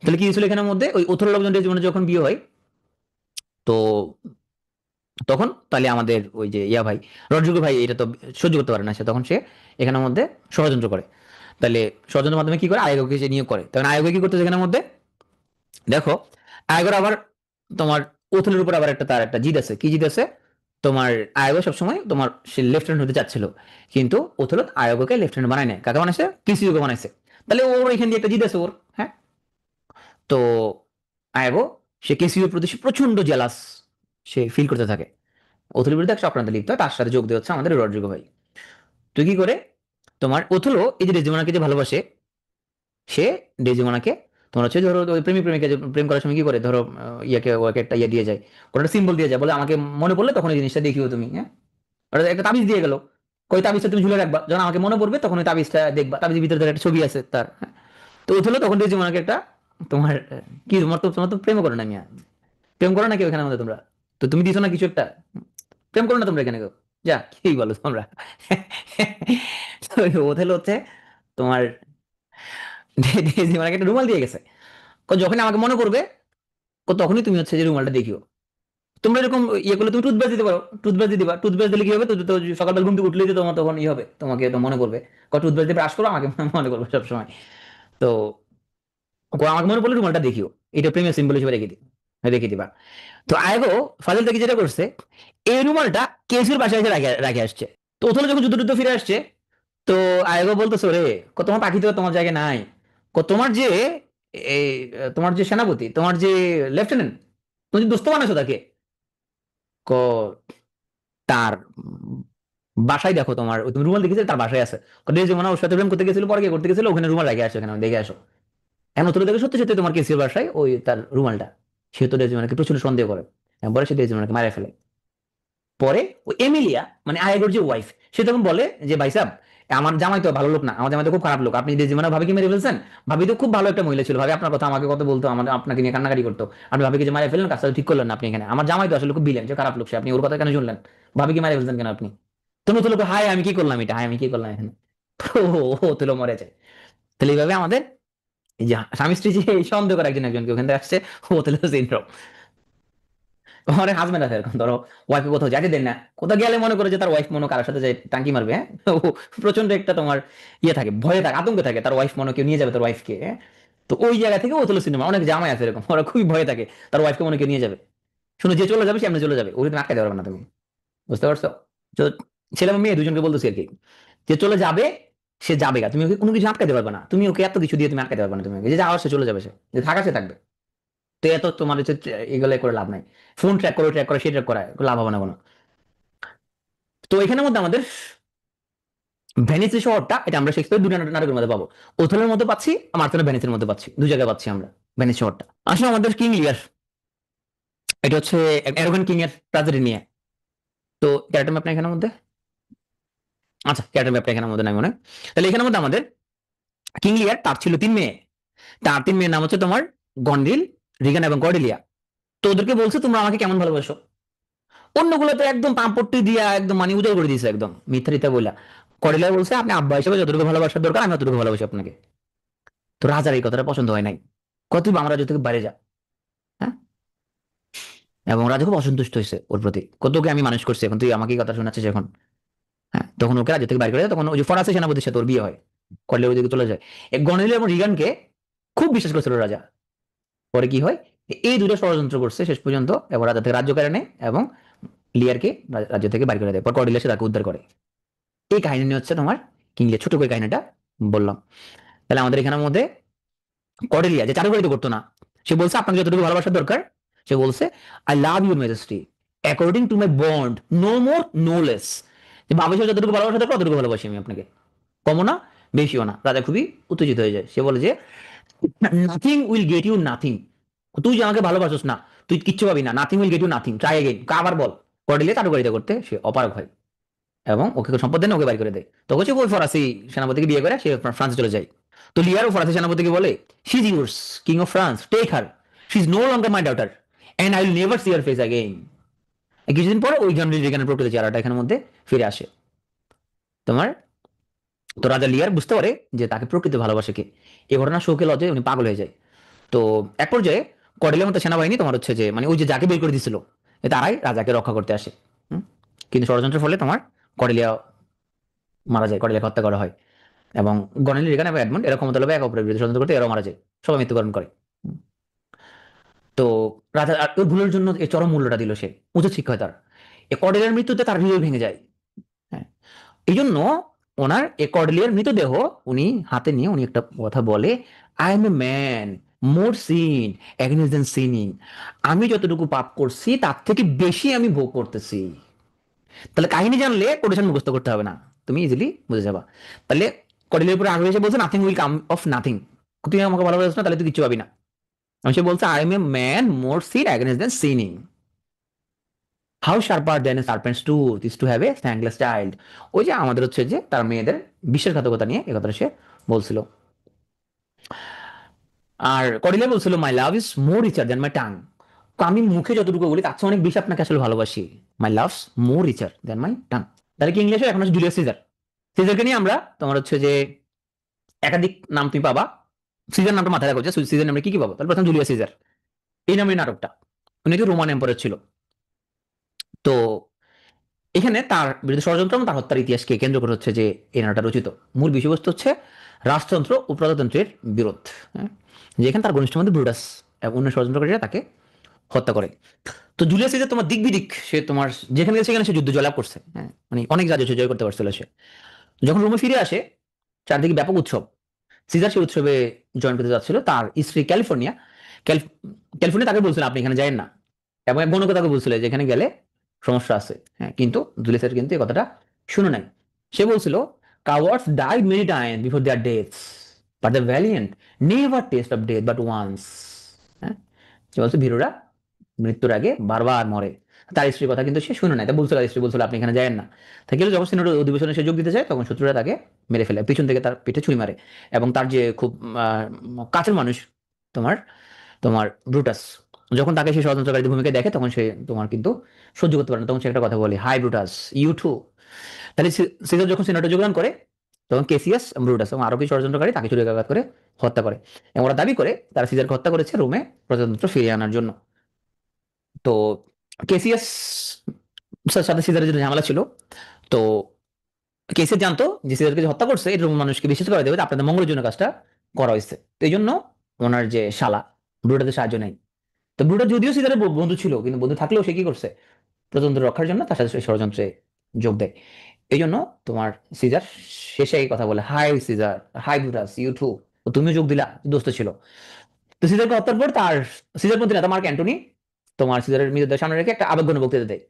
তাহলে কি হয়েছিল এখানের মধ্যে, ওই ওথেলো লোকজনের জীবনে যখন বিয়ে হয়, তো তখন তাহলে আমাদের ওই যে ইয়া ভাই, রড্রিগো ভাই এটা তো সহ্য করতে পারে না, সে তখন সে এখানের মধ্যে ষড়যন্ত্র করে। তাহলে ষড়যন্ত্রের মাধ্যমে কি করে, আয়োগকে সে নিয়োগ করে। তখন আয়োগ কি করতেছে এখানের মধ্যে, দেখো, আয়োগের আবার তোমার ওথেলের উপর আবার একটা তার একটা জিদ আছে। কি জিদ আছে তোমার, আয়োগ সবসময় তোমার সে লেফটেন্যান্ট হতে চাচ্ছিল, কিন্তু ওথেলো আয়োগকে লেফটেন্যান্ট বানায় নাই, কাকে বানাইছে, কিসিওকে বানাইছে। তাহলে ওর এখান দিয়ে একটা জিদ আছে ওর, হ্যাঁ। তো আয়োগ, সে কেসিওর প্রতি সে প্রচন্ড জেলাস সে ফিল করতে থাকে। ওথেলোর বিরুদ্ধে একটা চক্রান্ত লিপ্ত হয়, তার সাথে যোগ দিয়ে হচ্ছে আমাদের রড্রিগো ভাই। তুই কি করে, তোমার ওথেলো এই যে ডেসডেমোনাকে যে ভালোবাসে, সে ডেসডেমোনাকে তোমার হচ্ছে ধরো ওই প্রেমিক প্রেমিকা যে প্রেম করার সময় কি করে, ধরো ইয়াকে ওকে একটা ইয়ে দিয়ে যায়, কোনো একটা সিম্বল দিয়ে যায়, বলে আমাকে মনে পড়লে তখন এই জিনিসটা দেখিও তুমি, হ্যাঁ। ওটা একটা তাবিজ দিয়ে গেল, কই তাবিজটা তুমি ঝুলে রাখবা, যখন আমাকে মনে পড়বে তখন ওই তাবিজটা দেখবা, তাবিজের ভিতরে ধরো একটা ছবি আছে তার, হ্যাঁ। তো ওথেলো তখন ডেসডেমোনাকে একটা তোমার কি, তোমার তো প্রেম করো না মিয়া, প্রেম করো না কেউ এখানে মধ্যে তোমরা, তো তুমি দিছো না কিছু একটা, প্রেম করো না তোমরা এখানে কেউ, যা কি বলো তোমরা। তো ওথেলো হচ্ছে তোমার ডেসডেমোনাকে একটা রুমাল দিয়ে গেছে, যখন আমাকে মনে পড়বে তখনই তুমি হচ্ছে যে রুমালটা দেখিও। তোমরা এরকম ইয়ে করলে তুমি টুথব্রাশ দিতে পারো, টুথব্রাশ দিয়ে দিবা, টুথব্রাশ দিলে কি হবে, তো তো সকালবেলা ঘুম থেকে উঠলেই তো তোমার তখন ই হবে, তোমাকে তো মনে পড়বে, টুথব্রাশ দিয়ে ব্রাশ করো, আমাকে মনে করবে সবসময়। তো আমাকে মনে পড়লে রুমালটা দেখিও, এটা প্রেমের সিম্বল হিসেবে রেখে দিবা। তো আয়গো ফাজিল থেকে যেটা করছে, এই রুমালটা কেসির বাসায় এসে রাখে আসছে। তো ওখানে যখন যুদ্ধ টুদ্ধ ফিরে আসছে, তো আয়গো বলতেছো রে, তোমার পাখি তো তোমার জায়গায় নাই, তোমার যে এই তোমার যে সেনাপতি, তোমার যে লেফটেন্যান্ট, তুমি যে দোস্ত বানাইছো তাকে, ক তার বাসায় দেখো, তোমার তুমি রুমাল দেখেছিলে তার বাসায় আছে, যে মনে হয় ওর সাথে প্রেম করতে গেছিল, পরে কি করতে গেছিল, ওখানে রুমাল রেখে আসো, এখানে দেখে আসো। এখন তোর দেখে সত্যি সত্যি তোমার কেসির বাসায় ওই তার রুমালটা, সে তো ডেজিমনাকে প্রচুর সন্দেহ করে, পরে সে ডেজিমনাকে মারা ফেলে। পরে ওই এমিলিয়া মানে আয়েগোর যে ওয়াইফ, সে তখন বলে যে ভাই সাহেব, আমার জামাই তো ভালো লোক না, আমার জামাই তো খুব খারাপ লোক, আপনি ডেজিমনা ভাবিকে মেরে ফেলছেন, ভাবি তো খুব ভালো একটা মহিলা ছিল, ভাবি আপনার কথা আমাকে কত বলতো, আমার আপনাকে নিয়ে কান্নাকাটি করতো, আপনি ভাবিকে যে মারা ফেললেন, কাজটা ঠিক করলেন না আপনি, এখানে আমার জামাই তো আসলে খুব বিলেন, যে খারাপ লোক সে, আপনি ওর কথা কেন শুনলেন, ভাবিকে মারা ফেলছেন কেন আপনি। তুমি তো লোক, হাই আমি কি করলাম এটা, হাই আমি কি করলাম এখানে। ও তুলো মরে যায়। তাহলে এইভাবে আমাদের এই যে স্বামী স্ত্রী যে এই সন্দেহ করে একজন একজনকে, ওখান থেকে আসছে হোটেল সিনড্রোম। অনেক হাজবেন্ড আছে এরকম, ধরো ওয়াইফে কোথাও যাইতে দেন না, কোথাও গেলে মনে করে যে তার ওয়াইফ মনে কারোর সাথে যে টাঙ্কি মারবে, হ্যাঁ। ও প্রচন্ড একটা তোমার ইয়ে থাকে, ভয়ে থাকে, আতঙ্কে থাকে, তার ওয়াইফ মনে কেউ নিয়ে যাবে তার ওয়াইফকে, হ্যাঁ। তো ওই জায়গা থেকে ও তুলো সিনেমা, অনেক জামাই আছে এরকম, ওরা খুবই ভয়ে থাকে তার ওয়াইফকে মনে কেউ নিয়ে যাবে, শুনে যে চলে যাবে সে এমনি চলে যাবে, ওকে তুমি আটকাতে পারবে না তুমি, বুঝতে পারছো। তো ছেলে এবং মেয়ে দুজনকে বলতেছি আর কি, যে চলে যাবে, সে যাবে গা, তুমি ওকে কোনো কিছু আটকাতে পারবে না, তুমি ওকে এত কিছু দিয়ে তুমি আটকাতে পারবে না, তুমি ওকে, যে যাওয়ার সে চলে যাবে, সে যে থাকা সে থাকবে। তো এত তোমার হচ্ছে এগুলো করে লাভ নাই, ফোন ট্র্যাক করে সে ট্র্যাক করা লাভ হবে না কোনো। তো এখানের মধ্যে আমাদের ভেনিস যে শহরটা, এটা আমরা শেক্সপিয়ার দুটো নাটকের মধ্যে পাবো, ওথেলের মধ্যে পাচ্ছি, মার্থেলের ভেনিসের মধ্যে পাচ্ছি, দুই জায়গায় পাচ্ছি আমরা ভেনিস শহরটা। আসলে আমাদের কিং লিয়ার, এটা হচ্ছে অ্যারোগান কিং এর ট্রাজেডি নিয়ে। তো ক্যারেক্টার ম্যাপটা এখানের মধ্যে, আচ্ছা ক্যারেক্টার ম্যাপটা এখানের মধ্যে নাই মনে হয়। তাহলে এখানের মধ্যে আমাদের কিং লিয়ার, তার ছিল 3 মেয়ে, তার 3 মেয়ের নাম হচ্ছে তোমার গন্ডিল, রিগান এবং কর্ডেলিয়া। তো ওদেরকে বলছে তোমরা আমাকে কেমন ভালোবাসো, অন্যগুলো তো একদম পাম্পট্টি দিয়া একদম মানে উজাড় করে দিয়েছে একদম মিথ্যা রিতা বইলা। করেলা বলছে আপনি আব্বা হিসেবে যতটুকু ভালোবাসার দরকার আমি ততটুকু ভালোবাসি আপনাকে। তো রাজার এই কথাটা পছন্দ হয় নাই, কত আমরা রাজ্য থেকে বাইরে যা, হ্যাঁ। এবং রাজা খুব অসন্তুষ্ট হয়েছে ওর প্রতি, কতকে আমি মানুষ করছি, এখন তুই আমাকে কথা শোনাচ্ছিস এখন, হ্যাঁ। তখন ওকে রাজ্য থেকে বাইরে করে দেয়, তখন ওই যে ফরাসি সেনাপতির সাথে ওর বিয়ে হয়, করলে ওদিকে চলে যায়। গনেলি এবং রিগানকে খুব বিশ্বাস করেছিল রাজা। পরে কি হয়, এই দুটো ষড়যন্ত্র করছে শেষ পর্যন্ত, এবং রাজা থেকে রাজ্য কেড়ে নেয় এবং লিয়ারকে রাজ্য থেকে বাইরে করে দেয়, পর কর্ডিলিয়া সে তাকে উদ্ধার করে। এই কাহিনী নিয়ে হচ্ছে তোমার কিং লিয়ার, ছোট করে কাহিনীটা বললাম। তাহলে আমাদের এখানের মধ্যে কর্ডেলিয়া যে চারুকারিতা করতো না, সে বলছে আপনাকে যতটুকু ভালোবাসার দরকার, সে বলছে I love your majesty according to my bond, no more no less, যে বাবা হিসেবে যতটুকু ভালোবাসা দরকার ততটুকু ভালোবাসি আমি আপনাকে, কমও না বেশিও না। রাজা খুবই উত্তেজিত হয়ে যায়, সে বলে যে nothing will get you nothing, তুই যে আমাকে ভালোবাসোস না, তুই কিচ্ছু পাবি না, nothing will get you nothing, try again, আবার বল। কর্ডেলিয়া চারুকারিতা করতে সে অপারগ হয় এবং ওকে সম্পদ দেন, ওকে বাড়ি করে দেয়। তখন সে ওই ফরাসি সেনাপতিকে বিয়ে করে সে ফ্রান্সে চলে যায়। তো লিয়ারও ফরাসি সেনাপতিকে বলে she is yours king of France, take her, she is no longer my daughter, and I will never see her face again. কিছুদিন পর ওই জন্ডিস রিগানের প্রকৃত চেহারাটা এখানের মধ্যে ফিরে আসে তোমার। তো রাজা লিয়ার বুঝতে পারে যে তাকে প্রকৃত ভালোবাসে কে। এই ঘটনা শোকে লজ্জায় উনি পাগল হয়ে যায়। তো এক পর্যায়ে কর্ডেলিয়ার মতো সেনাবাহিনী তোমার হচ্ছে যে মানে ওই যে যাকে বের করে দিছিল তারাই রাজাকে রক্ষা করতে আসে। হুম? কিন্তু ষড়যন্ত্রের ফলে তোমার কর্ডেলিয়া মারা যায়, কর্ডেলিয়াকে হত্যা করা হয়। এবং গনেলি রিগান এবং এডমন্ড এরা ক্ষমতা লোভে একে অপরের বিরুদ্ধে ষড়যন্ত্র করতে এরাও মারা যায়, সবাই মৃত্যুবরণ করে। হুম। তো রাজা আর ওর ভুলের জন্য এই চরম মূল্যটা দিল সে, উচিত শিক্ষা হয় তার। এ কর্ডেলিয়ার মৃত্যুতে তার হৃদয় ভেঙে যায়। হ্যাঁ, এই জন্য ওনার এ কর্ডেলিয়ার মৃতদেহ উনি হাতে নিয়ে উনি একটা কথা বলে, I am a man more scene against than sinning. আমি যতটুকু পাপ করছি তার থেকে বেশি আমি ভোগ করতেছি। তাহলে কাহিনী জানলে কোটেশন মুখস্থ করতে হবে না, তুমি ইজিলি বুঝে যাবা। তাহলে কর্ডেলিয়ার উপরে আগ্রহ এসে বলছে nothing will come of nothing, তুমি আমাকে ভালোবাসো না তাহলে তুই কিচ্ছু পাবি না। আমি সে বলছে I am a man more scene against than sinning. How sharper than a serpent's tooth is to have a thankless child. ওই যে আমাদের হচ্ছে যে তার মেয়েদের বিশ্বাসঘাতকতা নিয়ে এ কথাটা সে বলছিল। আর কর্ডেলিয়া বলছিল my love is more richer than my tongue. আমি মুখে যতটুকু বলি তার চেয়ে অনেক বেশি আপনাকে আসলে ভালোবাসি। My love's more richer than my tongue. তাহলে কি ইংলিশে এখন হচ্ছে জুলিয়াস সিজার। সিজারকে নিয়ে আমরা তোমার হচ্ছে যে একাধিক নাম তুমি পাবা। সিজার নামটা মাথায় রাখো, যে সিজার নামে কি কি পাবো। তাহলে প্রথম জুলিয়াস সিজার, এই নামের নাটকটা, উনি কি রোমান এম্পায়ার ছিল। তো এখানে তার বিরুদ্ধে ষড়যন্ত্র এবং তার হত্যার ইতিহাসকে কেন্দ্র করে হচ্ছে যে এই নাটকটা রচিত। মূল বিষয়বস্তু হচ্ছে রাজতন্ত্র ও প্রজাতন্ত্রের বিরোধ। হ্যাঁ, যেখানে তার ঘনিষ্ঠ মধ্যে ব্রুটাস এবং অন্য ষড়যন্ত্রকারীরা তাকে হত্যা করে। তো জুলিয়াস সিজার তোমার দিক বিদিক, সে তোমার যেখানে গেছে সেখানে সে যুদ্ধ জয়লাভ করছে। হ্যাঁ, মানে অনেক রাজ্য সে জয় করতে পারছিল সে। যখন রোমে ফিরে আসে চারদিকে ব্যাপক উৎসব। সিজার সেই উৎসবে জয়েন করতে যাচ্ছিল, তার স্ত্রী ক্যালিফোর্নিয়া ক্যালিফোর্নিয়া তাকে বলছিল আপনি এখানে যায়েন না, এবং এক গণকে তাকে বলছিল যে এখানে গেলে সমস্যা আছে। হ্যাঁ, কিন্তু জুলিয়াসের কিন্তু এই কথাটা শুনে নাই। সে বলছিল cowards died many time before their deaths but the valiant never taste of death but once. হ্যাঁ, সে বলছে ভীরুরা মৃত্যুর আগে বারবার মরে। তার স্ত্রীর কথা কিন্তু সে শুনে নাই, তা বলছিল, স্ত্রী বলছিল আপনি এখানে যায়েন না। তা গেলে যখন সিনেট অধিবেশনে সে যোগ দিতে যায় তখন শত্রুরা তাকে মেরে ফেলে, পিছন থেকে তার পিঠে ছুরি মারে। এবং তার যে খুব কাছের মানুষ তোমার তোমার ব্রুটাস, যখন তাকে সেই ষড়যন্ত্রকারীদের ভূমিকা দেখে তখন সে তোমার কিন্তু সহ্য করতে পারে না, তখন সে একটা কথা বলে হাই ব্রুটাস ইউ টু। তাহলে সিজার যখন সিনেটে যোগদান করে তখন কেসিয়াস ব্রুটাস এবং আরো কিছু ষড়যন্ত্রকারী তাকে ছুরিকাঘাত করে হত্যা করে। এবং ওরা দাবি করে তারা সিজারকে হত্যা করেছে রোমে প্রজাতন্ত্র ফিরিয়ে আনার জন্য। তো কেসিয়াস সাথে সিজারের যে ঝামেলা ছিল, তো কেসিয়াস জানতো যে সিজারকে যে হত্যা করছে এটা রোমান মানুষকে বিশ্বাস করে দেবে যে আপনাদের মঙ্গলের জন্য কাজটা করা হয়েছে। তো এই জন্য ওনার যে শালা ব্রুটাসের সাহায্য নেয়। তো ব্রুটাস যদিও সিজারের বন্ধু ছিল, কিন্তু বন্ধু থাকলেও সে কি করছে প্রজাতন্ত্র রক্ষার জন্য তার সাথে সেই ষড়যন্ত্রে যোগ দেয়। এই জন্য তোমার সিজার শেষে এই কথা বলে hi Caesar hi Brutus you too, তুমিও যোগ দিলা, দোস্ত ছিল। তো সিজারকে হত্যার পর তার সিজারপন্থী নেতা মার্ক অ্যান্টনি তোমার সিজারের মৃতদেহ সামনে রেখে একটা আবেগঘন বক্তৃতা দেয়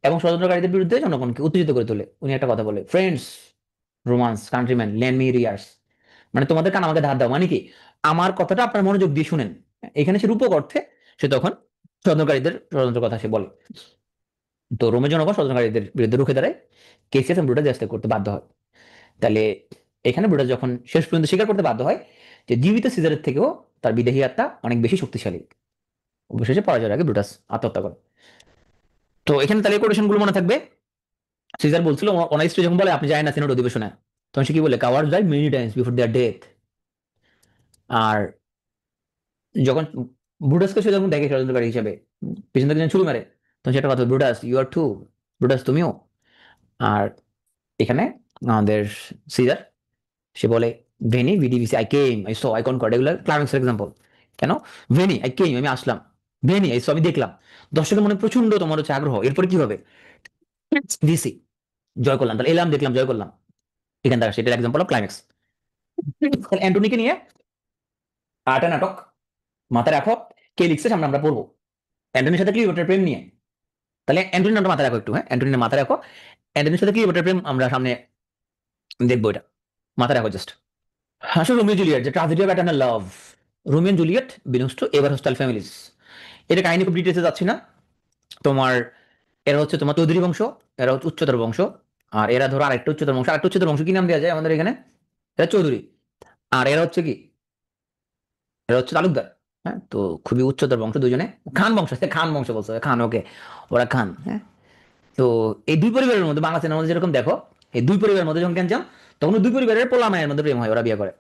এবং ষড়যন্ত্রকারীদের বিরুদ্ধে জনগণকে উত্তেজিত করে তোলে। উনি একটা কথা বলে friends romance countryman lend me years, মানে তোমাদের কান আমাকে ধার দাও, মানে কি আমার কথাটা আপনার মনোযোগ দিয়ে শুনেন। এখানে সে রূপক অর্থে সে তখন ষড়যন্ত্রকারীদের ষড়যন্ত্র কথা সে বলে। তো রোমের জনগণ ষড়যন্ত্রকারীদের বিরুদ্ধে রুখে দাঁড়ায়, কেসিয়াস এবং ব্রুটাস ত্যাগ করতে বাধ্য হয়। তাহলে এখানে ব্রুটাস যখন শেষ পর্যন্ত স্বীকার করতে বাধ্য হয় যে জীবিত সিজারের থেকেও তার বিদেহী আত্মা অনেক বেশি শক্তিশালী, অবশেষে পরাজয়ের আগে ব্রুটাস আত্মহত্যা করে। তো এখানে তাহলে কোটেশন গুলো মনে থাকবে। সিজার বলছিল ওনার স্ত্রী যখন বলে আপনি যায় না সিনেট অধিবেশনে, তখন সে কি বলে cowards die many times before their death. আর যখন ব্রুটাসকে সে যখন দেখে ষড়যন্ত্রকারী হিসেবে পিছন থেকে যখন ছুরি মারে, তখন সে একটা কথা Brutus you are too, Brutus তুমিও। আর এখানে আমাদের সিজার সে বলে ভেনি ভিডিভিসি I came I saw I conquered, এগুলো ক্লাইম্যাক্স এক্সাম্পল। কেন ভেনি আই কেম আমি আসলাম, ভেনি আই সো আমি দেখলাম। দর্শকের মনে প্রচন্ড তোমার হচ্ছে আগ্রহ, এরপরে কি হবে ভিসি জয় করলাম, তাহলে এলাম দেখলাম জয় করলাম, এখান থেকে সেটার এক্সাম্পল অফ ক্লাইম্যাক্স। অ্যান্টনিকে নিয়ে আটটা নাটক মাথায় রাখো, কে লিখছে সামনে আমরা পড়বো। অ্যান্টনির সাথে ক্লিওপেট্রার প্রেম নিয়ে, তাহলে অ্যান্টনির নামটা মাথায় রাখো একটু। হ্যাঁ, অ্যান্টনির মাথায় রাখো, অ্যান্টনির সাথে ক্লিওপেট্রার প্রেম আমরা সামনে দেখবো, এটা মাথায় রাখো জাস্ট। আসলে রোমিও জুলিয়েট যে tragedy of eternal love, Romeo and Juliet belongs to ever hostile families. এটা কাহিনী খুব ডিটেলসে যাচ্ছি না। তোমার এরা হচ্ছে তোমার চৌধুরী বংশ, এরা হচ্ছে উচ্চতর বংশ। আর এরা ধরো আরেকটা উচ্চতর বংশ, আরেকটা উচ্চতর বংশ কি নাম দেওয়া যায় আমাদের এখানে, এরা চৌধুরী। আর এরা হচ্ছে কি, এরা হচ্ছে তালুকদার। হ্যাঁ, তো খুবই উচ্চতর বংশ দুজনে। খান বংশ, খান বংশ বলছে খান, ওকে ওরা খান। হ্যাঁ, তো এই দুই পরিবারের মধ্যে বাংলা সিনেমার মধ্যে যেরকম দেখো, এই দুই পরিবারের মধ্যে যখন ক্যান্সাম, তখন ওই দুই পরিবারের পোলা মায়ের মধ্যে প্রেম হয়, ওরা বিয়ে করে।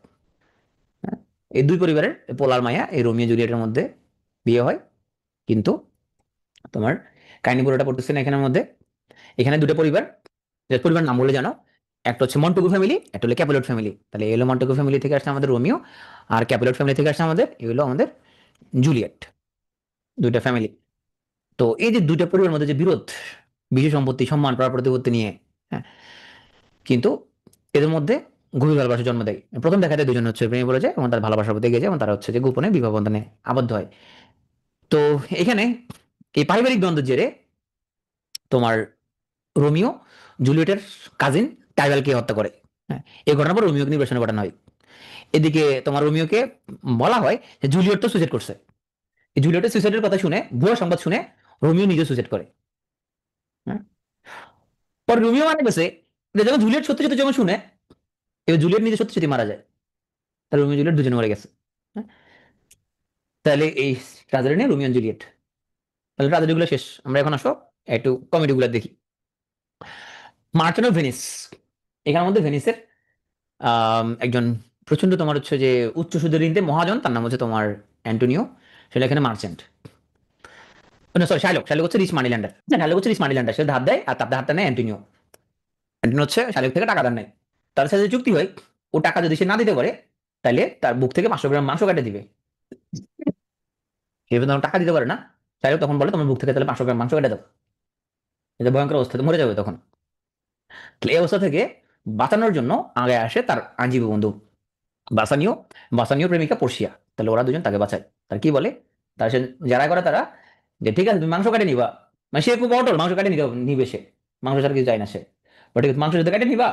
হ্যাঁ? এই দুই পরিবারের পোলার মায়া এই রোমিও জুলিয়েটের মধ্যে বিয়ে হয়। কিন্তু তোমার কাহিনী পুরোটা পড়তেছে না এখানের মধ্যে। এখানে দুটো পরিবার, যে পরিবার নাম বলে জানো, একটা হচ্ছে মন্টেগু ফ্যামিলি, একটা হলো ক্যাপুলেট ফ্যামিলি। তাহলে এলো মন্টেগু ফ্যামিলি থেকে আসছে আমাদের রোমিও, আর ক্যাপুলেট ফ্যামিলি থেকে আসছে আমাদের এগুলো আমাদের জুলিয়েট, দুইটা ফ্যামিলি। তো এই যে দুইটা পরিবারের মধ্যে যে বিরোধ, বিশেষ সম্পত্তি, সম্মান, প্রাণ প্রতিপত্তি নিয়ে, হ্যাঁ, কিন্তু এদের মধ্যে গভীর ভালোবাসা জন্ম দেয়। প্রথম দেখা যায় দুজন হচ্ছে প্রেমে পড়ে যায় এবং তার ভালোবাসার প্রতি এগিয়ে যায় এবং তারা হচ্ছে যে গোপনে বিবাহ বন্ধনে আবদ্ধ হয়। তো এখানে এই পারিবারিক দ্বন্দ্বের জেরে তোমার রোমিও জুলিয়েটের কাজিন টাইবালকে হত্যা করে। হ্যাঁ, এই ঘটনার পর রোমিওকে নির্বাসনে পাঠানো হয়। এদিকে তোমার রোমিওকে বলা হয় যে জুলিয়েট তো সুইসাইড করছে। এই জুলিয়েটের সুইসাইডের কথা শুনে, ভুয়া সংবাদ শুনে, রোমিও নিজে সুইসাইড করে। হ্যাঁ, পর রোমিও মারা গেছে। যখন জুলিয়েট সত্যি সত্যি যখন শুনে, এবার জুলিয়েট নিজে সত্যি সত্যি মারা যায়। তাহলে রোমিও জুলিয়েট দুজনে মরে গেছে। হ্যাঁ, তাহলে এই ট্রাজেডি নিয়ে রোমিও জুলিয়েট। তাহলে ট্রাজেডি গুলো শেষ, আমরা এখন আসো একটু কমেডি গুলো দেখি। মার্চেন্ট অফ ভেনিস, এখানের মধ্যে ভেনিসের একজন প্রচন্ড তোমার হচ্ছে যে উচ্চ সুদের ঋণে মহাজন, তার নাম হচ্ছে তোমার অ্যান্টোনিও। সেটা এখানে মার্চেন্ট, সরি শাইলক। শাইলক হচ্ছে রিচ মানি ল্যান্ডার। শাইলক হচ্ছে রিচ মানি ল্যান্ডার, সে ধার দেয় আর তার ধারটা নেয় অ্যান্টোনিও। অ্যান্টোনিও হচ্ছে শাইলক থেকে টাকা ধার নেয়। তার সাথে চুক্তি হয়, ও টাকা যদি সে না দিতে পারে, তাহলে তার বুক থেকে 500 গ্রাম মাংস কেটে দিবে। সে যখন টাকা দিতে পারে না, শাইলক তখন বলে তোমার বুক থেকে তাহলে 500 গ্রাম মাংস কেটে দাও। এটা ভয়ঙ্কর অবস্থাতে মরে যাবে তখন। তাহলে এই অবস্থা থেকে বাঁচানোর জন্য আগে আসে তার আজীবী বন্ধু বাসানিও, বাসানিও প্রেমিকা পর্ষিয়া। তাহলে ওরা দুজন তাকে বাঁচায়। তার কি বলে, তার সে যারা করে তারা, যে ঠিক আছে তুমি মাংস কাটে নিবা। মানে সে খুব অটল, মাংস কাটে নিবে সে, মাংস ছাড়া কিছু চায় না সে। বাট ঠিক আছে, মাংস যদি কাটে নিবা,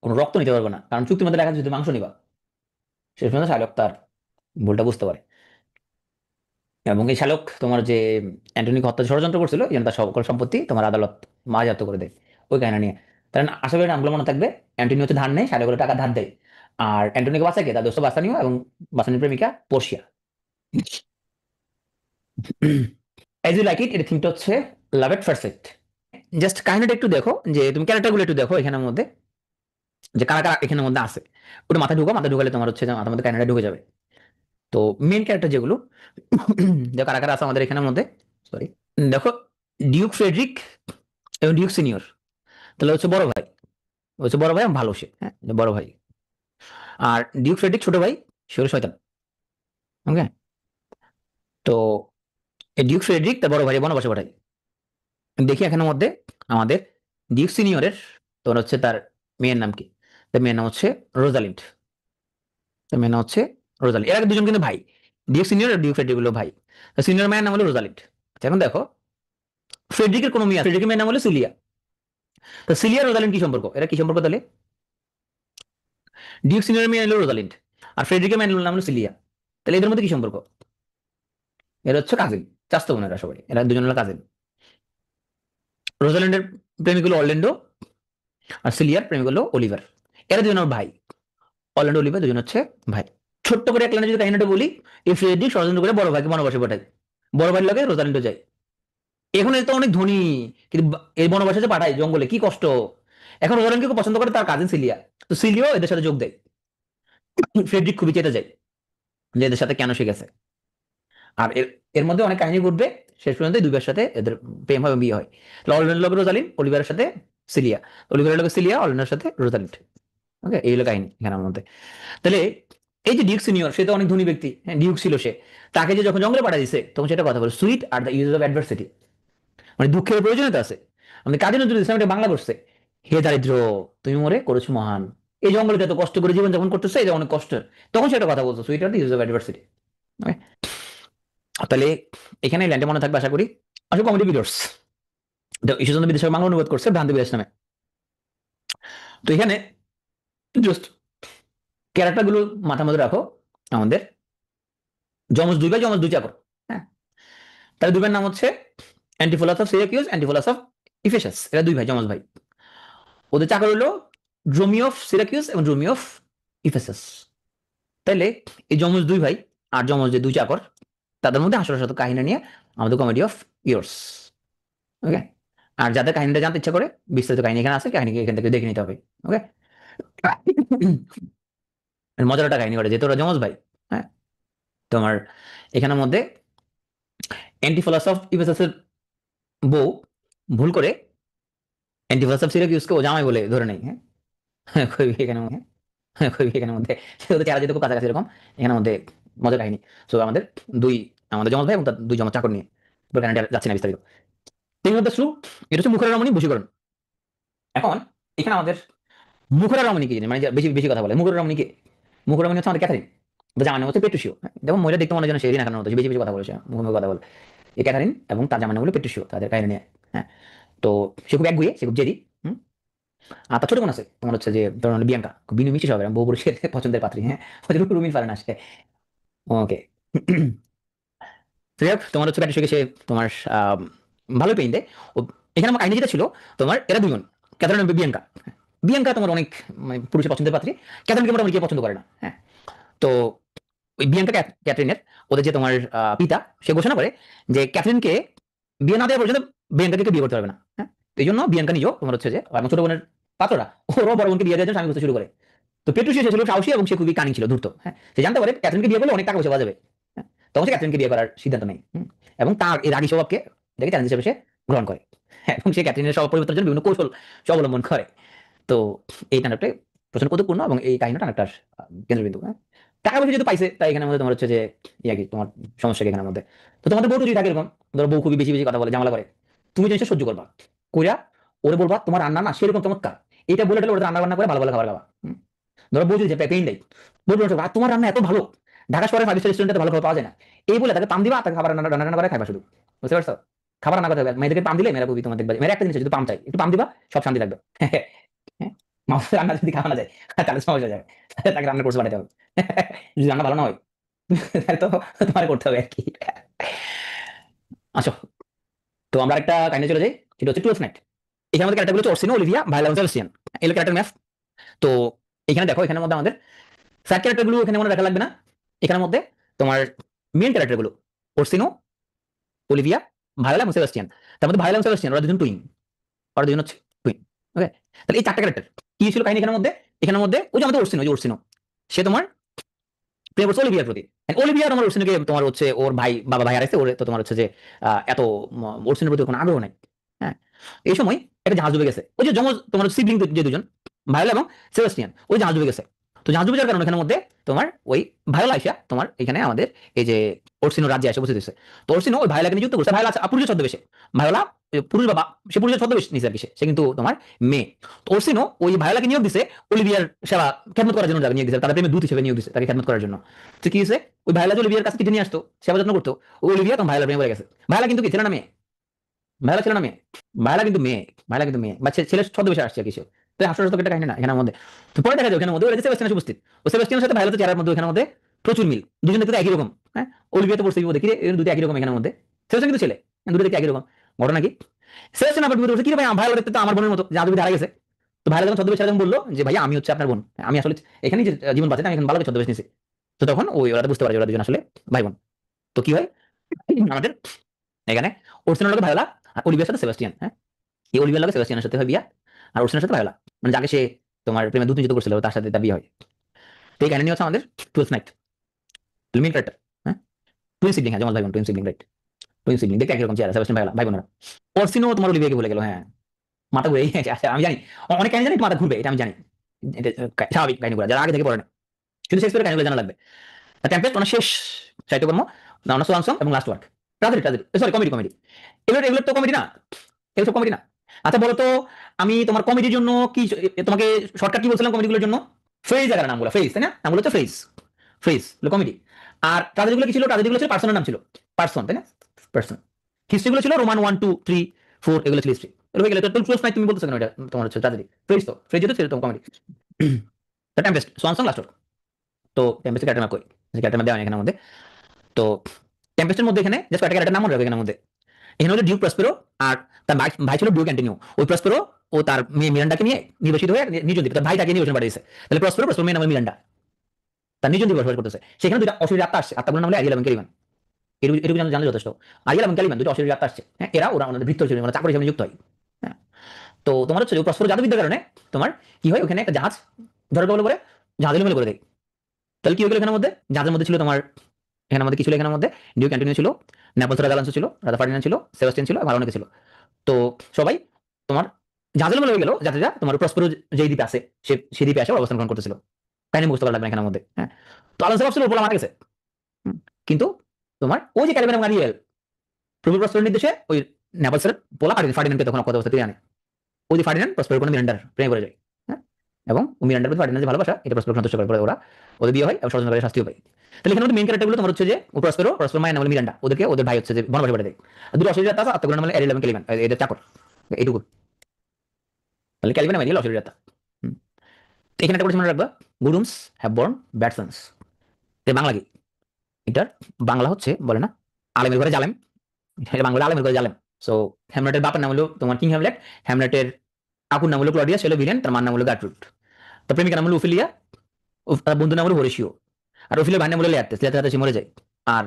কোনো রক্ত নিতে পারবে না, কারণ চুক্তির মধ্যে লেখা আছে যদি মাংস নিবা। শেষ পর্যন্ত শালক তার ভুলটা বুঝতে পারে, এবং এই শালক তোমার যে অ্যান্টনিকে হত্যা ষড়যন্ত্র করছিল, এই জন্য তার সকল সম্পত্তি তোমার আদালত বাজেয়াপ্ত করে দেয় ওই কাহিনী নিয়ে। তার আশা করি নামগুলো মনে থাকবে। অ্যান্টনি হচ্ছে ধার নেয়, শালকের টাকা ধার দেয়। আর অ্যান্টনিকে বাঁচায় কে, তার দোস্ত বাসানিও এবং বাসানির প্রেমিকা পর্ষিয়া। এজ ইউ লাইক ইট, এটা থিমটা হচ্ছে লাভ এট ফার্স্ট সাইট। জাস্ট কাহিনীটা একটু দেখো, যে তুমি ক্যারেক্টারগুলো একটু দেখো এখানের মধ্যে, যে কারা কারা এখানের মধ্যে আছে। ওটা মাথা ঢুকো, মাথা ঢুকালে তোমার হচ্ছে যে মাথার মধ্যে কাহিনীটা ঢুকে যাবে। তো মেন ক্যারেক্টার যেগুলো, যে কারা কারা আছে আমাদের এখানের মধ্যে, সরি, দেখো, ডিউক ফ্রেডরিক এবং ডিউক সিনিয়র। তাহলে হচ্ছে বড় ভাই, হচ্ছে বড় ভাই এবং ভালো সে, হ্যাঁ, যে বড় ভাই। আর ডিউক ফ্রেডরিক ছোট ভাই, সে হলো শয়তান। ওকে, তো এই ডিউক ফ্রেডরিক তার বড় ভাই বনবাসে পাঠায়। দেখি এখানের মধ্যে আমাদের ডিউক সিনিয়রের তোমার হচ্ছে তার মেয়ের নাম কি, তার মেয়ের নাম হচ্ছে রোজালিন্ড। তার মেয়ের নাম হচ্ছে রোজালিন্ড। এর আগে দুজন কিন্তু ভাই, ডিউক সিনিয়র আর ডিউক ফ্রেডরিক হলো ভাই। সিনিয়র মেয়ের নাম হলো রোজালিন্ড। আচ্ছা, এখন দেখো, ফ্রেডরিকের কোনো মেয়ে, ফ্রেডরিকের মেয়ের নাম হলো সিলিয়া। তো সিলিয়া রোজালিন্ড কি সম্পর্ক, এরা কি সম্পর্ক তাহলে? ডিউক সিনিয়র মেয়ে হলো রোজালিন্ড, আর ফ্রেডরিকের মেয়ের নাম হলো সিলিয়া। তাহলে এদের মধ্যে কি সম্পর্ক? এরা হচ্ছে কাজিন, চাস্তো বোনেরা সবাই, এরা দুজন হলো কাজিন। রোজালিন্ডের প্রেমিক হলো অরল্যান্ডো, আর সিলিয়ার প্রেমিক হলো অলিভার। এরা দুজন আমার ভাই, অরল্যান্ডো অলিভার দুজন হচ্ছে ভাই। ছোট্ট করে এক লাইনে যদি কাহিনীটা বলি, এই ফ্রেডরিক ষড়যন্ত্র করে বড় ভাইকে বনবাসে পাঠায়। বড় ভাইয়ের লগে রোজালিন্ডো যায়। এখন এ তো অনেক ধনী, কিন্তু এই বনবাসে যে পাঠায় জঙ্গলে, কি কষ্ট। এখন রোজালিন্ডকে পছন্দ করে তার কাজিন সিলিয়া, তো সিলিও এদের সাথে যোগ দেয়। ফ্রেডরিক খুবই চেতে যায় যে এদের সাথে কেন সে গেছে। আর এর এর মধ্যে অনেক কাহিনী ঘটবে। শেষ পর্যন্ত এই দুই ভাইয়ের সাথে এদের প্রেম হয় এবং বিয়ে হয়। অরল্যান্ডোর লগে রোজালিন্ড, অলিভারের সাথে সিলিয়া, অলিভারের লগে সিলিয়া, অরল্যান্ডোর সাথে রোজালিন্ড। ওকে, এই হলো কাহিনী এখানের মধ্যে। তাহলে এই যে ডিউক সিনিয়র, সে তো অনেক ধনী ব্যক্তি, হ্যাঁ, ডিউক ছিল সে। তাকে যে যখন জঙ্গলে পাঠা দিছে, তখন সেটা কথা বলে sweet are the use of adversity, মানে দুঃখের প্রয়োজনীয়তা আছে। আমি কাজী নজরুল ইসলাম এটা বাংলা করছে, হে দারিদ্র তুমি মোরে করেছো মহান। এই জঙ্গলে এত কষ্ট করে জীবন যাপন করতেছে, এটা অনেক কষ্ট। তখন সেটা কথা বলছো, sweet are the use of adversity. তাহলে এখানে ল্যান্ডে মনে থাকবে আশা করি। আসলে কমেডি ভিডিওস, ঈশ্বরচন্দ্র বিদ্যাসাগর বাংলা অনুবাদ করছে ভ্রান্তি বিলাস নামে। তো এখানে জাস্ট ক্যারেক্টার গুলো মাথার মধ্যে রাখো। আমাদের যমজ দুই ভাই, যমজ দুই চাকর। হ্যাঁ, তাহলে দুই ভাইয়ের নাম হচ্ছে Antipholus of Syracuse, Antipholus of Ephesus. এরা দুই ভাই, যমজ ভাই। ওদের চাকর হলো ড্রোমিও অফ সিরাকিউস এবং ড্রোমিও অফ ইফেসাস। তাইলে এই যমজ দুই ভাই আর যমজ যে দুই চাকর, তাদের মধ্যে হাস্যরসাত্মক কাহিনী নিয়ে আমাদের কমেডি অফ ইয়ার্স। ওকে, আর যাদের কাহিনীটা জানতে ইচ্ছা করে, বিস্তারিত কাহিনী এখানে আছে, কাহিনী এখান থেকে দেখে নিতে হবে। ওকে। মজার একটা কাহিনী ঘটে, যেহেতু ওরা যমজ ভাই। হ্যাঁ, তোমার এখানের মধ্যে অ্যান্টিফলাস অফ ইফেসাসের বউ ভুল করে অ্যান্টিফলাস অফ সিরাকিউসকে ও জামাই বলে ধরে নেই। হ্যাঁ, কবি এখানে কবি এখানের মধ্যে সে ওদের চেহারা যেতে খুব কাছাকাছি এরকম। এখানের মধ্যে মজার কাহিনী। সো দুই আমাদের যমজ ভাই এবং তার দুই যমজ চাকর নিয়ে কাহিনীটা যাচ্ছে না বিস্তারিত। তিন মধ্যে শুরু, এটা হচ্ছে মুখের রমণী বশীকরণ। এখন এখানে আমাদের মুখের রমণী কি জানি, মানে যে বেশি বেশি কথা বলে, মুখের রমণী কে? মুখের রমণী হচ্ছে আমাদের ক্যাথারিন, জামাই নাম হচ্ছে পেট্রুসিও। যেমন মহিলা দেখতে মনে হয় যেন সেই না, কারণ বেশি বেশি কথা বলেছে, মুখে মুখে কথা বলে। এই ক্যাথারিন এবং তার জামাই নাম হলো পেট্রুসিও, তাদের কাহিনী নিয়ে। হ্যাঁ, তো সে খুব একগুঁয়ে, সে খুব জেদি। হুম। আর তার ছোট বোন আছে, তোমার হচ্ছে যে তোমার হলো বিয়াঙ্কা, খুব বিনু মিষ্টি স্বভাবের, বহু পুরুষের পছন্দের পাত্রী। হ্যাঁ, রুমিন ফারান আসে। ওকে। যাই হোক, তোমার হচ্ছে প্যাটিসকে সে তোমার আহ, ভালো পেইন দেয়। ও এখানে আমার কাহিনী যেটা ছিল, তোমার এরা দুজন, ক্যাথারিন এবং বিয়াঙ্কা। বিয়াঙ্কা তোমার অনেক মানে পুরুষের পছন্দের পাত্রী, ক্যাথারিনকে মোটামুটি কেউ পছন্দ করে না। হ্যাঁ, তো ওই বিয়াঙ্কা ক্যাথরিনের, ওদের যে তোমার পিতা, সে ঘোষণা করে যে ক্যাথরিনকে বিয়ে না দেওয়া পর্যন্ত বিয়াঙ্কাকে কেউ বিয়ে করতে পারবে না। হ্যাঁ, তো এই জন্য বিয়াঙ্কা নিজেও তোমার হচ্ছে যে আমার ছোট বোনের পাত্ররা ওরও বড় বোনকে বিয়ে দেওয়ার জন্য স্বামী করতে শুরু করে। তো পেট্রুসিও সে ছিল সাহসী এবং সে খুবই কানিং ছিল, ধূর্ত। হ্যাঁ, সে জানতে পারে ক্যাথরিনকে বিয়ে করলে অনেক টাকা পয়সা পাওয়া যাবে। হ্যাঁ, তখন সে ক্যাথরিনকে বিয়ে করার সিদ্ধান্ত নেয়। এবং তার এই রাগী স্বভাবকে এটাকে চ্যালেঞ্জ হিসেবে সে গ্রহণ করে। হ্যাঁ, এবং সে ক্যাথরিনের স্বভাব পরিবর্তনের জন্য বিভিন্ন কৌশল সে অবলম্বন করে। তো এই নাটকটা প্রচন্ড কৌতুকপূর্ণ এবং এই কাহিনীটা নাটকটার কেন্দ্রবিন্দু। হ্যাঁ, টাকা পয়সা যেহেতু পাইছে, তাই এখানের মধ্যে তোমার হচ্ছে যে ইয়া কি তোমার সমস্যা কি এখানের মধ্যে? তো তোমাদের বউ যদি থাকে এরকম, ধরো বউ খুবই বেশি বেশি কথা বলে, ঝামেলা করে, তুমি জিনিসটা সহ্য করবা। কইরা ওরে বলবা তোমার রান্না না সেরকম চমৎকার, এটা বলে ওরা রান্না বান্না করে ভালো ভালো খাবার খাওয়া। ধরো বউ যদি পেইন দেয়, বলবো তোমার রান্না এত ভালো, ঢাকা শহরের 5 স্টার রেস্টুরেন্টে ভালো খাবার পাওয়া যায় না, এই বলে তাকে পাম দিবা, তাকে খাবার রান্না রান্না রান্না করে খাইবা শুধু। বুঝতে পারছো? খাবার রান্না করতে হবে, মেয়েদেরকে পাম দিলে মেয়েরা খুবই তোমার দেখবে, মেয়েরা একটা জিনিস যদি পাম চাই, একটু পাম দিবা, সব শান্তি লাগবে। হ্যাঁ, মাংসের রান্না যদি খাওয়া না যায় তাহলে সমস্যা হয়ে যাবে, তাকে রান্না করতে পাঠাতে হবে। যদি রান্না ভালো না হয় তাহলে তো তোমার করতে হবে আর কি। আসো, তো আমরা একটা কাহিনী চলে যাই, সেটা হচ্ছে টুয়েলথ নাইট। এখানে আমাদের ক্যারেক্টার হচ্ছে অর্সিনো, অলিভিয়া, ভায়োলা এবং সেবাস্টিয়ান। এগুলো ক্যারেক্টার ম্যাপ। তো এখানে দেখো, এখানের মধ্যে আমাদের সাইড ক্যারেক্টার গুলো এখানে মনে দেখা লাগবে না। এখানের মধ্যে তোমার মেন ক্যারেক্টার গুলো অর্সিনো, অলিভিয়া, ভায়োলা এবং সেবাস্টিয়ান। তার মধ্যে ভায়োলা এবং সেবাস্টিয়ান ওরা দুজন টুইন, ওরা দুজন হচ্ছে টুইন। ওকে, তাহলে এই চারটা ক্যারেক্টার কি ছিল কাহিনী এখানের মধ্যে? এখানের মধ্যে ওই যে আমাদের অর্সিনো, ওই যে অর্সিনো, সে তোমার প্রেম করছে অলিভিয়ার প্রতি। অলিভিয়া তোমার অর্সিনোকে তোমার হচ্ছে ওর ভাই, বাবা ভাই হারাইছে, ওর তো তোমার হচ্ছে যে এত অর্সিনোর প্রতি কোনো আগ্রহ নাই। হ্যাঁ, এই সময় একটা জাহাজ ডুবে গেছে, ওই যে যমজ তোমার সিবলিং যে দুজন, ভায়োলা এবং সেবাস্টিয়ান, ওই জাহাজ ডুবে গেছে। তো জাহাজ ডুবে যাওয়ার কারণে এখানের মধ্যে তোমার ওই ভায়োলা আইসা তোমার এখানে আমাদের এই যে অর্সিনো রাজ্যে এসে বসে দিচ্ছে। তো অর্সিনো ওই ভায়োলাকে নিযুক্ত করছে, ভায়োলা পুরুষের ছদ্মবেশে। ভায়োলা পুরুষ বাবা, সে পুরুষের ছদ্মবেশ নিছে আর কি, সে কিন্তু তোমার মেয়ে। তো অর্সিনো ওই ভায়োলাকে নিয়োগ দিছে অলিভিয়ার সেবা খেদমত করার জন্য, যাকে নিয়োগ দিছে তার প্রেমে দূত হিসেবে নিয়োগ দিছে, তাকে খেদমত করার জন্য। তো কি হয়েছে, ওই ভায়োলা যে অলিভিয়ার কাছে চিঠি নিয়ে আসতো, সেবা যত্ন করতো, ওই অলিভিয়া তখন ভায়োলার প্রেমে পড়ে গেছে। ভায়োলা কিন্তু কি ছেলে না মেয়ে? ভায়োলা ছিল না মেয়ে? ভায়োলা কিন্তু মেয়ে, ভায়োলা কিন্তু মেয়ে বা ছেলের ছদ্মবেশে আসছে কিছু। তো হাস্যরসক একটা কাহিনী না এখানের মধ্যে? তো পরে দেখা যায় ওখানের মধ্যে ওরা যে সেবাস্টিয়ান উপস্থিত, ও সেবাস্টিয়ানের সাথে ভায়োলার চেহারার মধ্যে এখানের মধ্যে প্রচুর মিল, দুজন দেখতে একই রকম। হ্যাঁ, অলিভিয়া তো পড়ছে বিপদে, কি রে এর দুটো একই রকম এখানের মধ্যে। সেবাস্টিয়ান কিন্তু ছেলে, দুটো দেখতে একই রকম। ঘটনা কি, সেবাস্টিয়ান আবার বিপদে পড়ছে, কি রে ভাই ভায়োলা দেখতে তো আমার বোনের মতো, যে আদবি হারা গেছে। তো ভায়োলা যখন ছদ্মবেশ যখন বললো যে ভাইয়া আমি হচ্ছে আপনার বোন, আমি আসলে এখানেই যে জীবন বাঁচাতে আমি এখন ভালো ছদ্মবেশ নিয়েছি। তো তখন ওই ওরা তো বুঝতে পারে যে ওরা দুজন আসলে ভাই বোন। তো কি হয় আমাদের এখানে অর্চনার লগে ভায়োলা আর অলিভিয়ার সাথে সেবাস্টিয়ান। হ্যাঁ, এই অলিভিয়ার লগে সেবাস্টিয়ানের সাথে হয় বিয়া, আর অর্চনার সাথে ভায়োলা, মানে যাকে সে তোমার প্রেমে দূত নিযুক্ত করছিল তার সাথে তার বিয়ে হয়। তো এই কাহিনী হচ্ছে আমাদের টুয়েলথ নাইট মেন ক্যারেক্টার। হ্যাঁ, টুইন সিবলিং, হ্যাঁ জমজ ভাই বোন, twin sibling, right, twin sibling দেখতে একই রকম চেহারা, সেবাস্টিয়ান ভায়োলা ভাই বোনেরা। অর্চিনো তোমার অলিভিয়াকে বলে গেল। হ্যাঁ, মাথা ঘুরে আচ্ছা আমি জানি, অনেক কাহিনী জানি একটু মাথা ঘুরবে, এটা আমি জানি, এটা স্বাভাবিক কাহিনীগুলো যারা আগে থেকে পড়ে না, শুধু শেক্সপিয়ারের কাহিনীগুলো জানা লাগবে। টেম্পেস্ট ওনার শেষ সাহিত্যকর্ম, না ওনার সোয়ান সং এবং last work. Tragedy, tragedy, sorry comedy, comedy. এগুলো এগুলো তো কমেডি না, এগুলো সব কমেডি না। আচ্ছা বলো তো, আমি তোমার কমেডির জন্য কি তোমাকে শর্টকাট কি বলছিলাম কমেডিগুলোর জন্য? ফ্রেজ আকারে নামগুলো, ফ্রেজ, তাই না? নামগুলো হচ্ছে ফ্রেজ, ফ্রেজ হলো কমেডি। আর ট্রাজেডিগুলো কি ছিল? ট্রাজেডিগুলো ছিল পার্সনের নাম ছিল, পার্সন, তাই না? পার্সন। হিস্ট্রিগুলো ছিল রোমান 1 2 3 4, এগুলো ছিল হিস্ট্রি। হয়ে গেলে তো টুয়েলভ নাইট তুমি বলতেছো কেন? এটা তোমার হচ্ছে ট্রাজেডি। ফ্রেজ তো ফ্রেজ যেটা ছিল তোমার কমেডি। তো Tempest, swan song, last work. তো টেম্পেস্টের ক্যারেক্টার কই, যে ক্যারেক্টার দেওয়া এখানের মধ্যে। তো টেম্পেস্টের মধ্যে এখানে জাস্ট একটা ক্যারেক্টার নাম মনে রাখবে এখানের মধ্যে। এখানে হলো ডিউক প্রসপেরো, আর তার ভাই ভাই ছিল ডিউক অ্যান্টনিও। ওই প্রসপেরো ও তার মেয়ে মিরান্ডাকে নিয়ে নির্বাসিত হয়ে নির্জন দ্বীপে তার ভাই তাকে নির্বাচন পাঠিয়েছে। তাহলে প্রসপেরো, প্রসপেরো মেয়ে নাম মিরান্ডা, তার নির্জন দ্বীপে বসবাস করতেছে। সেখানে দুইটা অশরীরী আত্মা আসছে, আত্মাগুলোর নাম হলো অ্যারিয়েল এবং ক্যালিমান। এটুকু জানলে যথেষ্ট। আরিয়েল এবং ক্যালিমান দুটো অশরীরী আত্মা আসছে। হ্যাঁ, এরা ওরা ওনাদের ভৃত্য হিসেবে মানে চাকর হিসেবে নিযুক্ত হয়। তো তোমার হচ্ছে যে প্রস্পর জাদুবিদ্যার কারণে তোমার কি হয়, ওখানে একটা জাহাজ ধরার কবলে পরে জাহাজ এলোমেলো করে দেয়। তাহলে কি হয়ে গেল এখানের মধ্যে? জাহাজের মধ্যে ছিল তোমার, এখানের মধ্যে কি ছিল? এখানের মধ্যে ডিউক অ্যান্টনিও ছিল, নেপলস রাজালান্সো ছিল, রাজা ফার্ডিনান্ড ছিল, সেবাস্টিয়ান ছিল, আর অনেকে ছিল। তো সবাই তোমার জাহাজ এলোমেলো হয়ে গেল, যাত্রীরা তোমার প্রস্পেরো যেই দ্বীপে আছে সেই দ্বীপে এসে অবস্থান গ্রহণ করতেছিল। কাহিনী বুঝতে পারলাম না এখানের মধ্যে, হ্যাঁ। তো আলোচনা ভাবছিল বলা মারা গেছে। কিন্তু তোমার ওই যে ক্যালিভেন এবং আরিয়েল প্রভু প্রস্পেরোর নির্দেশে ওই নেপলসের পোলা ফার্ডিনান্ডকে তখন অক্ষত অবস্থা ফিরিয়ে আনে। ওই যে ফার্ডিনান্ড প্রস্পেরোর কোনো মিরান্ডার প্রেমে পড়ে যায়, হ্যাঁ। এবং মিরান্ডার প্রতি ফার্ডিনান্ডের ভালোবাসা এটা প্রস্পেরো সন্তুষ্ট করে, ওরা ওদের বিয়ে হয় এবং ষড়যন্ত্রকারী শাস্তিও পায়। তাহলে এখানে মেইন ক্যারেক্টারগুলো তোমার হচ্ছে যে প্রস্পেরো মায়ের নাম হলো মিরান্ডা, ওদেরকে ওদের ভাই হচ্ছে যে বনবাসে পাঠিয়ে দেয়। দুটো অশরীর আত্মা আছে, আত্মাগুলোর নাম হলো এরিল এবং ক্যালিভেন, এদের চাকর, এইটুকু। তাহলে ক্যালিভেন এবং এরিল অশরীর আত্মা। এখানে একটা কথা মনে রাখবা, good wombs have borne bad sons. Bangla কি এটার? বাংলা হচ্ছে বলে না আলেমের ঘরে জালেম, এটা বাংলা আলেমের ঘরে জালেম। সো হ্যামলেটের বাপের নাম হলো তোমার কিং হ্যামলেট, হ্যামলেটের কাকুর নাম হলো ক্লডিয়া, সে হলো ভিলেন, তার মার নাম হলো গাট্রুড, তার প্রেমিকার নাম হলো উফিলিয়া, তার বন্ধুর নাম হলো হোরেশিও, আর উফিলিয়ার ভাইয়ের নাম হলো লেয়ারতেস, লেয়ারতেস মরে যায়, আর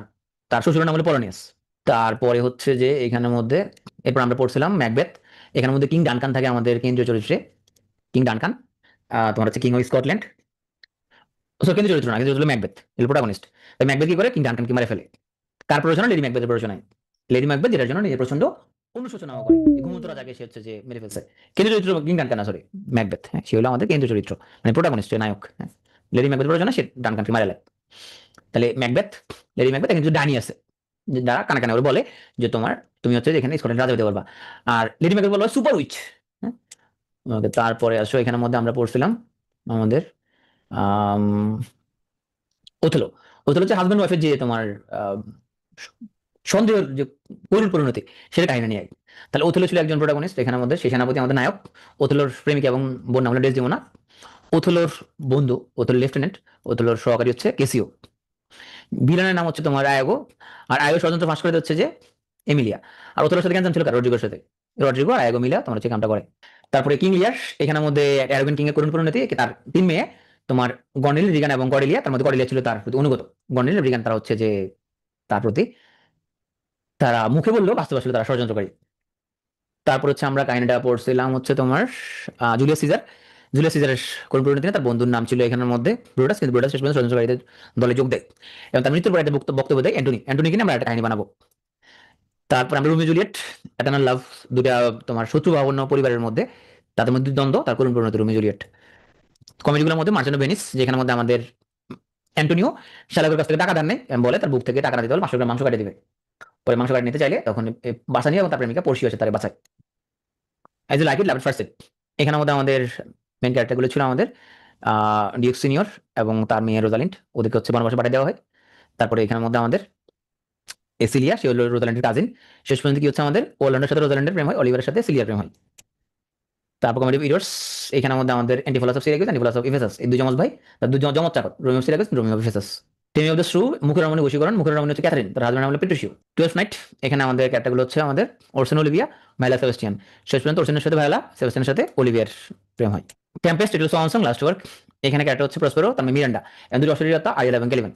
তার শ্বশুরের নাম হলো পলোনিয়াস। তারপরে হচ্ছে যে এখানের মধ্যে এরপর আমরা পড়ছিলাম ম্যাকবেথ। এখানের মধ্যে কিং ডানকান থাকে আমাদের কেন্দ্রীয় চরিত্রে, কিং ডানকান, তোমার হচ্ছে কিং অফ স্কটল্যান্ড। কেন্দ্রীয় চরিত্র না, কিন্তু ম্যাকবেথ এর প্রোটাগনিস্ট। তাই ম্যাকবেথ কি করে? কিং ডানকানকে মারে ফেলে। কার প্ররোচনা? লেডি ম্যাকবেথের প্ররোচনায়। লেডি ম্যাকবেথ যেটার জন্য নিজের প্রচন্ড অনুশোচনাও করে, ঘুমন্ত রাজাকে সে হচ্ছে যে মেরে ফেলছে। কেন্দ্রীয় চরিত্র কিং ডানকান না, সরি ম্যাকবেথ, হ্যাঁ, সে হলো আমাদের কেন্দ্রীয় চরিত্র, মানে প্রোটাগনিস্ট, নায়ক, হ্যাঁ। লেডি ম্যাকবেথের প্ররোচনা সে ডানকানকে মারে ফেলে। তাহলে ম্যাকবেথ, লেডি ম্যাকবেথ, এখানে কিছু ডাইনি আছে যারা কানে কানে ওরা বলে যে তুমি হচ্ছে এখানে স্কটল্যান্ড রাজা হতে পারবা। আর লেডি ম্যাকবেথ বলো সুপার উইচ, হ্যাঁ। তারপরে আসো এখানের মধ্যে আমরা পড়ছিলাম আমাদের আহ ওথেলো। ওথেলো হচ্ছে হাজব্যান্ড ওয়াইফের যে তোমার আহ, সন্দেহের যে করুণ পরিণতি, সেটা কাহিনী নিয়ে। তাহলে ওথেলো ছিল একজন প্রোটাগনিস্ট এখানের মধ্যে, সেই সেনাপতি আমাদের নায়ক। ওথেলোর প্রেমিকা এবং বোন নাম হলো ডেসডেমোনা। ওথেলোর বন্ধু, ওথেলোর লেফটেন্যান্ট, ওথেলোর সহকারী হচ্ছে কেসিও। ভিলেনের নাম হচ্ছে তোমার আয়াগো, আর আয়াগো ষড়যন্ত্র ফাঁস করে হচ্ছে যে এমিলিয়া। আর ওথেলোর সাথে কেন ছিল কার? রড্রিগোর সাথে। রড্রিগো আর আয়াগো মিলা তোমার হচ্ছে কামটা করে। তারপরে কিং লিয়ার, এখানের মধ্যে অ্যারাবিয়ান কিং এর করুণ পরিণতি, তার 3 মেয়ে তোমার গর্নেল, রিগান এবং কর্ডেলিয়া। তার মধ্যে কর্ডেলিয়া ছিল তার প্রতি অনুগত, গর্নেল রিগান তারা হচ্ছে যে তার প্রতি তারা মুখে বললেও বাস্তবে আসলে তারা ষড়যন্ত্রকারী। তারপর হচ্ছে আমরা কাহিনীটা পড়ছিলাম হচ্ছে তোমার জুলিয়াস সিজার। জুলিয়াস সিজারের করুণ পরিণতি তার বন্ধুর নাম ছিল এখানের মধ্যে ব্রুটাস, কিন্তু ব্রুটাস শেষ পর্যন্ত ষড়যন্ত্রকারীদের দলে যোগ দেয় এবং তার মৃত্যুর পর একটা বক্তব্য দেয় অ্যান্টনি। অ্যান্টনিকে নিয়ে আমরা একটা কাহিনী বানাবো। তারপর আমরা রোমিও জুলিয়েট, এটার্নাল লাভ, দুটা তোমার শত্রু ভাবাপন্ন পরিবারের মধ্যে তাদের মধ্যে দ্বন্দ্ব, তার করুণ পরিণতি রোমিও জুলিয়েট। কমেডিগুলোর মধ্যে মার্চেন্ট অফ ভেনিস, যেখানের মধ্যে আমাদের অ্যান্টোনিও শ্যালকের কাছ থেকে টাকা দেন নেই, বলে তার বুক থেকে টাকা না দিতে হলে 500 গ্রাম মাংস কাটিয়ে দিবে। পরে মাংস কাটিয়ে নিতে চাইলে তখন বাসা নিয়ে এবং তার প্রেমিকা পড়শি আসে তার বাসায়। I like it, love it first sight. এখানের মধ্যে আমাদের মেন ক্যারেক্টারগুলো ছিল আমাদের ডিউক সিনিয়র এবং তার মেয়ে রোজালিন্ড, ওদেরকে হচ্ছে বনবাসে পাঠিয়ে দেওয়া হয়। তারপরে এখানের মধ্যে আমাদের এসিলিয়া, সে হলো রোজাল্যান্ডের কাজিন। শেষ পর্যন্ত কি হচ্ছে আমাদের ওরল্যান্ডোর সাথে রোজাল্যান্ডের প্রেম হয়, অলিভারের সাথে সিলিয়ার প্রেম হয়। তারপর কমেডি পিরিয়ডস, এখানের মধ্যে আমাদের Antipholus of Syracuse, Antipholus of Ephesus, এই দুই যমজ ভাই, তার দুই যমজ চাকর, Dromio of Syracuse, Dromio of Ephesus. Taming of the shrew, মুখের রমণী বশীকরণ, মুখের রমণী হচ্ছে ক্যাথারিন, তার হাজবেন্ড নাম হলো পেট্রিশিও। 12th নাইট, এখানে আমাদের ক্যারেক্টারগুলো হচ্ছে আমাদের ওরসেন অলিভিয়া, ভায়োলা সেবাস্টিয়ান। শেষ পর্যন্ত ওরসেনের সাথে ভায়োলা, সেবাস্টিয়ানের সাথে অলিভিয়ার প্রেম হয়। টেম্পেস্ট, এটা হচ্ছে লাস্ট ওয়ার্ক। এখানে ক্যারেক্টার হচ্ছে প্রসপেরো, তার মেয়ে মিরান্ডা, এবং দুটো অস্ট্রেলিয়া আরিয়েল এবং ক্যালিভেন।